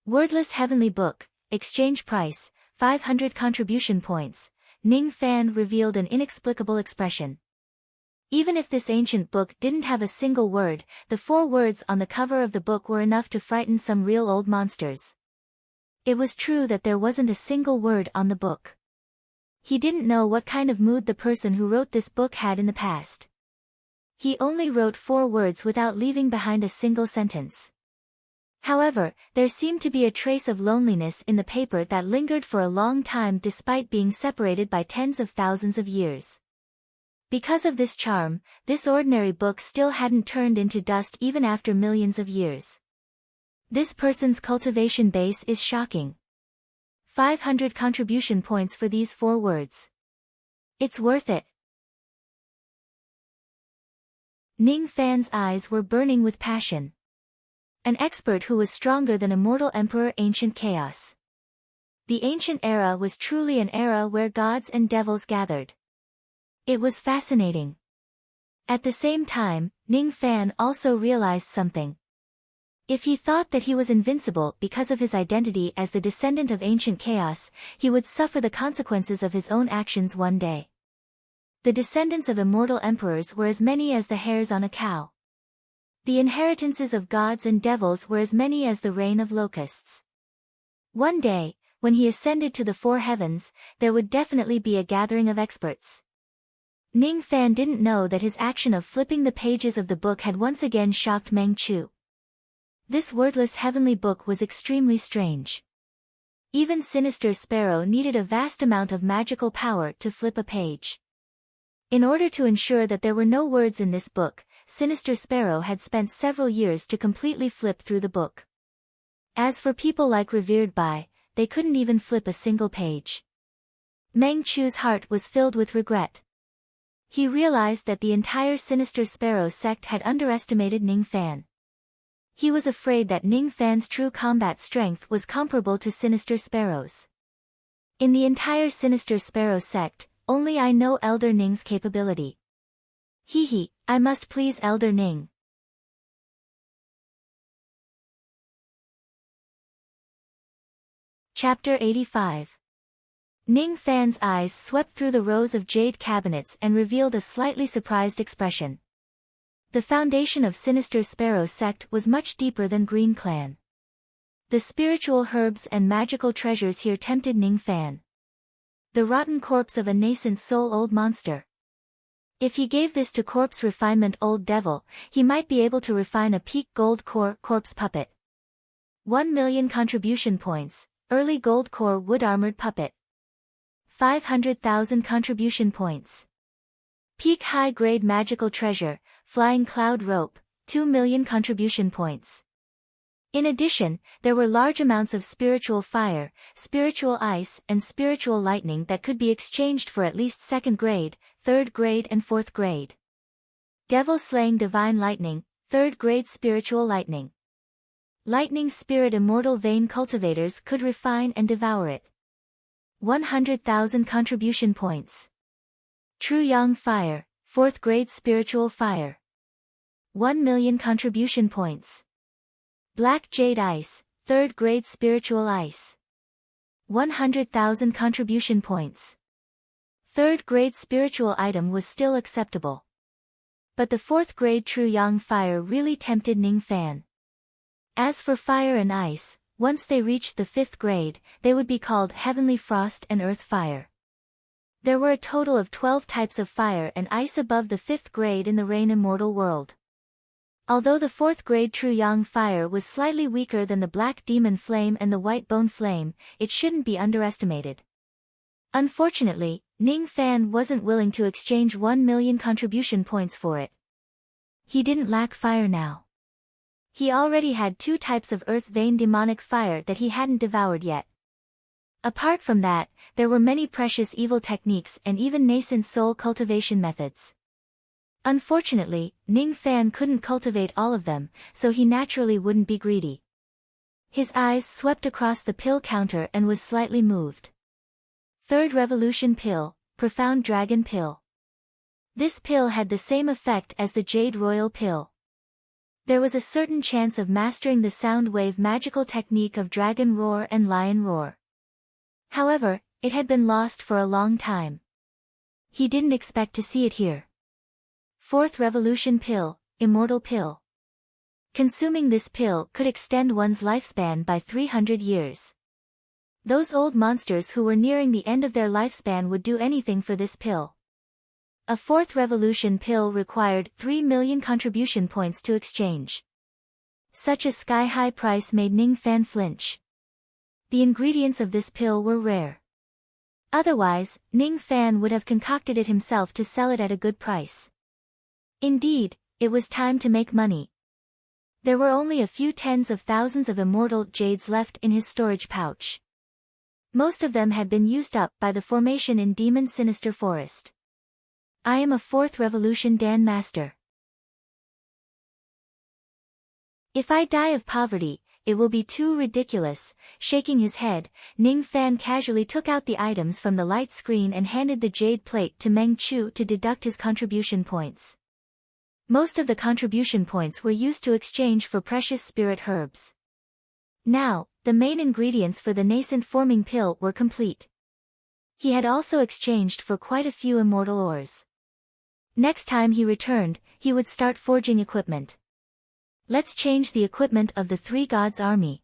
Wordless heavenly book, exchange price, 500 contribution points. Ning Fan revealed an inexplicable expression. Even if this ancient book didn't have a single word, the 4 words on the cover of the book were enough to frighten some real old monsters. It was true that there wasn't a single word on the book. He didn't know what kind of mood the person who wrote this book had in the past. He only wrote 4 words without leaving behind a single sentence. However, there seemed to be a trace of loneliness in the paper that lingered for a long time despite being separated by tens of thousands of years. Because of this charm, this ordinary book still hadn't turned into dust even after millions of years. This person's cultivation base is shocking. 500 contribution points for these 4 words. It's worth it. Ning Fan's eyes were burning with passion. An expert who was stronger than Immortal Emperor Ancient Chaos. The ancient era was truly an era where gods and devils gathered. It was fascinating. At the same time, Ning Fan also realized something. If he thought that he was invincible because of his identity as the descendant of Ancient Chaos, he would suffer the consequences of his own actions one day. The descendants of immortal emperors were as many as the hairs on a cow. The inheritances of gods and devils were as many as the rain of locusts. One day, when he ascended to the 4 heavens, there would definitely be a gathering of experts. Ning Fan didn't know that his action of flipping the pages of the book had once again shocked Meng Chu. This wordless heavenly book was extremely strange. Even Sinister Sparrow needed a vast amount of magical power to flip a page. In order to ensure that there were no words in this book, Sinister Sparrow had spent several years to completely flip through the book. As for people like Revered Bai, they couldn't even flip a single page. Meng Chu's heart was filled with regret. He realized that the entire Sinister Sparrow sect had underestimated Ning Fan. He was afraid that Ning Fan's true combat strength was comparable to Sinister Sparrow's. In the entire Sinister Sparrow sect, only I know Elder Ning's capability. Hee, I must please Elder Ning. Chapter 85. Ning Fan's eyes swept through the rows of jade cabinets and revealed a slightly surprised expression. The foundation of Sinister Sparrow sect was much deeper than Green Clan. The spiritual herbs and magical treasures here tempted Ning Fan. The rotten corpse of a nascent soul old monster. If he gave this to corpse refinement old devil, he might be able to refine a peak gold core corpse puppet. 1 million contribution points, early gold core wood armored puppet. 500,000 contribution points. Peak high-grade magical treasure, flying cloud rope, 2 million contribution points. In addition, there were large amounts of spiritual fire, spiritual ice and spiritual lightning that could be exchanged for at least 2nd grade, 3rd grade and 4th grade. Devil-slaying divine lightning, 3rd grade spiritual lightning. Lightning spirit immortal vein cultivators could refine and devour it. 100,000 contribution points. True Yang Fire, 4th grade spiritual fire. 1 million contribution points. Black Jade Ice, 3rd grade spiritual ice. 100,000 contribution points. 3rd grade spiritual item was still acceptable. But the 4th grade True Yang Fire really tempted Ning Fan. As for fire and ice, once they reached the 5th grade, they would be called Heavenly Frost and Earth Fire. There were a total of 12 types of fire and ice above the 5th grade in the Rain Immortal world. Although the 4th grade True Yang Fire was slightly weaker than the Black Demon Flame and the White Bone Flame, it shouldn't be underestimated. Unfortunately, Ning Fan wasn't willing to exchange 1 million contribution points for it. He didn't lack fire now. He already had 2 types of earth vein demonic fire that he hadn't devoured yet. Apart from that, there were many precious evil techniques and even nascent soul cultivation methods. Unfortunately, Ning Fan couldn't cultivate all of them, so he naturally wouldn't be greedy. His eyes swept across the pill counter and was slightly moved. 3rd Revolution Pill, Profound Dragon Pill. This pill had the same effect as the Jade Royal Pill. There was a certain chance of mastering the sound wave magical technique of Dragon Roar and Lion Roar. However, it had been lost for a long time. He didn't expect to see it here. 4th Revolution Pill, Immortal Pill. Consuming this pill could extend one's lifespan by 300 years. Those old monsters who were nearing the end of their lifespan would do anything for this pill. A 4th Revolution Pill required 3 million contribution points to exchange. Such a sky-high price made Ning Fan flinch. The ingredients of this pill were rare. Otherwise, Ning Fan would have concocted it himself to sell it at a good price. Indeed, it was time to make money. There were only a few tens of thousands of immortal jades left in his storage pouch. Most of them had been used up by the formation in Demon Sinister Forest. I am a 4th Revolution Dan Master. If I die of poverty, it will be too ridiculous. Shaking his head, Ning Fan casually took out the items from the light screen and handed the jade plate to Meng Chu to deduct his contribution points. Most of the contribution points were used to exchange for precious spirit herbs. Now, the main ingredients for the nascent forming pill were complete. He had also exchanged for quite a few immortal ores. Next time he returned, he would start forging equipment. Let's change the equipment of the 3 gods' army.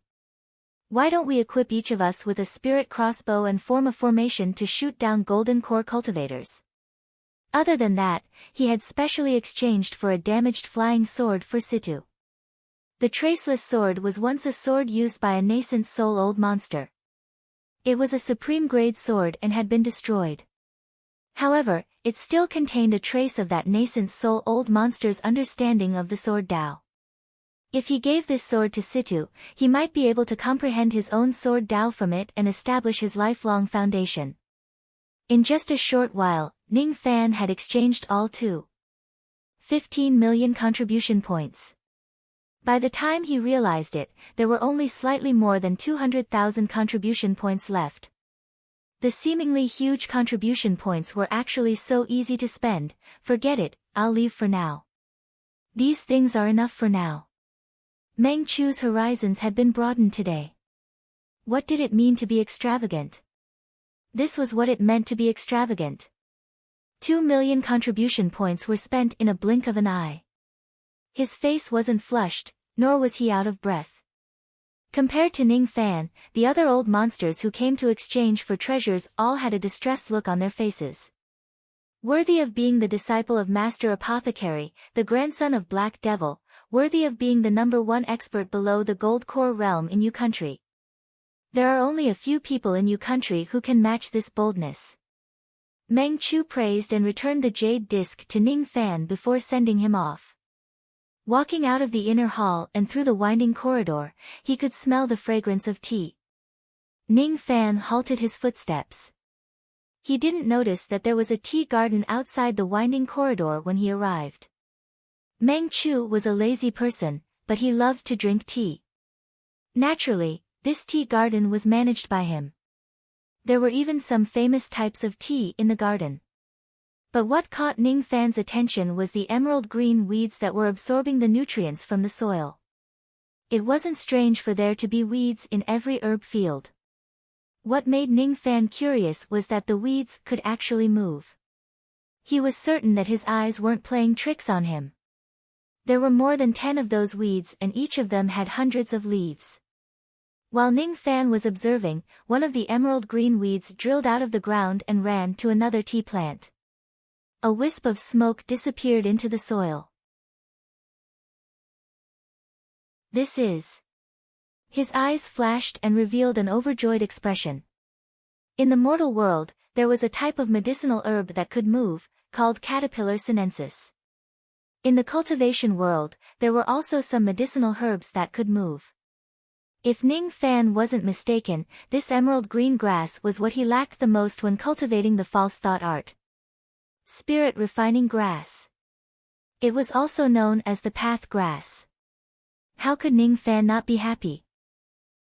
Why don't we equip each of us with a spirit crossbow and form a formation to shoot down golden core cultivators? Other than that, he had specially exchanged for a damaged flying sword for Situ. The Traceless Sword was once a sword used by a nascent soul old monster. It was a supreme grade sword and had been destroyed. However, it still contained a trace of that nascent soul old monster's understanding of the sword Dao. If he gave this sword to Situ, he might be able to comprehend his own sword Dao from it and establish his lifelong foundation. In just a short while, Ning Fan had exchanged all to 15 million contribution points. By the time he realized it, there were only slightly more than 200,000 contribution points left. The seemingly huge contribution points were actually so easy to spend. Forget it, I'll leave for now. These things are enough for now. Meng Chu's horizons had been broadened today. What did it mean to be extravagant? This was what it meant to be extravagant. 2 million contribution points were spent in a blink of an eye. His face wasn't flushed, nor was he out of breath. Compared to Ning Fan, the other old monsters who came to exchange for treasures all had a distressed look on their faces. Worthy of being the disciple of Master Apothecary, the grandson of Black Devil, worthy of being the #1 expert below the Gold Core realm in Yu Country. There are only a few people in Yu Country who can match this boldness. Meng Chu praised and returned the jade disc to Ning Fan before sending him off. Walking out of the inner hall and through the winding corridor, he could smell the fragrance of tea. Ning Fan halted his footsteps. He didn't notice that there was a tea garden outside the winding corridor when he arrived. Meng Chu was a lazy person, but he loved to drink tea. Naturally, this tea garden was managed by him. There were even some famous types of tea in the garden. But what caught Ning Fan's attention was the emerald green weeds that were absorbing the nutrients from the soil. It wasn't strange for there to be weeds in every herb field. What made Ning Fan curious was that the weeds could actually move. He was certain that his eyes weren't playing tricks on him. There were more than 10 of those weeds and each of them had hundreds of leaves. While Ning Fan was observing, one of the emerald green weeds drilled out of the ground and ran to another tea plant. A wisp of smoke disappeared into the soil. This is. His eyes flashed and revealed an overjoyed expression. In the mortal world, there was a type of medicinal herb that could move, called Caterpillar sinensis. In the cultivation world, there were also some medicinal herbs that could move. If Ning Fan wasn't mistaken, this emerald green grass was what he lacked the most when cultivating the false thought art. Spirit refining grass. It was also known as the path grass. How could Ning Fan not be happy?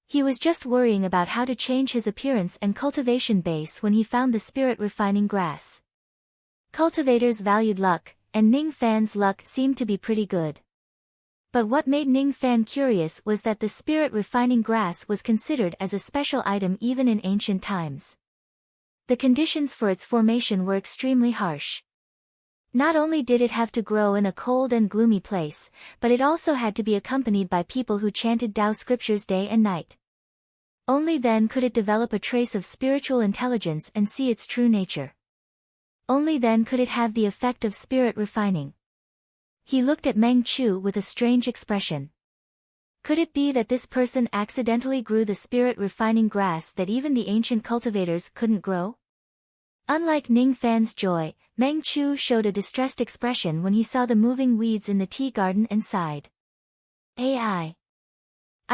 He was just worrying about how to change his appearance and cultivation base when he found the spirit refining grass. Cultivators valued luck, and Ning Fan's luck seemed to be pretty good. But what made Ning Fan curious was that the spirit refining grass was considered as a special item even in ancient times. The conditions for its formation were extremely harsh. Not only did it have to grow in a cold and gloomy place, but it also had to be accompanied by people who chanted Tao scriptures day and night. Only then could it develop a trace of spiritual intelligence and see its true nature. Only then could it have the effect of spirit refining. He looked at Meng Chu with a strange expression. Could it be that this person accidentally grew the spirit refining grass that even the ancient cultivators couldn't grow? Unlike Ning Fan's joy, Meng Chu showed a distressed expression when he saw the moving weeds in the tea garden and sighed. I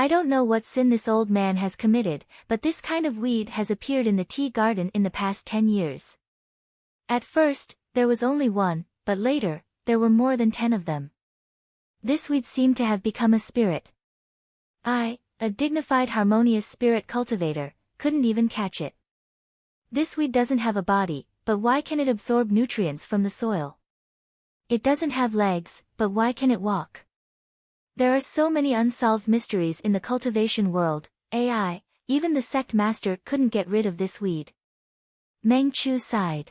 don't know what sin this old man has committed, but this kind of weed has appeared in the tea garden in the past 10 years. At first, there was only one, but later, there were more than 10 of them. This weed seemed to have become a spirit. I, a dignified harmonious spirit cultivator, couldn't even catch it. This weed doesn't have a body, but why can it absorb nutrients from the soil? It doesn't have legs, but why can it walk? There are so many unsolved mysteries in the cultivation world. Even the sect master couldn't get rid of this weed. Meng Chu sighed.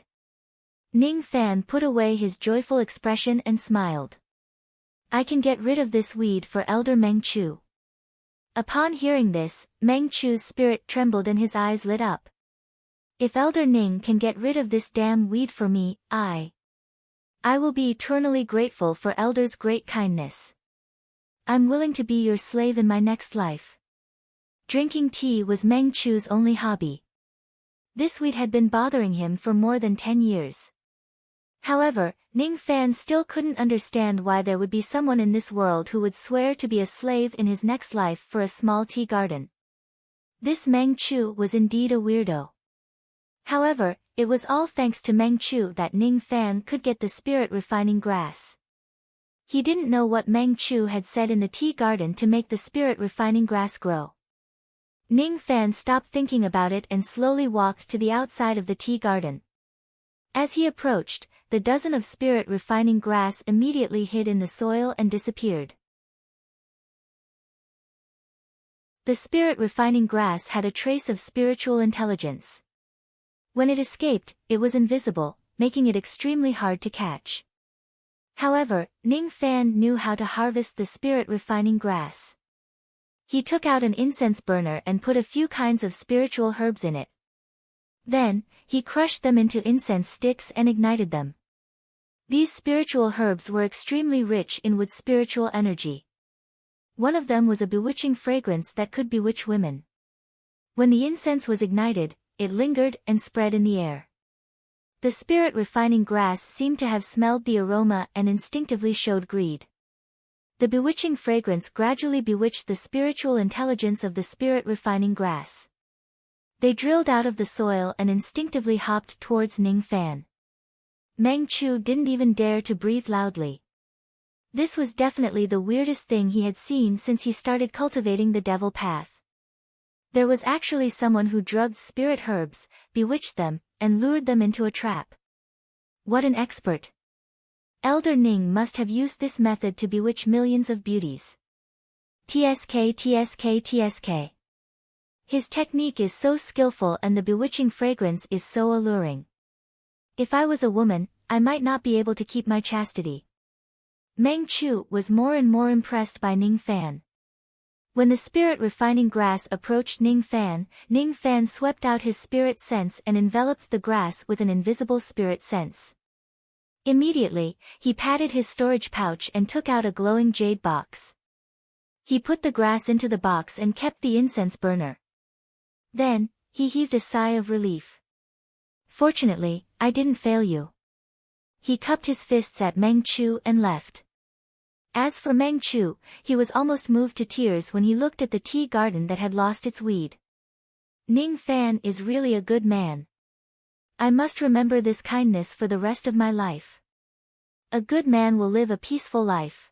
Ning Fan put away his joyful expression and smiled. I can get rid of this weed for Elder Meng Chu. Upon hearing this, Meng Chu's spirit trembled and his eyes lit up. If Elder Ning can get rid of this damn weed for me, I will be eternally grateful for Elder's great kindness. I'm willing to be your slave in my next life. Drinking tea was Meng Chu's only hobby. This weed had been bothering him for more than 10 years. However, Ning Fan still couldn't understand why there would be someone in this world who would swear to be a slave in his next life for a small tea garden. This Meng Chu was indeed a weirdo. However, It was all thanks to Meng Chu that Ning Fan could get the spirit-refining grass. He didn't know what Meng Chu had said in the tea garden to make the spirit-refining grass grow. Ning Fan stopped thinking about it and slowly walked to the outside of the tea garden. As he approached, the dozen of spirit-refining grass immediately hid in the soil and disappeared. The spirit-refining grass had a trace of spiritual intelligence. When it escaped, it was invisible, making it extremely hard to catch. However, Ning Fan knew how to harvest the spirit-refining grass. He took out an incense burner and put a few kinds of spiritual herbs in it. Then, he crushed them into incense sticks and ignited them. These spiritual herbs were extremely rich in wood spiritual energy. One of them was a bewitching fragrance that could bewitch women. When the incense was ignited, it lingered and spread in the air. The spirit-refining grass seemed to have smelled the aroma and instinctively showed greed. The bewitching fragrance gradually bewitched the spiritual intelligence of the spirit-refining grass. They drilled out of the soil and instinctively hopped towards Ning Fan. Meng Chu didn't even dare to breathe loudly. This was definitely the weirdest thing he had seen since he started cultivating the devil path. There was actually someone who drugged spirit herbs, bewitched them, and lured them into a trap. What an expert! Elder Ning must have used this method to bewitch millions of beauties. TSK. His technique is so skillful and the bewitching fragrance is so alluring. If I was a woman, I might not be able to keep my chastity. Meng Chu was more and more impressed by Ning Fan. When the spirit-refining grass approached Ning Fan swept out his spirit sense and enveloped the grass with an invisible spirit sense. Immediately, he patted his storage pouch and took out a glowing jade box. He put the grass into the box and kept the incense burner. Then, he heaved a sigh of relief. Fortunately, I didn't fail you. He cupped his fists at Meng Chu and left. As for Meng Chu, he was almost moved to tears when he looked at the tea garden that had lost its weed. Ning Fan is really a good man. I must remember this kindness for the rest of my life. A good man will live a peaceful life.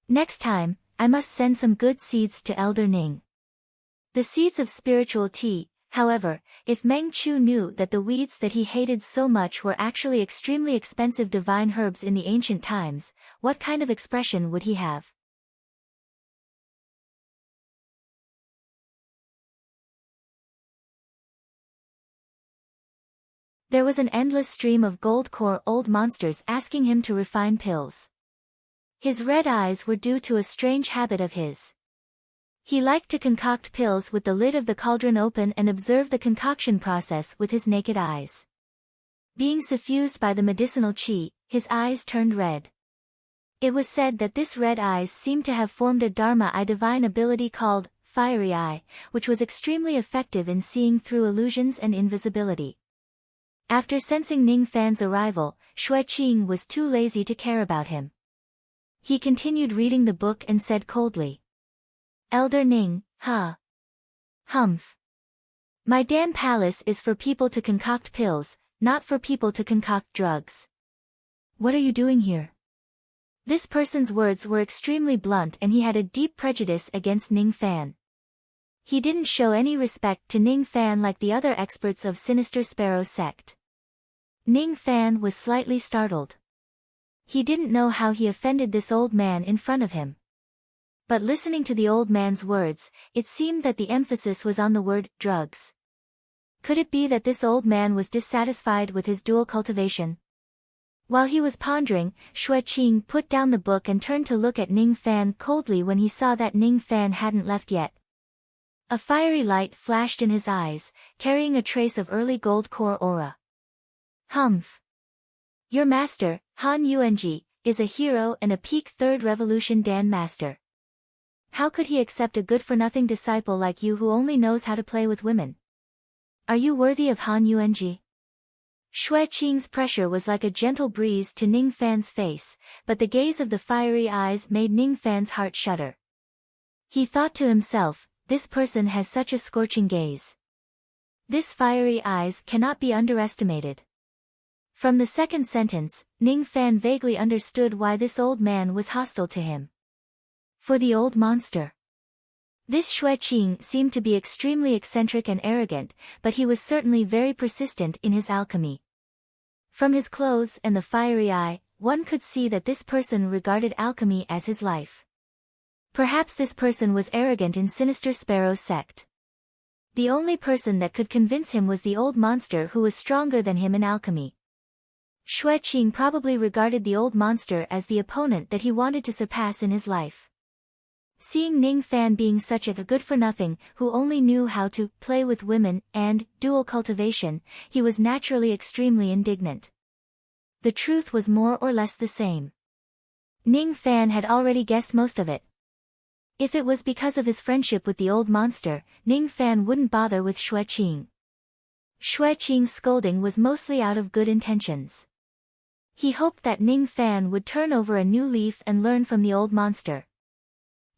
Next time, I must send some good seeds to Elder Ning. The seeds of spiritual tea. However, if Meng Chu knew that the weeds that he hated so much were actually extremely expensive divine herbs in the ancient times, what kind of expression would he have? There was an endless stream of gold-core old monsters asking him to refine pills. His red eyes were due to a strange habit of his. He liked to concoct pills with the lid of the cauldron open and observe the concoction process with his naked eyes. Being suffused by the medicinal qi, his eyes turned red. It was said that this red eyes seemed to have formed a Dharma eye divine ability called fiery eye, which was extremely effective in seeing through illusions and invisibility. After sensing Ning Fan's arrival, Xue Qing was too lazy to care about him. He continued reading the book and said coldly, Elder Ning, Humph. My damn palace is for people to concoct pills, not for people to concoct drugs. What are you doing here? This person's words were extremely blunt and he had a deep prejudice against Ning Fan. He didn't show any respect to Ning Fan like the other experts of Sinister Sparrow sect. Ning Fan was slightly startled. He didn't know how he offended this old man in front of him. But listening to the old man's words, it seemed that the emphasis was on the word drugs. Could it be that this old man was dissatisfied with his dual cultivation? While he was pondering, Xue Qing put down the book and turned to look at Ning Fan coldly when he saw that Ning Fan hadn't left yet. A fiery light flashed in his eyes, carrying a trace of early gold core aura. Humph. Your master, Han Yuanji, is a hero and a peak Third Revolution Dan master. How could he accept a good-for-nothing disciple like you who only knows how to play with women? Are you worthy of Han Yuanji? Xue Qing's pressure was like a gentle breeze to Ning Fan's face, but the gaze of the fiery eyes made Ning Fan's heart shudder. He thought to himself, this person has such a scorching gaze. This fiery eyes cannot be underestimated. From the second sentence, Ning Fan vaguely understood why this old man was hostile to him. For the old monster. This Xue Qing seemed to be extremely eccentric and arrogant, but he was certainly very persistent in his alchemy. From his clothes and the fiery eye, one could see that this person regarded alchemy as his life. Perhaps this person was arrogant in Sinister Sparrow's sect. The only person that could convince him was the old monster who was stronger than him in alchemy. Xue Qing probably regarded the old monster as the opponent that he wanted to surpass in his life. Seeing Ning Fan being such a good-for-nothing who only knew how to play with women and dual cultivation, he was naturally extremely indignant. The truth was more or less the same. Ning Fan had already guessed most of it. If it was because of his friendship with the old monster, Ning Fan wouldn't bother with Xue Qing. Xue Qing's scolding was mostly out of good intentions. He hoped that Ning Fan would turn over a new leaf and learn from the old monster.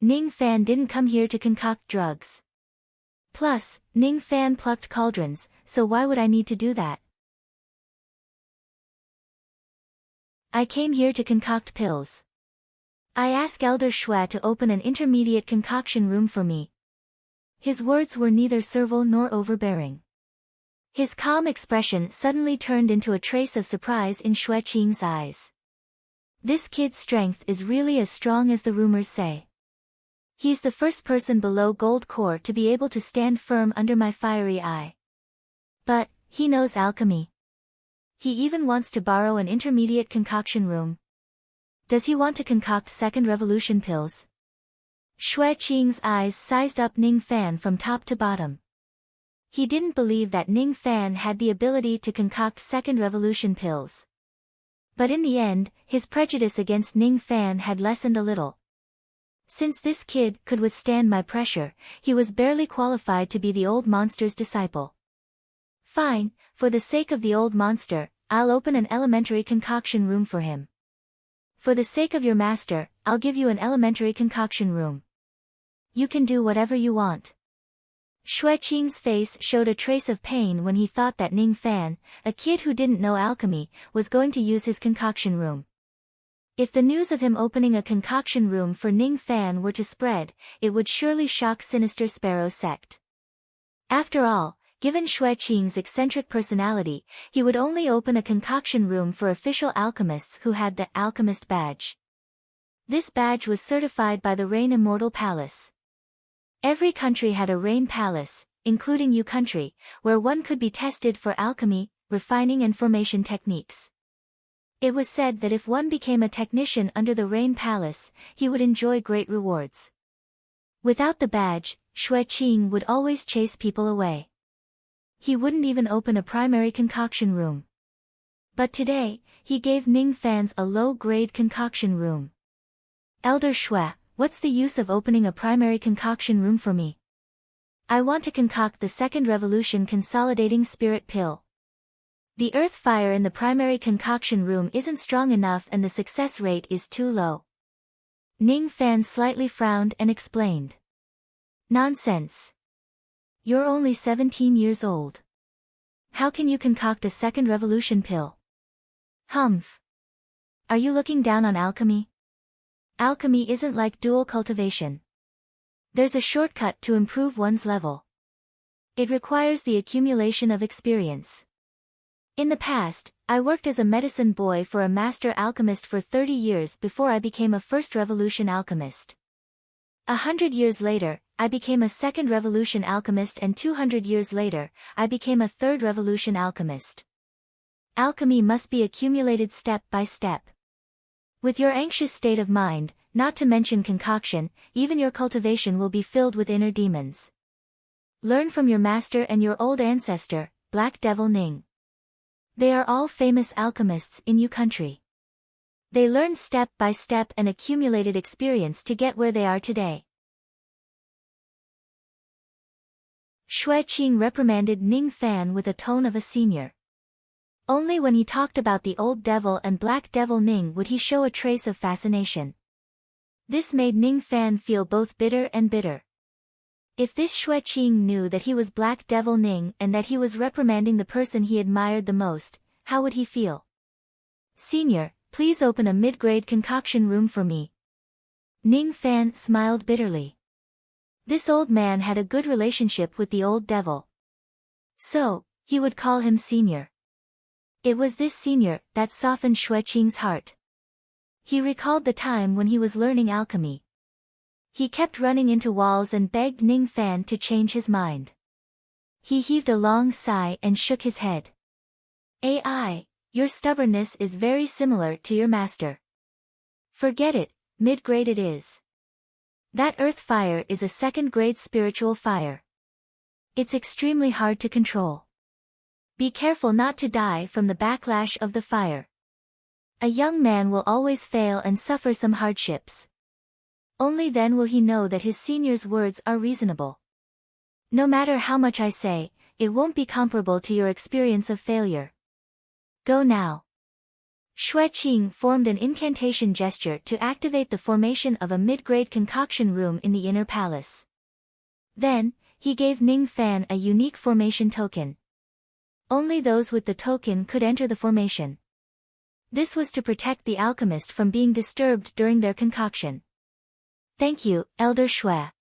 Ning Fan didn't come here to concoct drugs. Plus, Ning Fan plucked cauldrons, so why would I need to do that? I came here to concoct pills. I asked Elder Xue to open an intermediate concoction room for me. His words were neither servile nor overbearing. His calm expression suddenly turned into a trace of surprise in Xue Qing's eyes. This kid's strength is really as strong as the rumors say. He's the first person below Gold Core to be able to stand firm under my fiery eye. But, he knows alchemy. He even wants to borrow an intermediate concoction room. Does he want to concoct second revolution pills? Xue Qing's eyes sized up Ning Fan from top to bottom. He didn't believe that Ning Fan had the ability to concoct second revolution pills. But in the end, his prejudice against Ning Fan had lessened a little. Since this kid could withstand my pressure, he was barely qualified to be the old monster's disciple. Fine, for the sake of the old monster, I'll open an elementary concoction room for him. For the sake of your master, I'll give you an elementary concoction room. You can do whatever you want. Xue Qing's face showed a trace of pain when he thought that Ning Fan, a kid who didn't know alchemy, was going to use his concoction room. If the news of him opening a concoction room for Ning Fan were to spread, it would surely shock Sinister Sparrow's sect. After all, given Xue Qing's eccentric personality, he would only open a concoction room for official alchemists who had the Alchemist Badge. This badge was certified by the Rain Immortal Palace. Every country had a Rain Palace, including Yu country, where one could be tested for alchemy, refining and formation techniques. It was said that if one became a technician under the Rain Palace, he would enjoy great rewards. Without the badge, Xue Qing would always chase people away. He wouldn't even open a primary concoction room. But today, he gave Ning Fan's a low-grade concoction room. Elder Xue, what's the use of opening a primary concoction room for me? I want to concoct the second revolution consolidating spirit pill. The earth fire in the primary concoction room isn't strong enough and the success rate is too low. Ning Fan slightly frowned and explained. Nonsense. You're only 17 years old. How can you concoct a second revolution pill? Humph. Are you looking down on alchemy? Alchemy isn't like dual cultivation. There's a shortcut to improve one's level. It requires the accumulation of experience. In the past, I worked as a medicine boy for a master alchemist for 30 years before I became a first revolution alchemist. 100 years later, I became a second revolution alchemist and 200 years later, I became a third revolution alchemist. Alchemy must be accumulated step by step. With your anxious state of mind, not to mention concoction, even your cultivation will be filled with inner demons. Learn from your master and your old ancestor, Black Devil Ning. They are all famous alchemists in Yu country. They learned step by step and accumulated experience to get where they are today. Xue Qing reprimanded Ning Fan with a tone of a senior. Only when he talked about the old devil and Black Devil Ning would he show a trace of fascination. This made Ning Fan feel both bitter and bitter. If this Xue Qing knew that he was Black Devil Ning and that he was reprimanding the person he admired the most, how would he feel? Senior, please open a mid-grade concoction room for me. Ning Fan smiled bitterly. This old man had a good relationship with the old devil. So, he would call him Senior. It was this Senior that softened Xue Qing's heart. He recalled the time when he was learning alchemy. He kept running into walls and begged Ning Fan to change his mind. He heaved a long sigh and shook his head. "AI, your stubbornness is very similar to your master. Forget it, mid-grade it is. That earth fire is a second-grade spiritual fire. It's extremely hard to control. Be careful not to die from the backlash of the fire. A young man will always fail and suffer some hardships. Only then will he know that his senior's words are reasonable. No matter how much I say, it won't be comparable to your experience of failure. Go now." Xue Qing formed an incantation gesture to activate the formation of a mid-grade concoction room in the inner palace. Then, he gave Ning Fan a unique formation token. Only those with the token could enter the formation. This was to protect the alchemist from being disturbed during their concoction. "Thank you, Elder Xue."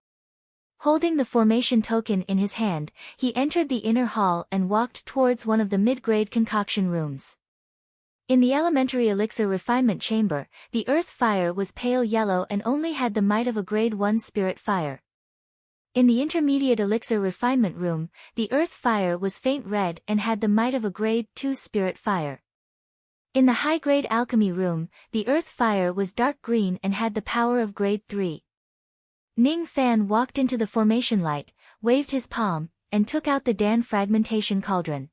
Holding the formation token in his hand, he entered the inner hall and walked towards one of the mid-grade concoction rooms. In the elementary elixir refinement chamber, the earth fire was pale yellow and only had the might of a grade 1 spirit fire. In the intermediate elixir refinement room, the earth fire was faint red and had the might of a grade 2 spirit fire. In the high-grade alchemy room, the earth fire was dark green and had the power of grade 3. Ning Fan walked into the formation light, waved his palm, and took out the Dan fragmentation cauldron.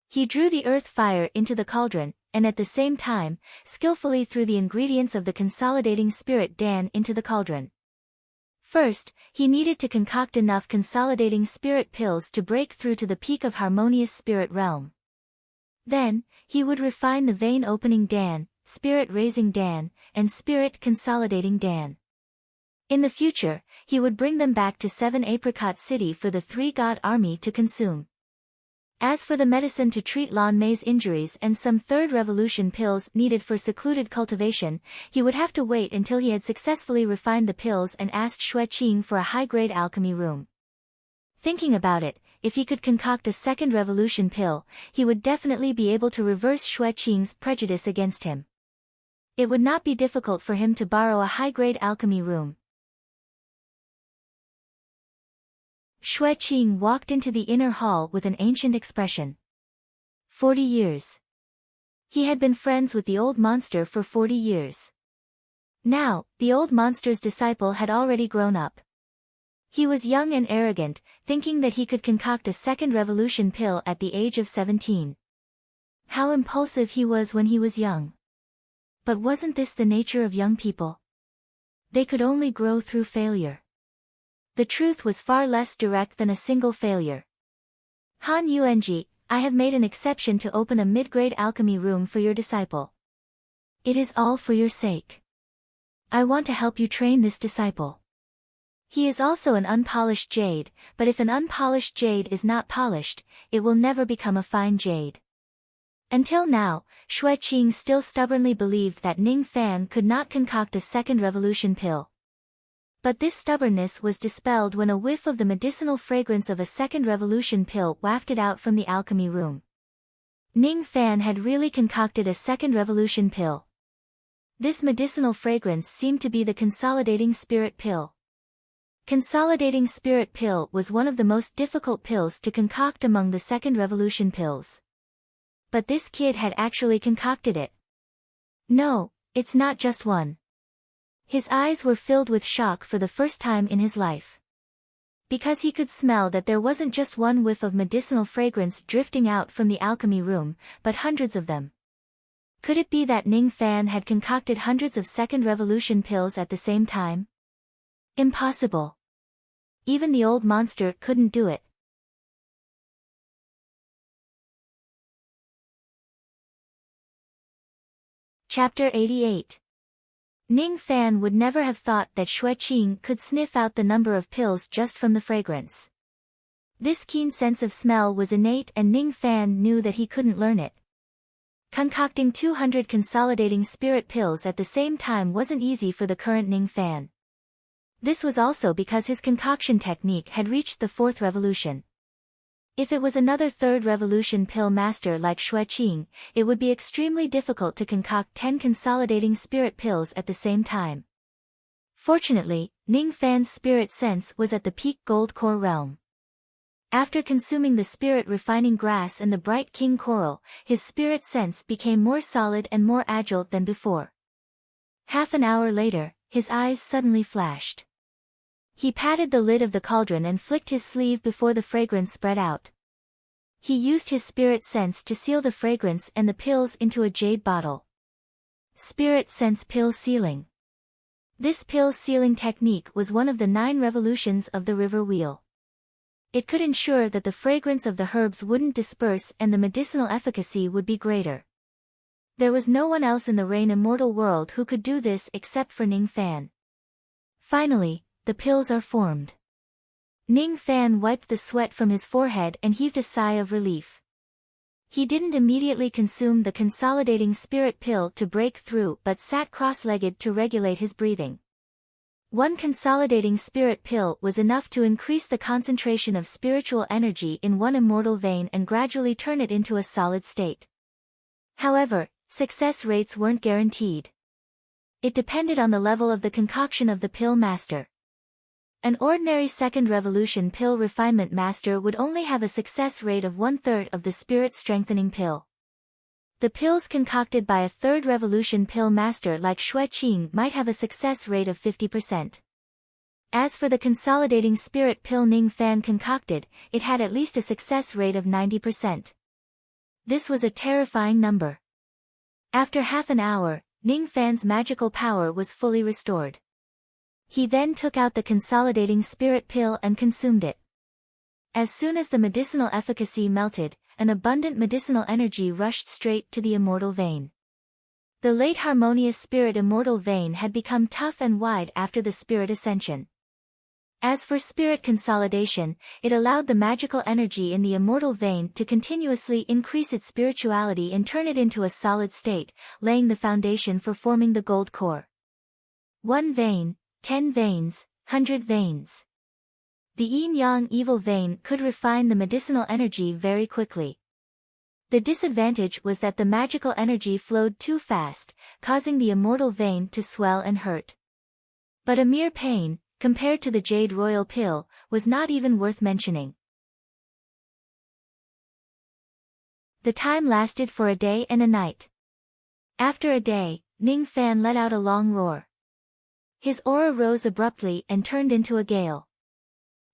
He drew the earth fire into the cauldron, and at the same time, skillfully threw the ingredients of the consolidating spirit Dan into the cauldron. First, he needed to concoct enough consolidating spirit pills to break through to the peak of harmonious spirit realm. Then, he would refine the vein opening Dan, spirit raising Dan, and spirit consolidating Dan. In the future, he would bring them back to 7 Apricot City for the 3-god army to consume. As for the medicine to treat Lan Mei's injuries and some third revolution pills needed for secluded cultivation, he would have to wait until he had successfully refined the pills and asked Xue Qing for a high-grade alchemy room. Thinking about it, if he could concoct a second revolution pill, he would definitely be able to reverse Xue Qing's prejudice against him. It would not be difficult for him to borrow a high-grade alchemy room. Xue Qing walked into the inner hall with an ancient expression. 40 years. He had been friends with the old monster for 40 years. Now, the old monster's disciple had already grown up. He was young and arrogant, thinking that he could concoct a second revolution pill at the age of 17. How impulsive he was when he was young. But wasn't this the nature of young people? They could only grow through failure. The truth was far less direct than a single failure. Han Yuanji, I have made an exception to open a mid-grade alchemy room for your disciple. It is all for your sake. I want to help you train this disciple. He is also an unpolished jade, but if an unpolished jade is not polished, it will never become a fine jade. Until now, Xue Qing still stubbornly believed that Ning Fan could not concoct a second revolution pill. But this stubbornness was dispelled when a whiff of the medicinal fragrance of a second revolution pill wafted out from the alchemy room. Ning Fan had really concocted a second revolution pill. This medicinal fragrance seemed to be the consolidating spirit pill. Consolidating spirit pill was one of the most difficult pills to concoct among the second revolution pills. But this kid had actually concocted it. No, it's not just one. His eyes were filled with shock for the first time in his life. Because he could smell that there wasn't just one whiff of medicinal fragrance drifting out from the alchemy room, but hundreds of them. Could it be that Ning Fan had concocted hundreds of second revolution pills at the same time? Impossible. Even the old monster couldn't do it. Chapter 88. Ning Fan would never have thought that Xue Qing could sniff out the number of pills just from the fragrance. This keen sense of smell was innate and Ning Fan knew that he couldn't learn it. Concocting 200 consolidating spirit pills at the same time wasn't easy for the current Ning Fan. This was also because his concoction technique had reached the 4th revolution. If it was another 3rd revolution pill master like Xue Qing, it would be extremely difficult to concoct 10 consolidating spirit pills at the same time. Fortunately, Ning Fan's spirit sense was at the peak gold core realm. After consuming the spirit refining grass and the bright king coral, his spirit sense became more solid and more agile than before. Half an hour later, his eyes suddenly flashed. He patted the lid of the cauldron and flicked his sleeve before the fragrance spread out. He used his spirit sense to seal the fragrance and the pills into a jade bottle. Spirit sense pill sealing. This pill sealing technique was one of the 9 revolutions of the river wheel. It could ensure that the fragrance of the herbs wouldn't disperse and the medicinal efficacy would be greater. There was no one else in the Rain Immortal world who could do this except for Ning Fan. Finally, the pills are formed. Ning Fan wiped the sweat from his forehead and heaved a sigh of relief. He didn't immediately consume the consolidating spirit pill to break through but sat cross-legged to regulate his breathing. One consolidating spirit pill was enough to increase the concentration of spiritual energy in one immortal vein and gradually turn it into a solid state. However, success rates weren't guaranteed. It depended on the level of the concoction of the pill master. An ordinary 2nd revolution pill refinement master would only have a success rate of 1/3 of the spirit strengthening pill. The pills concocted by a 3rd revolution pill master like Xue Qing might have a success rate of 50%. As for the consolidating spirit pill Ning Fan concocted, it had at least a success rate of 90%. This was a terrifying number. After half an hour, Ning Fan's magical power was fully restored. He then took out the consolidating spirit pill and consumed it. As soon as the medicinal efficacy melted, an abundant medicinal energy rushed straight to the immortal vein. The late harmonious spirit immortal vein had become tough and wide after the spirit ascension. As for spirit consolidation, it allowed the magical energy in the immortal vein to continuously increase its spirituality and turn it into a solid state, laying the foundation for forming the gold core. 1 vein, 10 veins, 100 veins. The yin-yang evil vein could refine the medicinal energy very quickly. The disadvantage was that the magical energy flowed too fast, causing the immortal vein to swell and hurt. But a mere pain, compared to the Jade Royal Pill, was not even worth mentioning. The time lasted for a day and a night. After a day, Ning Fan let out a long roar. His aura rose abruptly and turned into a gale.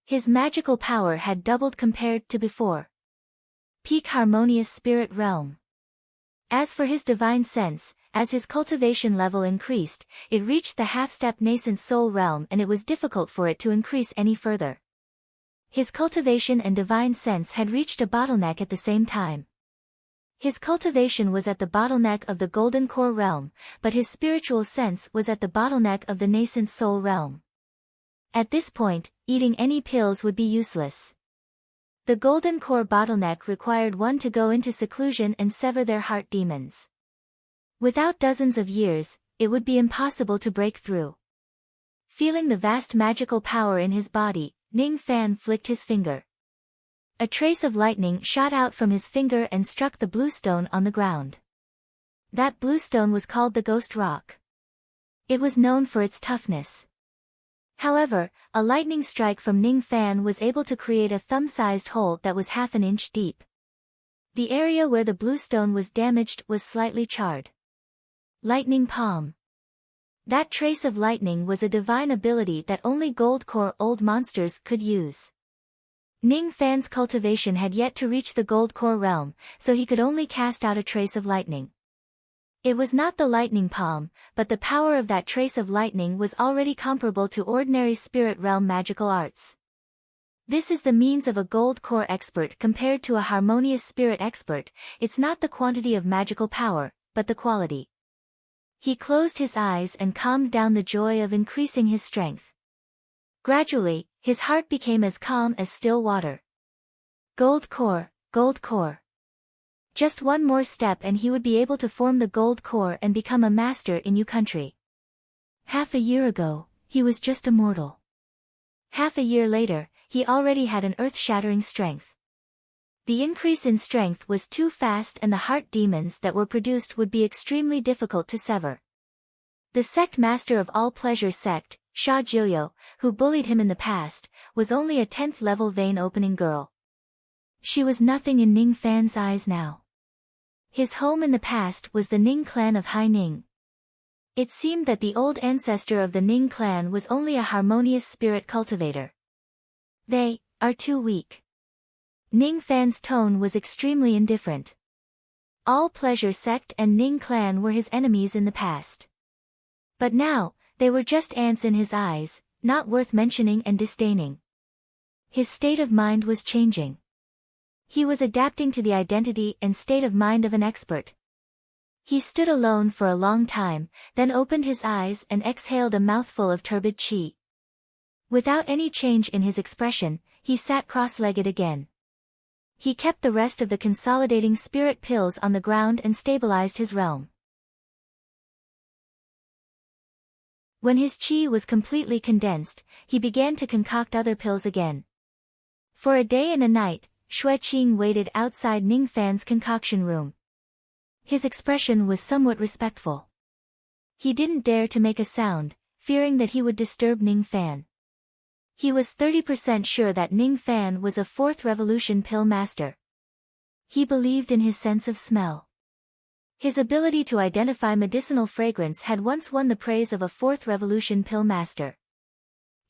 His magical power had doubled compared to before. Peak harmonious spirit realm. As for his divine sense, as his cultivation level increased, it reached the half-step nascent soul realm and it was difficult for it to increase any further. His cultivation and divine sense had reached a bottleneck at the same time. His cultivation was at the bottleneck of the golden core realm, but his spiritual sense was at the bottleneck of the nascent soul realm. At this point, eating any pills would be useless. The golden core bottleneck required one to go into seclusion and sever their heart demons. Without dozens of years, it would be impossible to break through. Feeling the vast magical power in his body, Ning Fan flicked his finger. A trace of lightning shot out from his finger and struck the blue stone on the ground. That blue stone was called the Ghost Rock. It was known for its toughness. However, a lightning strike from Ning Fan was able to create a thumb-sized hole that was half an inch deep. The area where the blue stone was damaged was slightly charred. Lightning Palm. That trace of lightning was a divine ability that only Gold Core old monsters could use. Ning Fan's cultivation had yet to reach the Gold Core realm, so he could only cast out a trace of lightning. It was not the lightning palm, but the power of that trace of lightning was already comparable to ordinary spirit realm magical arts. This is the means of a Gold Core expert compared to a harmonious spirit expert. It's not the quantity of magical power, but the quality. He closed his eyes and calmed down the joy of increasing his strength. Gradually, his heart became as calm as still water. Gold core, gold core. Just one more step and he would be able to form the gold core and become a master in Yu country. Half a year ago, he was just a mortal. Half a year later, he already had an earth-shattering strength. The increase in strength was too fast and the heart demons that were produced would be extremely difficult to sever. The sect master of all pleasure sect, Sha Jilyo, who bullied him in the past, was only a 10th level vein-opening girl. She was nothing in Ning Fan's eyes now. His home in the past was the Ning clan of Hai Ning. It seemed that the old ancestor of the Ning clan was only a harmonious spirit cultivator. They are too weak. Ning Fan's tone was extremely indifferent. All pleasure sect and Ning clan were his enemies in the past. But now, they were just ants in his eyes, not worth mentioning and disdaining. His state of mind was changing. He was adapting to the identity and state of mind of an expert. He stood alone for a long time, then opened his eyes and exhaled a mouthful of turbid qi. Without any change in his expression, he sat cross-legged again. He kept the rest of the consolidating spirit pills on the ground and stabilized his realm. When his qi was completely condensed, he began to concoct other pills again. For a day and a night, Xueqing waited outside Ning Fan's concoction room. His expression was somewhat respectful. He didn't dare to make a sound, fearing that he would disturb Ning Fan. He was 30% sure that Ning Fan was a 4th revolution pill master. He believed in his sense of smell. His ability to identify medicinal fragrance had once won the praise of a 4th revolution pill master.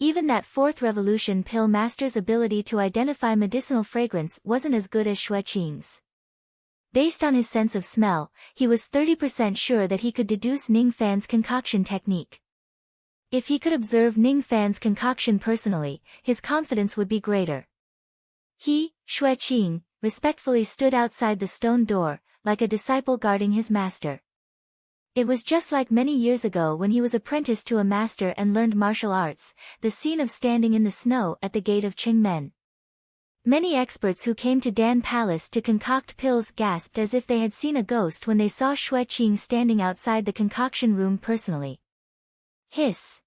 Even that 4th revolution pill master's ability to identify medicinal fragrance wasn't as good as Xueqing's. Based on his sense of smell, he was 30% sure that he could deduce Ning Fan's concoction technique. If he could observe Ning Fan's concoction personally, his confidence would be greater. He, Xueqing, respectfully stood outside the stone door, like a disciple guarding his master. It was just like many years ago when he was apprenticed to a master and learned martial arts, the scene of standing in the snow at the gate of Qingmen. Many experts who came to Dan Palace to concoct pills gasped as if they had seen a ghost when they saw Xueqing standing outside the concoction room personally. Hiss!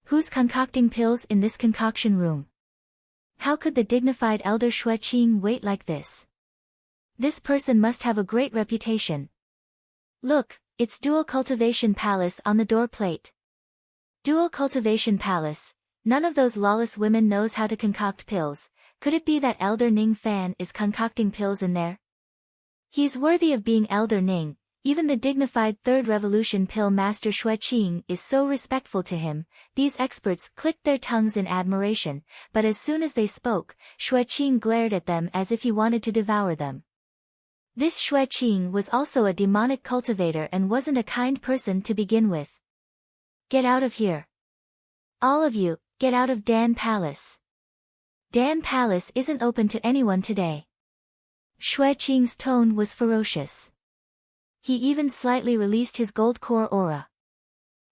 Who's concocting pills in this concoction room? How could the dignified elder Xueqing wait like this? This person must have a great reputation. Look, it's Dual Cultivation Palace on the door plate. Dual Cultivation Palace, none of those lawless women knows how to concoct pills. Could it be that Elder Ning Fan is concocting pills in there? He's worthy of being Elder Ning. Even the dignified 3rd Revolution Pill Master Xueqing is so respectful to him. These experts clicked their tongues in admiration, but as soon as they spoke, Xueqing glared at them as if he wanted to devour them. This Xueqing was also a demonic cultivator and wasn't a kind person to begin with. Get out of here. All of you, get out of Dan Palace. Dan Palace isn't open to anyone today. Xueqing's tone was ferocious. He even slightly released his gold core aura.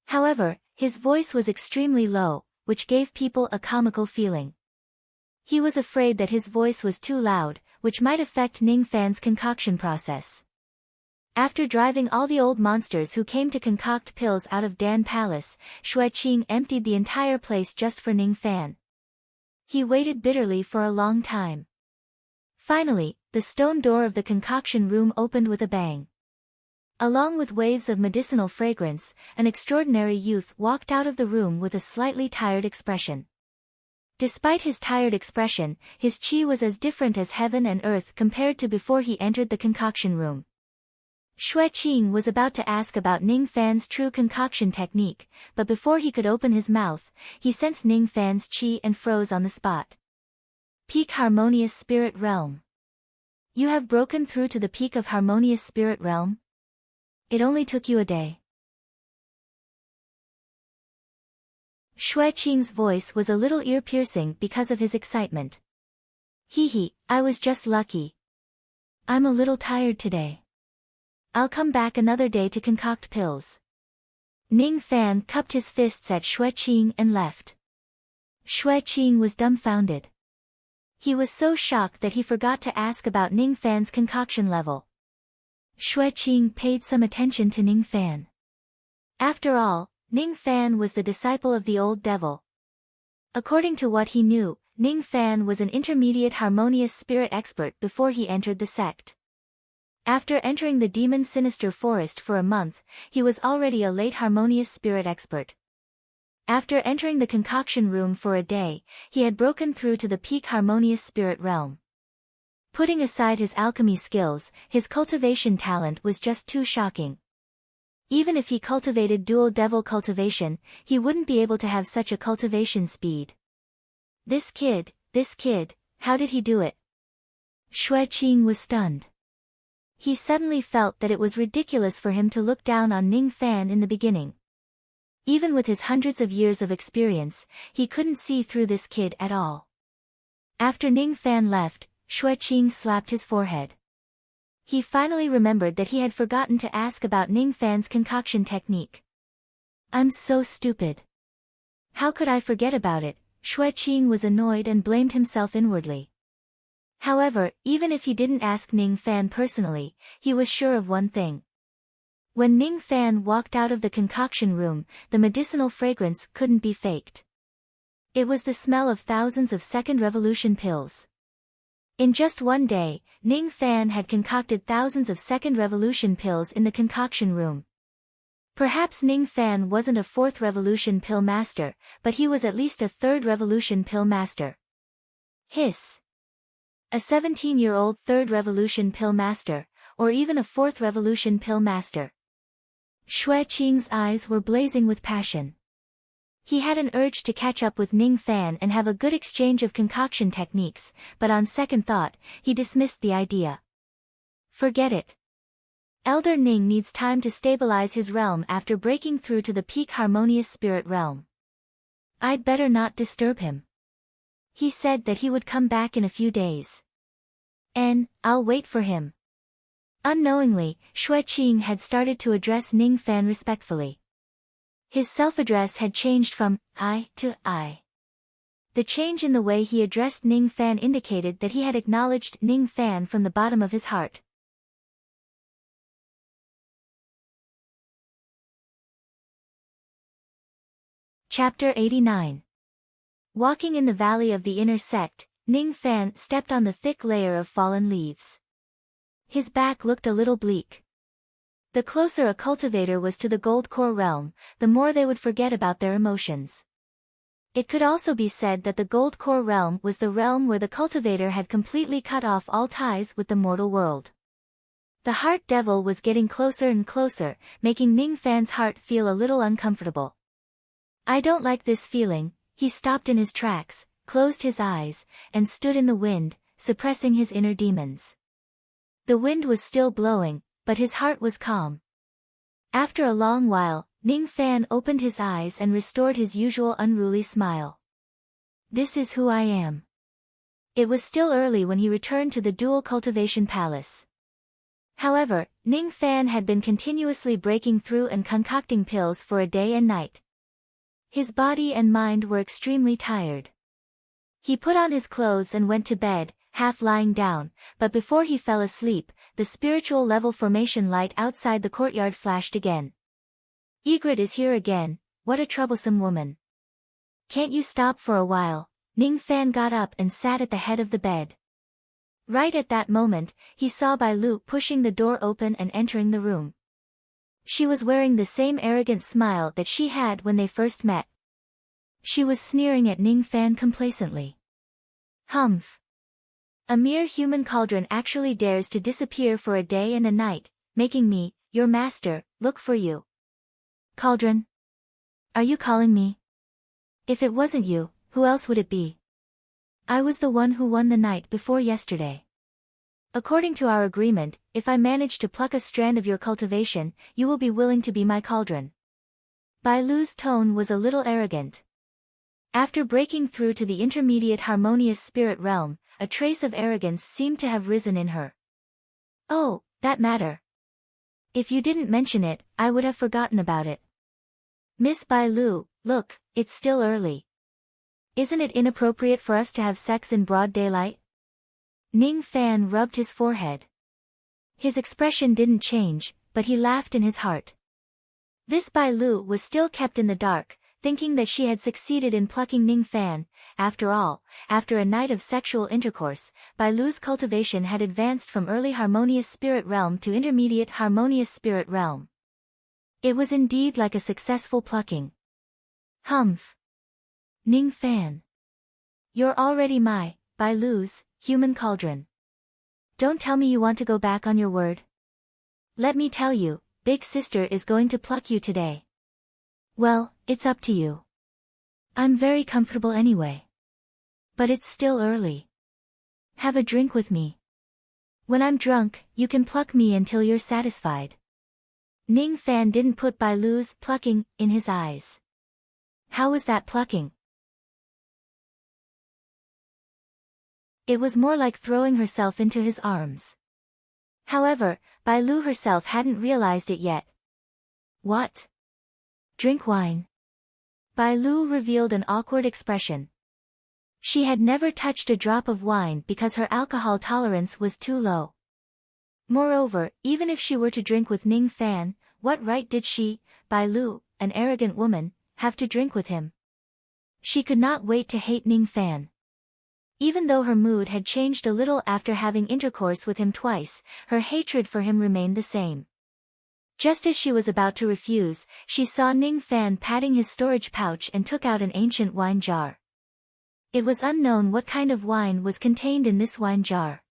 However, his voice was extremely low, which gave people a comical feeling. He was afraid that his voice was too loud, which might affect Ning Fan's concoction process. After driving all the old monsters who came to concoct pills out of Dan Palace, Xueqing emptied the entire place just for Ning Fan. He waited bitterly for a long time. Finally, the stone door of the concoction room opened with a bang. Along with waves of medicinal fragrance, an extraordinary youth walked out of the room with a slightly tired expression. Despite his tired expression, his qi was as different as heaven and earth compared to before he entered the concoction room. Xueqing was about to ask about Ning Fan's true concoction technique, but before he could open his mouth, he sensed Ning Fan's qi and froze on the spot. Peak Harmonious Spirit Realm. You have broken through to the peak of Harmonious Spirit Realm? It only took you a day. Xueqing's voice was a little ear-piercing because of his excitement. Hee, I was just lucky. I'm a little tired today. I'll come back another day to concoct pills. Ning Fan cupped his fists at Xue Qing and left. Xue Qing was dumbfounded. He was so shocked that he forgot to ask about Ning Fan's concoction level. Xue Qing paid some attention to Ning Fan. After all, Ning Fan was the disciple of the old devil. According to what he knew, Ning Fan was an intermediate harmonious spirit expert before he entered the sect. After entering the demon sinister forest for a month, he was already a late harmonious spirit expert. After entering the concoction room for a day, he had broken through to the peak harmonious spirit realm. Putting aside his alchemy skills, his cultivation talent was just too shocking. Even if he cultivated dual devil cultivation, he wouldn't be able to have such a cultivation speed. This kid, how did he do it? Xue Qing was stunned. He suddenly felt that it was ridiculous for him to look down on Ning Fan in the beginning. Even with his hundreds of years of experience, he couldn't see through this kid at all. After Ning Fan left, Xue Qing slapped his forehead. He finally remembered that he had forgotten to ask about Ning Fan's concoction technique. I'm so stupid. How could I forget about it? Xue Qing was annoyed and blamed himself inwardly. However, even if he didn't ask Ning Fan personally, he was sure of one thing. When Ning Fan walked out of the concoction room, the medicinal fragrance couldn't be faked. It was the smell of thousands of second revolution pills. In just one day, Ning Fan had concocted thousands of second revolution pills in the concoction room. Perhaps Ning Fan wasn't a fourth revolution pill master, but he was at least a third revolution pill master. Hiss. A 17-year-old third revolution pill master, or even a fourth revolution pill master. Xue Qing's eyes were blazing with passion. He had an urge to catch up with Ning Fan and have a good exchange of concoction techniques, but on second thought, he dismissed the idea. Forget it. Elder Ning needs time to stabilize his realm after breaking through to the peak harmonious spirit realm. I'd better not disturb him. He said that he would come back in a few days. And I'll wait for him. Unknowingly, Xue Qing had started to address Ning Fan respectfully. His self-address had changed from I to I. The change in the way he addressed Ning Fan indicated that he had acknowledged Ning Fan from the bottom of his heart. Chapter 89. Walking in the valley of the inner sect, Ning Fan stepped on the thick layer of fallen leaves. His back looked a little bleak. The closer a cultivator was to the gold core realm, the more they would forget about their emotions. It could also be said that the gold core realm was the realm where the cultivator had completely cut off all ties with the mortal world. The heart devil was getting closer and closer, making Ning Fan's heart feel a little uncomfortable. I don't like this feeling. He stopped in his tracks, closed his eyes, and stood in the wind, suppressing his inner demons. The wind was still blowing, but his heart was calm. After a long while, Ning Fan opened his eyes and restored his usual unruly smile. This is who I am. It was still early when he returned to the dual cultivation palace. However, Ning Fan had been continuously breaking through and concocting pills for a day and night. His body and mind were extremely tired. He put on his clothes and went to bed, half lying down, but before he fell asleep, the spiritual level formation light outside the courtyard flashed again. Ygritte is here again, what a troublesome woman. Can't you stop for a while? Ning Fan got up and sat at the head of the bed. Right at that moment, he saw Bai Lu pushing the door open and entering the room. She was wearing the same arrogant smile that she had when they first met. She was sneering at Ning Fan complacently. Humph. A mere human cauldron actually dares to disappear for a day and a night, making me, your master, look for you. Cauldron? Are you calling me? If it wasn't you, who else would it be? I was the one who won the night before yesterday. According to our agreement, if I manage to pluck a strand of your cultivation, you will be willing to be my cauldron. Bai Lu's tone was a little arrogant. After breaking through to the intermediate harmonious spirit realm, a trace of arrogance seemed to have risen in her. Oh, that matter. If you didn't mention it, I would have forgotten about it. Miss Bai Lu, look, it's still early. Isn't it inappropriate for us to have sex in broad daylight? Ning Fan rubbed his forehead. His expression didn't change, but he laughed in his heart. This Bai Lu was still kept in the dark, thinking that she had succeeded in plucking Ning Fan. After all, after a night of sexual intercourse, Bai Lu's cultivation had advanced from early harmonious spirit realm to intermediate harmonious spirit realm. It was indeed like a successful plucking. Humph. Ning Fan. You're already my, Bai Lu's, human cauldron. Don't tell me you want to go back on your word. Let me tell you, Big Sister is going to pluck you today. Well, it's up to you. I'm very comfortable anyway. But it's still early. Have a drink with me. When I'm drunk, you can pluck me until you're satisfied. Ning Fan didn't put Bai Lu's plucking in his eyes. How was that plucking? It was more like throwing herself into his arms. However, Bai Lu herself hadn't realized it yet. What? Drink wine? Bai Lu revealed an awkward expression. She had never touched a drop of wine because her alcohol tolerance was too low. Moreover, even if she were to drink with Ning Fan, what right did she, Bai Lu, an arrogant woman, have to drink with him? She could not wait to hate Ning Fan. Even though her mood had changed a little after having intercourse with him twice, her hatred for him remained the same. Just as she was about to refuse, she saw Ning Fan patting his storage pouch and took out an ancient wine jar. It was unknown what kind of wine was contained in this wine jar.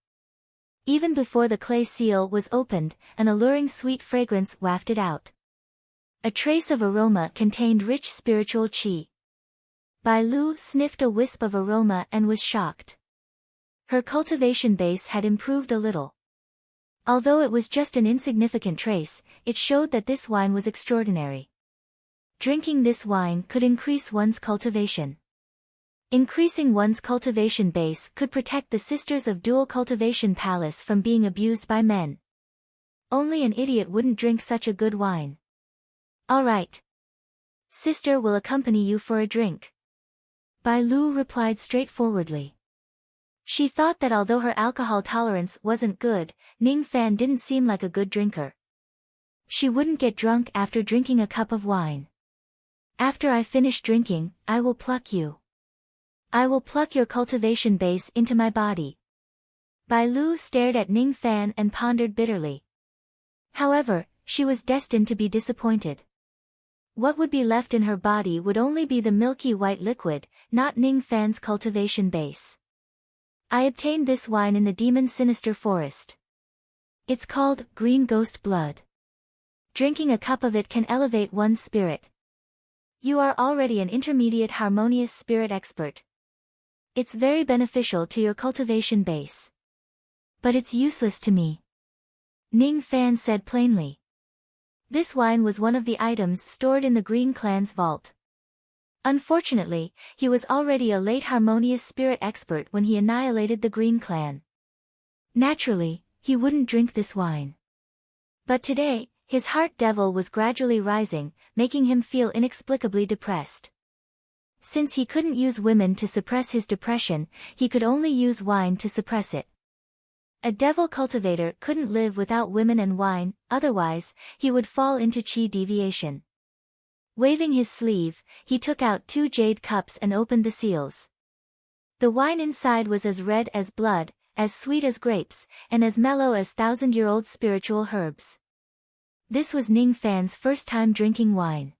Even before the clay seal was opened, an alluring sweet fragrance wafted out. A trace of aroma contained rich spiritual qi. Bai Lu sniffed a wisp of aroma and was shocked. Her cultivation base had improved a little. Although it was just an insignificant trace, it showed that this wine was extraordinary. Drinking this wine could increase one's cultivation. Increasing one's cultivation base could protect the Sisters of Dual Cultivation Palace from being abused by men. Only an idiot wouldn't drink such a good wine. All right. Sister will accompany you for a drink. Bai Lu replied straightforwardly. She thought that although her alcohol tolerance wasn't good, Ning Fan didn't seem like a good drinker. She wouldn't get drunk after drinking a cup of wine. After I finish drinking, I will pluck you. I will pluck your cultivation base into my body. Bai Lu stared at Ning Fan and pondered bitterly. However, she was destined to be disappointed. What would be left in her body would only be the milky white liquid, not Ning Fan's cultivation base. I obtained this wine in the demon's sinister forest. It's called green ghost blood. Drinking a cup of it can elevate one's spirit. You are already an intermediate harmonious spirit expert. It's very beneficial to your cultivation base. But it's useless to me. Ning Fan said plainly. This wine was one of the items stored in the Green Clan's vault. Unfortunately, he was already a late harmonious spirit expert when he annihilated the Green Clan. Naturally, he wouldn't drink this wine. But today, his heart devil was gradually rising, making him feel inexplicably depressed. Since he couldn't use women to suppress his depression, he could only use wine to suppress it. A devil cultivator couldn't live without women and wine, otherwise, he would fall into qi deviation. Waving his sleeve, he took out 2 jade cups and opened the seals. The wine inside was as red as blood, as sweet as grapes, and as mellow as thousand-year-old spiritual herbs. This was Ning Fan's first time drinking wine.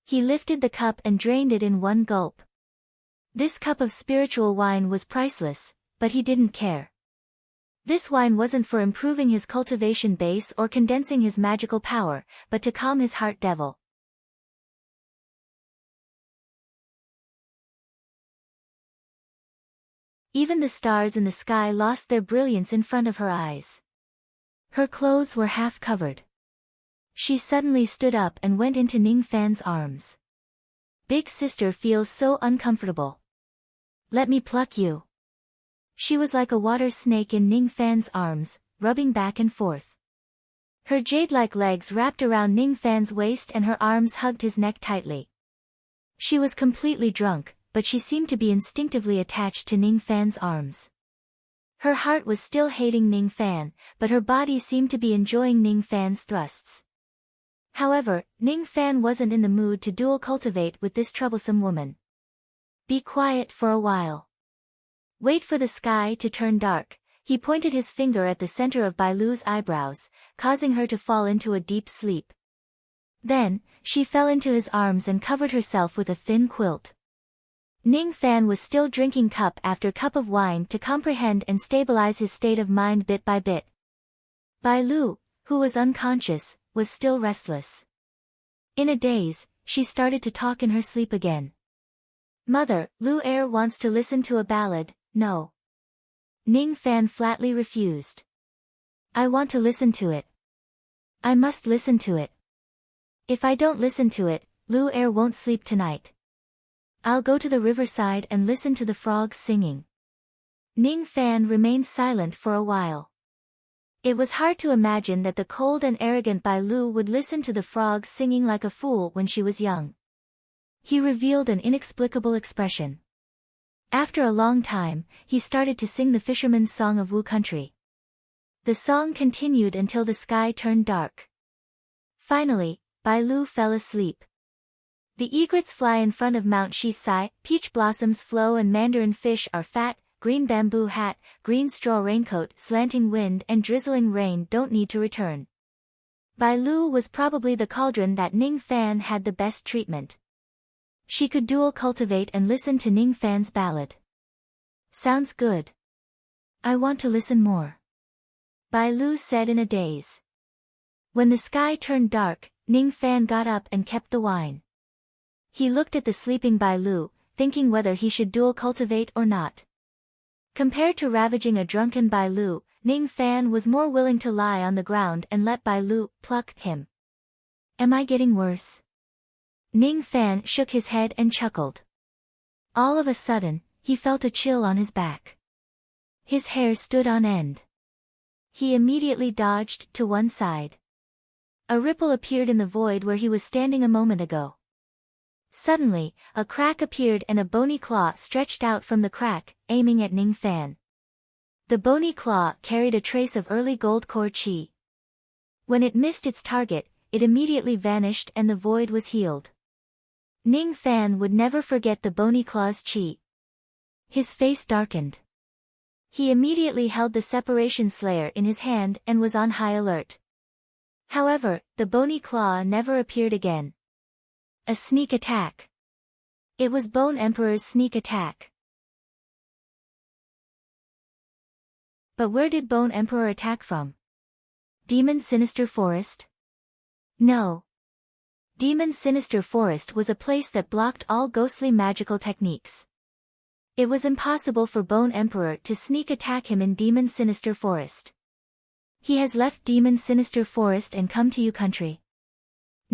He lifted the cup and drained it in one gulp. This cup of spiritual wine was priceless, but he didn't care. This wine wasn't for improving his cultivation base or condensing his magical power, but to calm his heart devil. Even the stars in the sky lost their brilliance in front of her eyes. Her clothes were half covered. She suddenly stood up and went into Ning Fan's arms. Big Sister feels so uncomfortable. Let me pluck you. She was like a water snake in Ning Fan's arms, rubbing back and forth. Her jade-like legs wrapped around Ning Fan's waist and her arms hugged his neck tightly. She was completely drunk, but she seemed to be instinctively attached to Ning Fan's arms. Her heart was still hating Ning Fan, but her body seemed to be enjoying Ning Fan's thrusts. However, Ning Fan wasn't in the mood to dual cultivate with this troublesome woman. Be quiet for a while. Wait for the sky to turn dark. He pointed his finger at the center of Bai Lu's eyebrows, causing her to fall into a deep sleep. Then, she fell into his arms and covered herself with a thin quilt. Ning Fan was still drinking cup after cup of wine to comprehend and stabilize his state of mind bit by bit. Bai Lu, who was unconscious, was still restless. In a daze, she started to talk in her sleep again. Mother, Lu Er wants to listen to a ballad. No. Ning Fan flatly refused. I want to listen to it. I must listen to it. If I don't listen to it, Lu Er won't sleep tonight. I'll go to the riverside and listen to the frogs singing. Ning Fan remained silent for a while. It was hard to imagine that the cold and arrogant Bai Lu would listen to the frogs singing like a fool when she was young. He revealed an inexplicable expression. After a long time, he started to sing the fisherman's song of Wu country. The song continued until the sky turned dark. Finally, Bai Lu fell asleep. The egrets fly in front of Mount Shithsai, peach blossoms flow and mandarin fish are fat, green bamboo hat, green straw raincoat, slanting wind and drizzling rain don't need to return. Bai Lu was probably the cauldron that Ning Fan had the best treatment. She could dual cultivate and listen to Ning Fan's ballad. Sounds good. I want to listen more. Bai Lu said in a daze. When the sky turned dark, Ning Fan got up and kept the wine. He looked at the sleeping Bai Lu, thinking whether he should dual cultivate or not. Compared to ravaging a drunken Bai Lu, Ning Fan was more willing to lie on the ground and let Bai Lu pluck him. Am I getting worse? Ning Fan shook his head and chuckled. All of a sudden, he felt a chill on his back. His hair stood on end. He immediately dodged to one side. A ripple appeared in the void where he was standing a moment ago. Suddenly, a crack appeared and a bony claw stretched out from the crack, aiming at Ning Fan. The bony claw carried a trace of early gold core chi. When it missed its target, it immediately vanished and the void was healed. Ning Fan would never forget the bony claw's chi. His face darkened. He immediately held the separation slayer in his hand and was on high alert. However, the bony claw never appeared again. A sneak attack. It was Bone Emperor's sneak attack. But where did Bone Emperor attack from? Demon Sinister Forest? No. Demon Sinister Forest was a place that blocked all ghostly magical techniques. It was impossible for Bone Emperor to sneak attack him in Demon Sinister Forest. He has left Demon Sinister Forest and come to you country.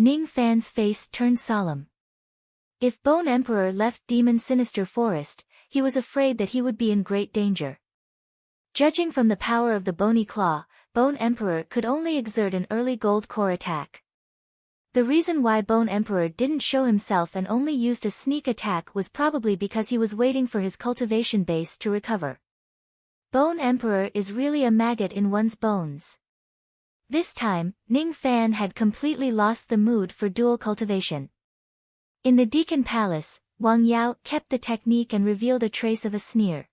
Ning Fan's face turned solemn. If Bone Emperor left Demon Sinister Forest, he was afraid that he would be in great danger. Judging from the power of the bony claw, Bone Emperor could only exert an early gold core attack. The reason why Bone Emperor didn't show himself and only used a sneak attack was probably because he was waiting for his cultivation base to recover. Bone Emperor is really a maggot in one's bones. This time, Ning Fan had completely lost the mood for dual cultivation. In the Deacon Palace, Wang Yao kept the technique and revealed a trace of a sneer.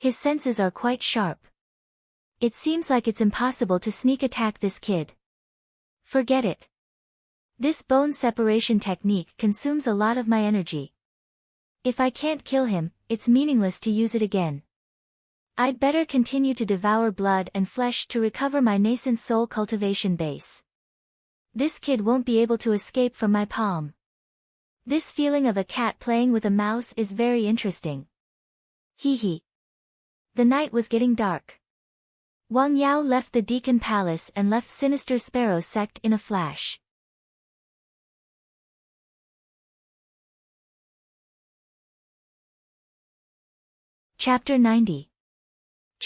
His senses are quite sharp. It seems like it's impossible to sneak attack this kid. Forget it. This bone separation technique consumes a lot of my energy. If I can't kill him, it's meaningless to use it again. I'd better continue to devour blood and flesh to recover my nascent soul cultivation base. This kid won't be able to escape from my palm. This feeling of a cat playing with a mouse is very interesting. Hee hee. The night was getting dark. Wang Yao left the Deacon Palace and left Sinister Sparrow Sect in a flash. Chapter 90.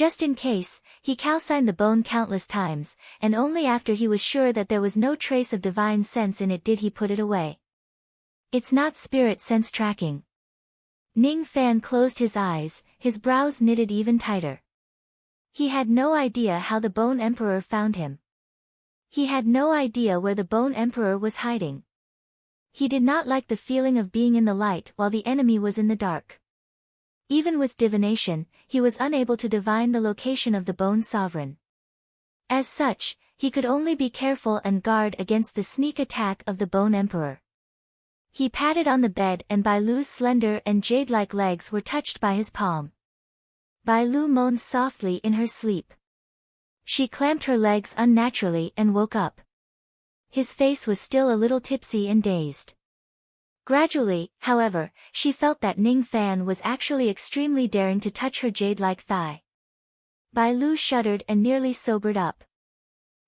Just in case, he calcined the bone countless times, and only after he was sure that there was no trace of divine sense in it did he put it away. It's not spirit sense tracking. Ning Fan closed his eyes, his brows knitted even tighter. He had no idea how the Bone Emperor found him. He had no idea where the Bone Emperor was hiding. He did not like the feeling of being in the light while the enemy was in the dark. Even with divination, he was unable to divine the location of the Bone Sovereign. As such, he could only be careful and guard against the sneak attack of the Bone Emperor. He patted on the bed and Bai Lu's slender and jade-like legs were touched by his palm. Bai Lu moaned softly in her sleep. She clamped her legs unnaturally and woke up. His face was still a little tipsy and dazed. Gradually, however, she felt that Ning Fan was actually extremely daring to touch her jade-like thigh. Bai Lu shuddered and nearly sobered up.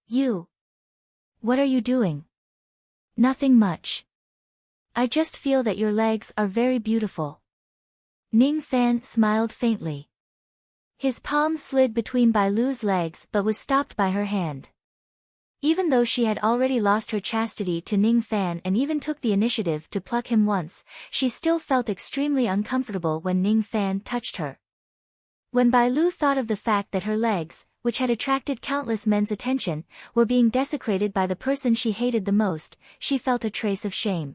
You. What are you doing? Nothing much. I just feel that your legs are very beautiful. Ning Fan smiled faintly. His palm slid between Bai Lu's legs but was stopped by her hand. Even though she had already lost her chastity to Ning Fan and even took the initiative to pluck him once, she still felt extremely uncomfortable when Ning Fan touched her. When Bai Lu thought of the fact that her legs, which had attracted countless men's attention, were being desecrated by the person she hated the most, she felt a trace of shame.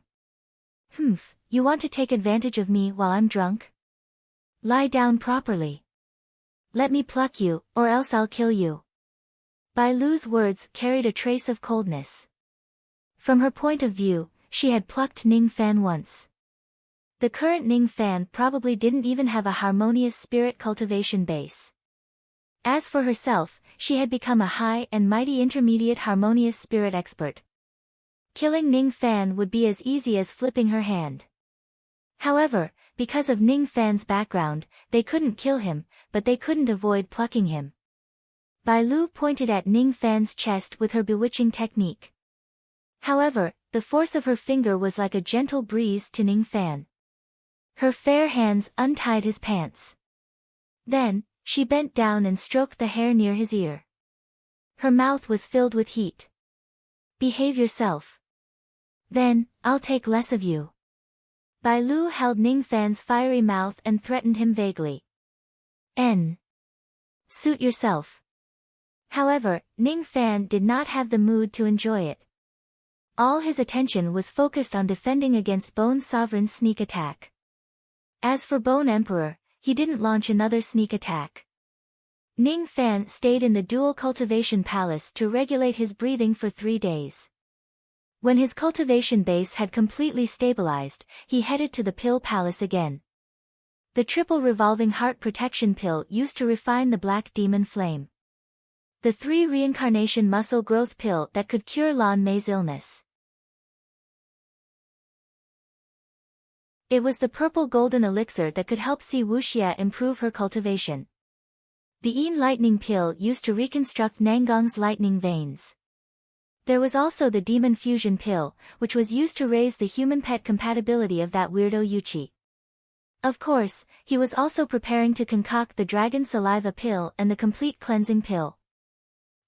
You want to take advantage of me while I'm drunk? Lie down properly. Let me pluck you, or else I'll kill you. Bai Lu's words carried a trace of coldness. From her point of view, she had plucked Ning Fan once. The current Ning Fan probably didn't even have a harmonious spirit cultivation base. As for herself, she had become a high and mighty intermediate harmonious spirit expert. Killing Ning Fan would be as easy as flipping her hand. However, because of Ning Fan's background, they couldn't kill him, but they couldn't avoid plucking him. Bai Lu pointed at Ning Fan's chest with her bewitching technique. However, the force of her finger was like a gentle breeze to Ning Fan. Her fair hands untied his pants. Then, she bent down and stroked the hair near his ear. Her mouth was filled with heat. Behave yourself. Then, I'll take less of you. Bai Lu held Ning Fan's fiery mouth and threatened him vaguely. Suit yourself. However, Ning Fan did not have the mood to enjoy it. All his attention was focused on defending against Bone Sovereign's sneak attack. As for Bone Emperor, he didn't launch another sneak attack. Ning Fan stayed in the Dual Cultivation Palace to regulate his breathing for 3 days. When his cultivation base had completely stabilized, he headed to the Pill Palace again. The triple revolving heart protection pill used to refine the black demon flame. The 3 reincarnation muscle growth pill that could cure Lan Mei's illness. It was the purple golden elixir that could help Si Wuxia improve her cultivation. The Yin lightning pill used to reconstruct Nangong's lightning veins. There was also the demon fusion pill, which was used to raise the human pet compatibility of that weirdo Yuchi. Of course, he was also preparing to concoct the dragon saliva pill and the complete cleansing pill.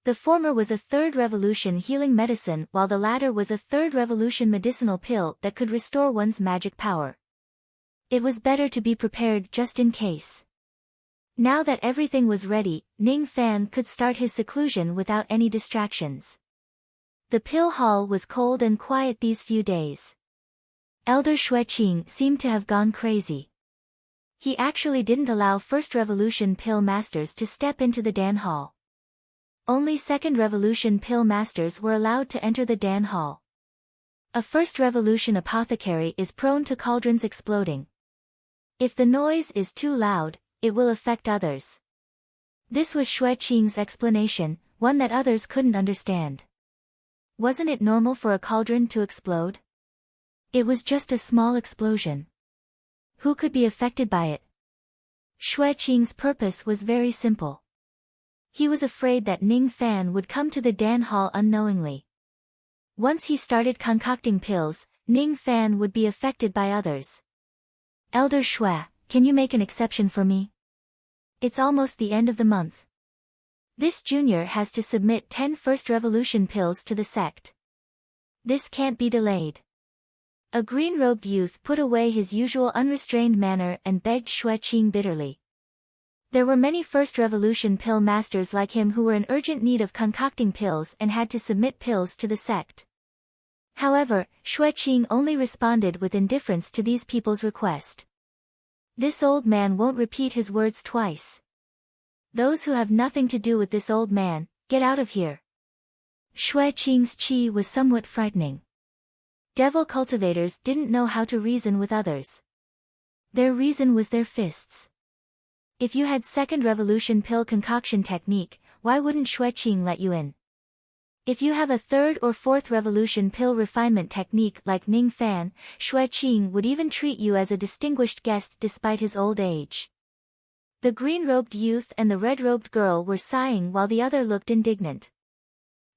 The former was a 3rd revolution healing medicine while the latter was a 3rd revolution medicinal pill that could restore one's magic power. It was better to be prepared just in case. Now that everything was ready, Ning Fan could start his seclusion without any distractions. The pill hall was cold and quiet these few days. Elder Xueqing seemed to have gone crazy. He actually didn't allow First Revolution pill masters to step into the Dan Hall. Only Second Revolution pill masters were allowed to enter the Dan Hall. A First Revolution apothecary is prone to cauldrons exploding. If the noise is too loud, it will affect others. This was Xueqing's explanation, one that others couldn't understand. Wasn't it normal for a cauldron to explode? It was just a small explosion. Who could be affected by it? Xueqing's purpose was very simple. He was afraid that Ning Fan would come to the Dan Hall unknowingly. Once he started concocting pills, Ning Fan would be affected by others. Elder Xue, can you make an exception for me? It's almost the end of the month. This junior has to submit 10 first revolution pills to the sect. This can't be delayed. A green-robed youth put away his usual unrestrained manner and begged Xueqing bitterly. There were many first revolution pill masters like him who were in urgent need of concocting pills and had to submit pills to the sect. However, Xueqing only responded with indifference to these people's request. This old man won't repeat his words twice. Those who have nothing to do with this old man, get out of here. Xueqing's qi was somewhat frightening. Devil cultivators didn't know how to reason with others. Their reason was their fists. If you had second revolution pill concoction technique, why wouldn't Xueqing let you in? If you have a third or fourth revolution pill refinement technique like Ning Fan, Xueqing would even treat you as a distinguished guest despite his old age. The green-robed youth and the red-robed girl were sighing while the other looked indignant.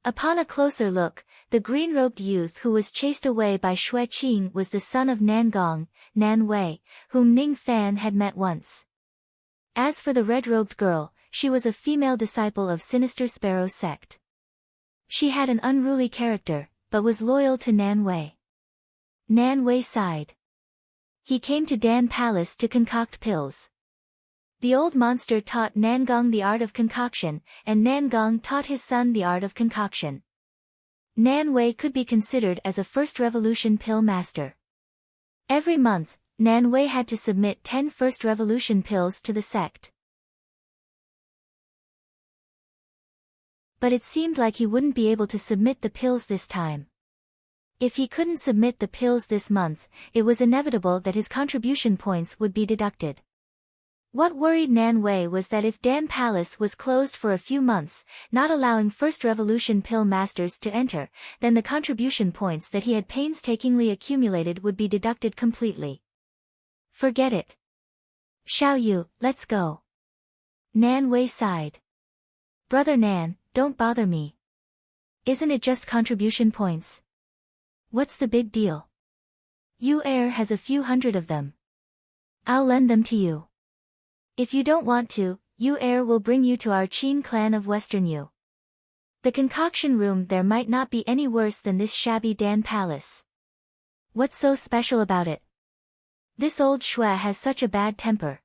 Upon a closer look, the green-robed youth who was chased away by Xueqing was the son of Nangong, Nan Wei, whom Ning Fan had met once. As for the red-robed girl, she was a female disciple of Sinister Sparrow's sect. She had an unruly character, but was loyal to Nan Wei. Nan Wei sighed. He came to Dan Palace to concoct pills. The old monster taught Nangong the art of concoction, and Nangong taught his son the art of concoction. Nan Wei could be considered as a first revolution pill master. Every month, Nan Wei had to submit 10 first revolution pills to the sect. But it seemed like he wouldn't be able to submit the pills this time. If he couldn't submit the pills this month, it was inevitable that his contribution points would be deducted. What worried Nan Wei was that if Dan Palace was closed for a few months, not allowing first revolution pill masters to enter, then the contribution points that he had painstakingly accumulated would be deducted completely. Forget it. Xiao Yu, let's go. Nan Wei sighed. Brother Nan, don't bother me. Isn't it just contribution points? What's the big deal? Yu Er has a few hundred of them. I'll lend them to you. If you don't want to, Yu Er will bring you to our Qin clan of Western Yu. The concoction room there might not be any worse than this shabby Dan Palace. What's so special about it? This old Xue has such a bad temper.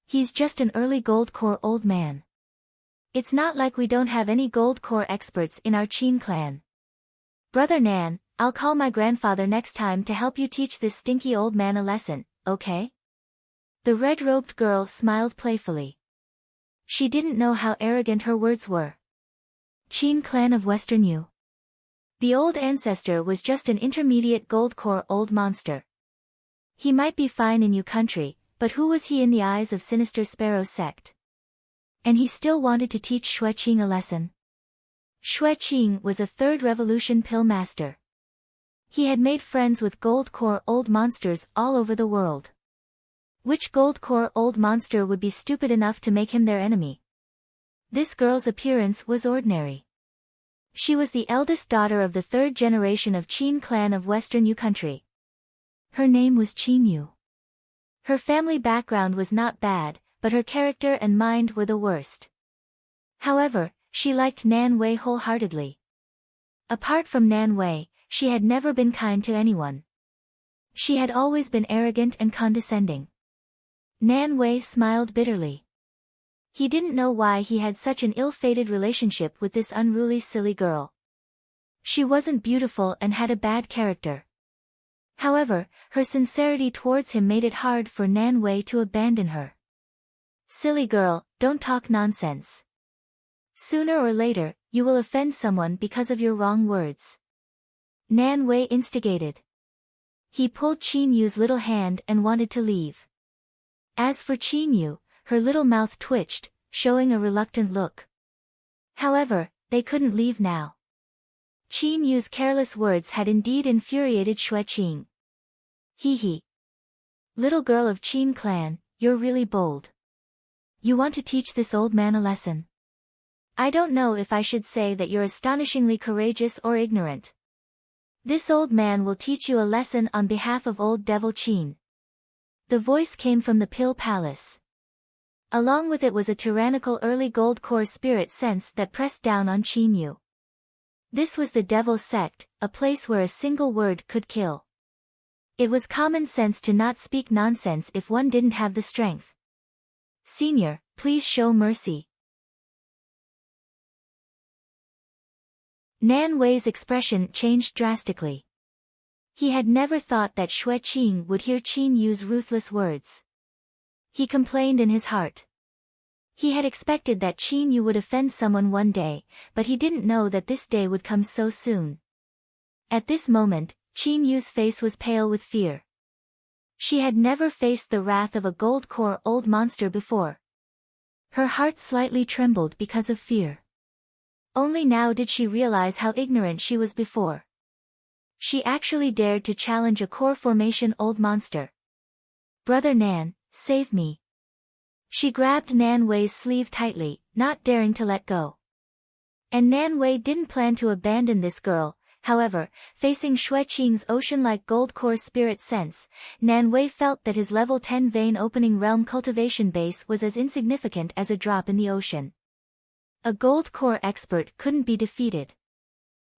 He's just an early gold core old man. It's not like we don't have any gold core experts in our Qin clan. Brother Nan, I'll call my grandfather next time to help you teach this stinky old man a lesson, okay? The red-robed girl smiled playfully. She didn't know how arrogant her words were. Qin clan of Western Yu. The old ancestor was just an intermediate gold core old monster. He might be fine in Yu country, but who was he in the eyes of Sinister Sparrow's sect? And he still wanted to teach Xueqing a lesson. Xueqing was a third revolution pill master. He had made friends with gold core old monsters all over the world. Which gold core old monster would be stupid enough to make him their enemy? This girl's appearance was ordinary. She was the eldest daughter of the third generation of Qin clan of Western Yu country. Her name was Qin Yu. Her family background was not bad, but her character and mind were the worst. However, she liked Nan Wei wholeheartedly. Apart from Nan Wei, she had never been kind to anyone. She had always been arrogant and condescending. Nan Wei smiled bitterly. He didn't know why he had such an ill-fated relationship with this unruly silly girl. She wasn't beautiful and had a bad character. However, her sincerity towards him made it hard for Nan Wei to abandon her. Silly girl, don't talk nonsense. Sooner or later, you will offend someone because of your wrong words. Nan Wei instigated. He pulled Qin Yu's little hand and wanted to leave. As for Qin Yu, her little mouth twitched, showing a reluctant look. However, they couldn't leave now. Qin Yu's careless words had indeed infuriated Xueqing. Hee. Little girl of Qin clan, you're really bold. You want to teach this old man a lesson. I don't know if I should say that you're astonishingly courageous or ignorant. This old man will teach you a lesson on behalf of old Devil Qin. The voice came from the Pill Palace. Along with it was a tyrannical early gold core spirit sense that pressed down on Qin Yu. This was the Devil's Sect, a place where a single word could kill. It was common sense to not speak nonsense if one didn't have the strength. Senior, please show mercy. Nan Wei's expression changed drastically. He had never thought that Xue Qing would hear Qin Yu's ruthless words. He complained in his heart. He had expected that Qin Yu would offend someone one day, but he didn't know that this day would come so soon. At this moment, Qin Yu's face was pale with fear. She had never faced the wrath of a gold-core old monster before. Her heart slightly trembled because of fear. Only now did she realize how ignorant she was before. She actually dared to challenge a core formation old monster. Brother Nan, save me. She grabbed Nan Wei's sleeve tightly, not daring to let go. And Nan Wei didn't plan to abandon this girl. However, facing Xue Qing's ocean-like gold core spirit sense, Nan Wei felt that his level 10 vein opening realm cultivation base was as insignificant as a drop in the ocean. A gold core expert couldn't be defeated.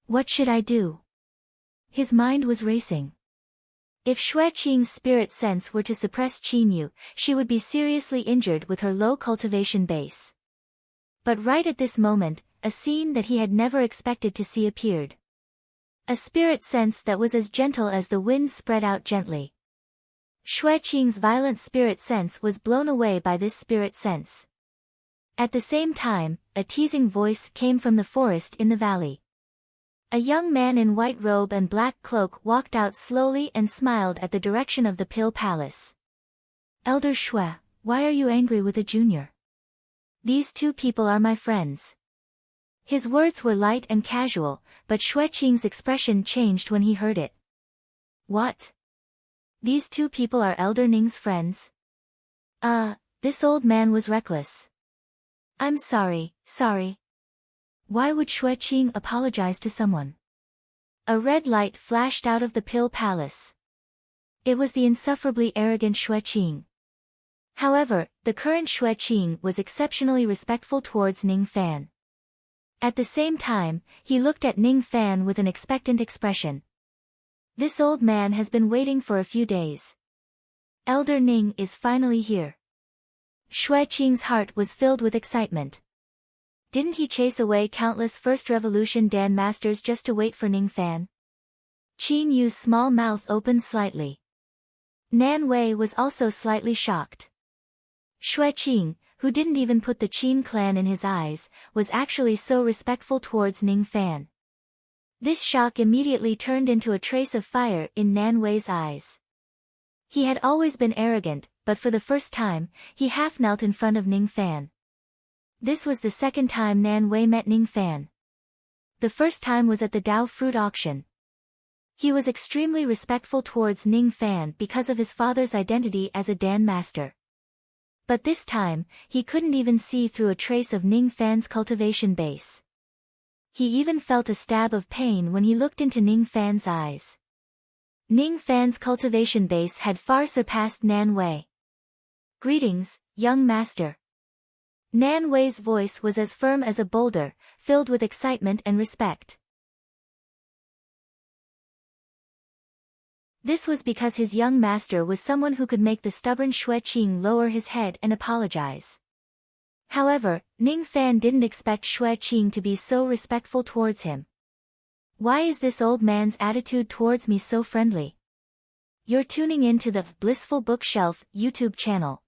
What should I do? His mind was racing. If Xue Qing's spirit sense were to suppress Qin Yu, she would be seriously injured with her low cultivation base. But right at this moment, a scene that he had never expected to see appeared. A spirit sense that was as gentle as the wind spread out gently. Xue Qing's violent spirit sense was blown away by this spirit sense. At the same time, a teasing voice came from the forest in the valley. A young man in white robe and black cloak walked out slowly and smiled at the direction of the Pill Palace. Elder Xue, why are you angry with a junior? These two people are my friends. His words were light and casual, but Xue Qing's expression changed when he heard it. What? These two people are Elder Ning's friends? This old man was reckless. I'm sorry. Why would Xue Qing apologize to someone? A red light flashed out of the Pill Palace. It was the insufferably arrogant Xue Qing. However, the current Xue Qing was exceptionally respectful towards Ning Fan. At the same time, he looked at Ning Fan with an expectant expression. This old man has been waiting for a few days. Elder Ning is finally here. Xue Qing's heart was filled with excitement. Didn't he chase away countless First Revolution Dan Masters just to wait for Ning Fan? Qin Yu's small mouth opened slightly. Nan Wei was also slightly shocked. Xue Qing, who didn't even put the Qin clan in his eyes, was actually so respectful towards Ning Fan. This shock immediately turned into a trace of fire in Nan Wei's eyes. He had always been arrogant, but for the first time, he half knelt in front of Ning Fan. This was the second time Nan Wei met Ning Fan. The first time was at the Dao fruit auction. He was extremely respectful towards Ning Fan because of his father's identity as a Dan master. But this time, he couldn't even see through a trace of Ning Fan's cultivation base. He even felt a stab of pain when he looked into Ning Fan's eyes. Ning Fan's cultivation base had far surpassed Nan Wei. Greetings, young master. Nan Wei's voice was as firm as a boulder, filled with excitement and respect. This was because his young master was someone who could make the stubborn Xue Qing lower his head and apologize. However, Ning Fan didn't expect Xue Qing to be so respectful towards him. Why is this old man's attitude towards me so friendly? You're tuning in to the Blissful Bookshelf YouTube channel.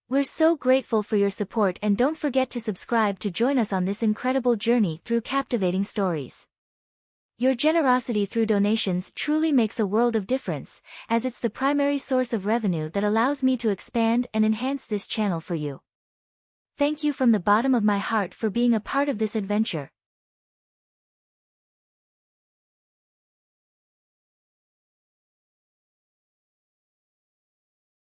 We're so grateful for your support, and don't forget to subscribe to join us on this incredible journey through captivating stories. Your generosity through donations truly makes a world of difference, as it's the primary source of revenue that allows me to expand and enhance this channel for you. Thank you from the bottom of my heart for being a part of this adventure.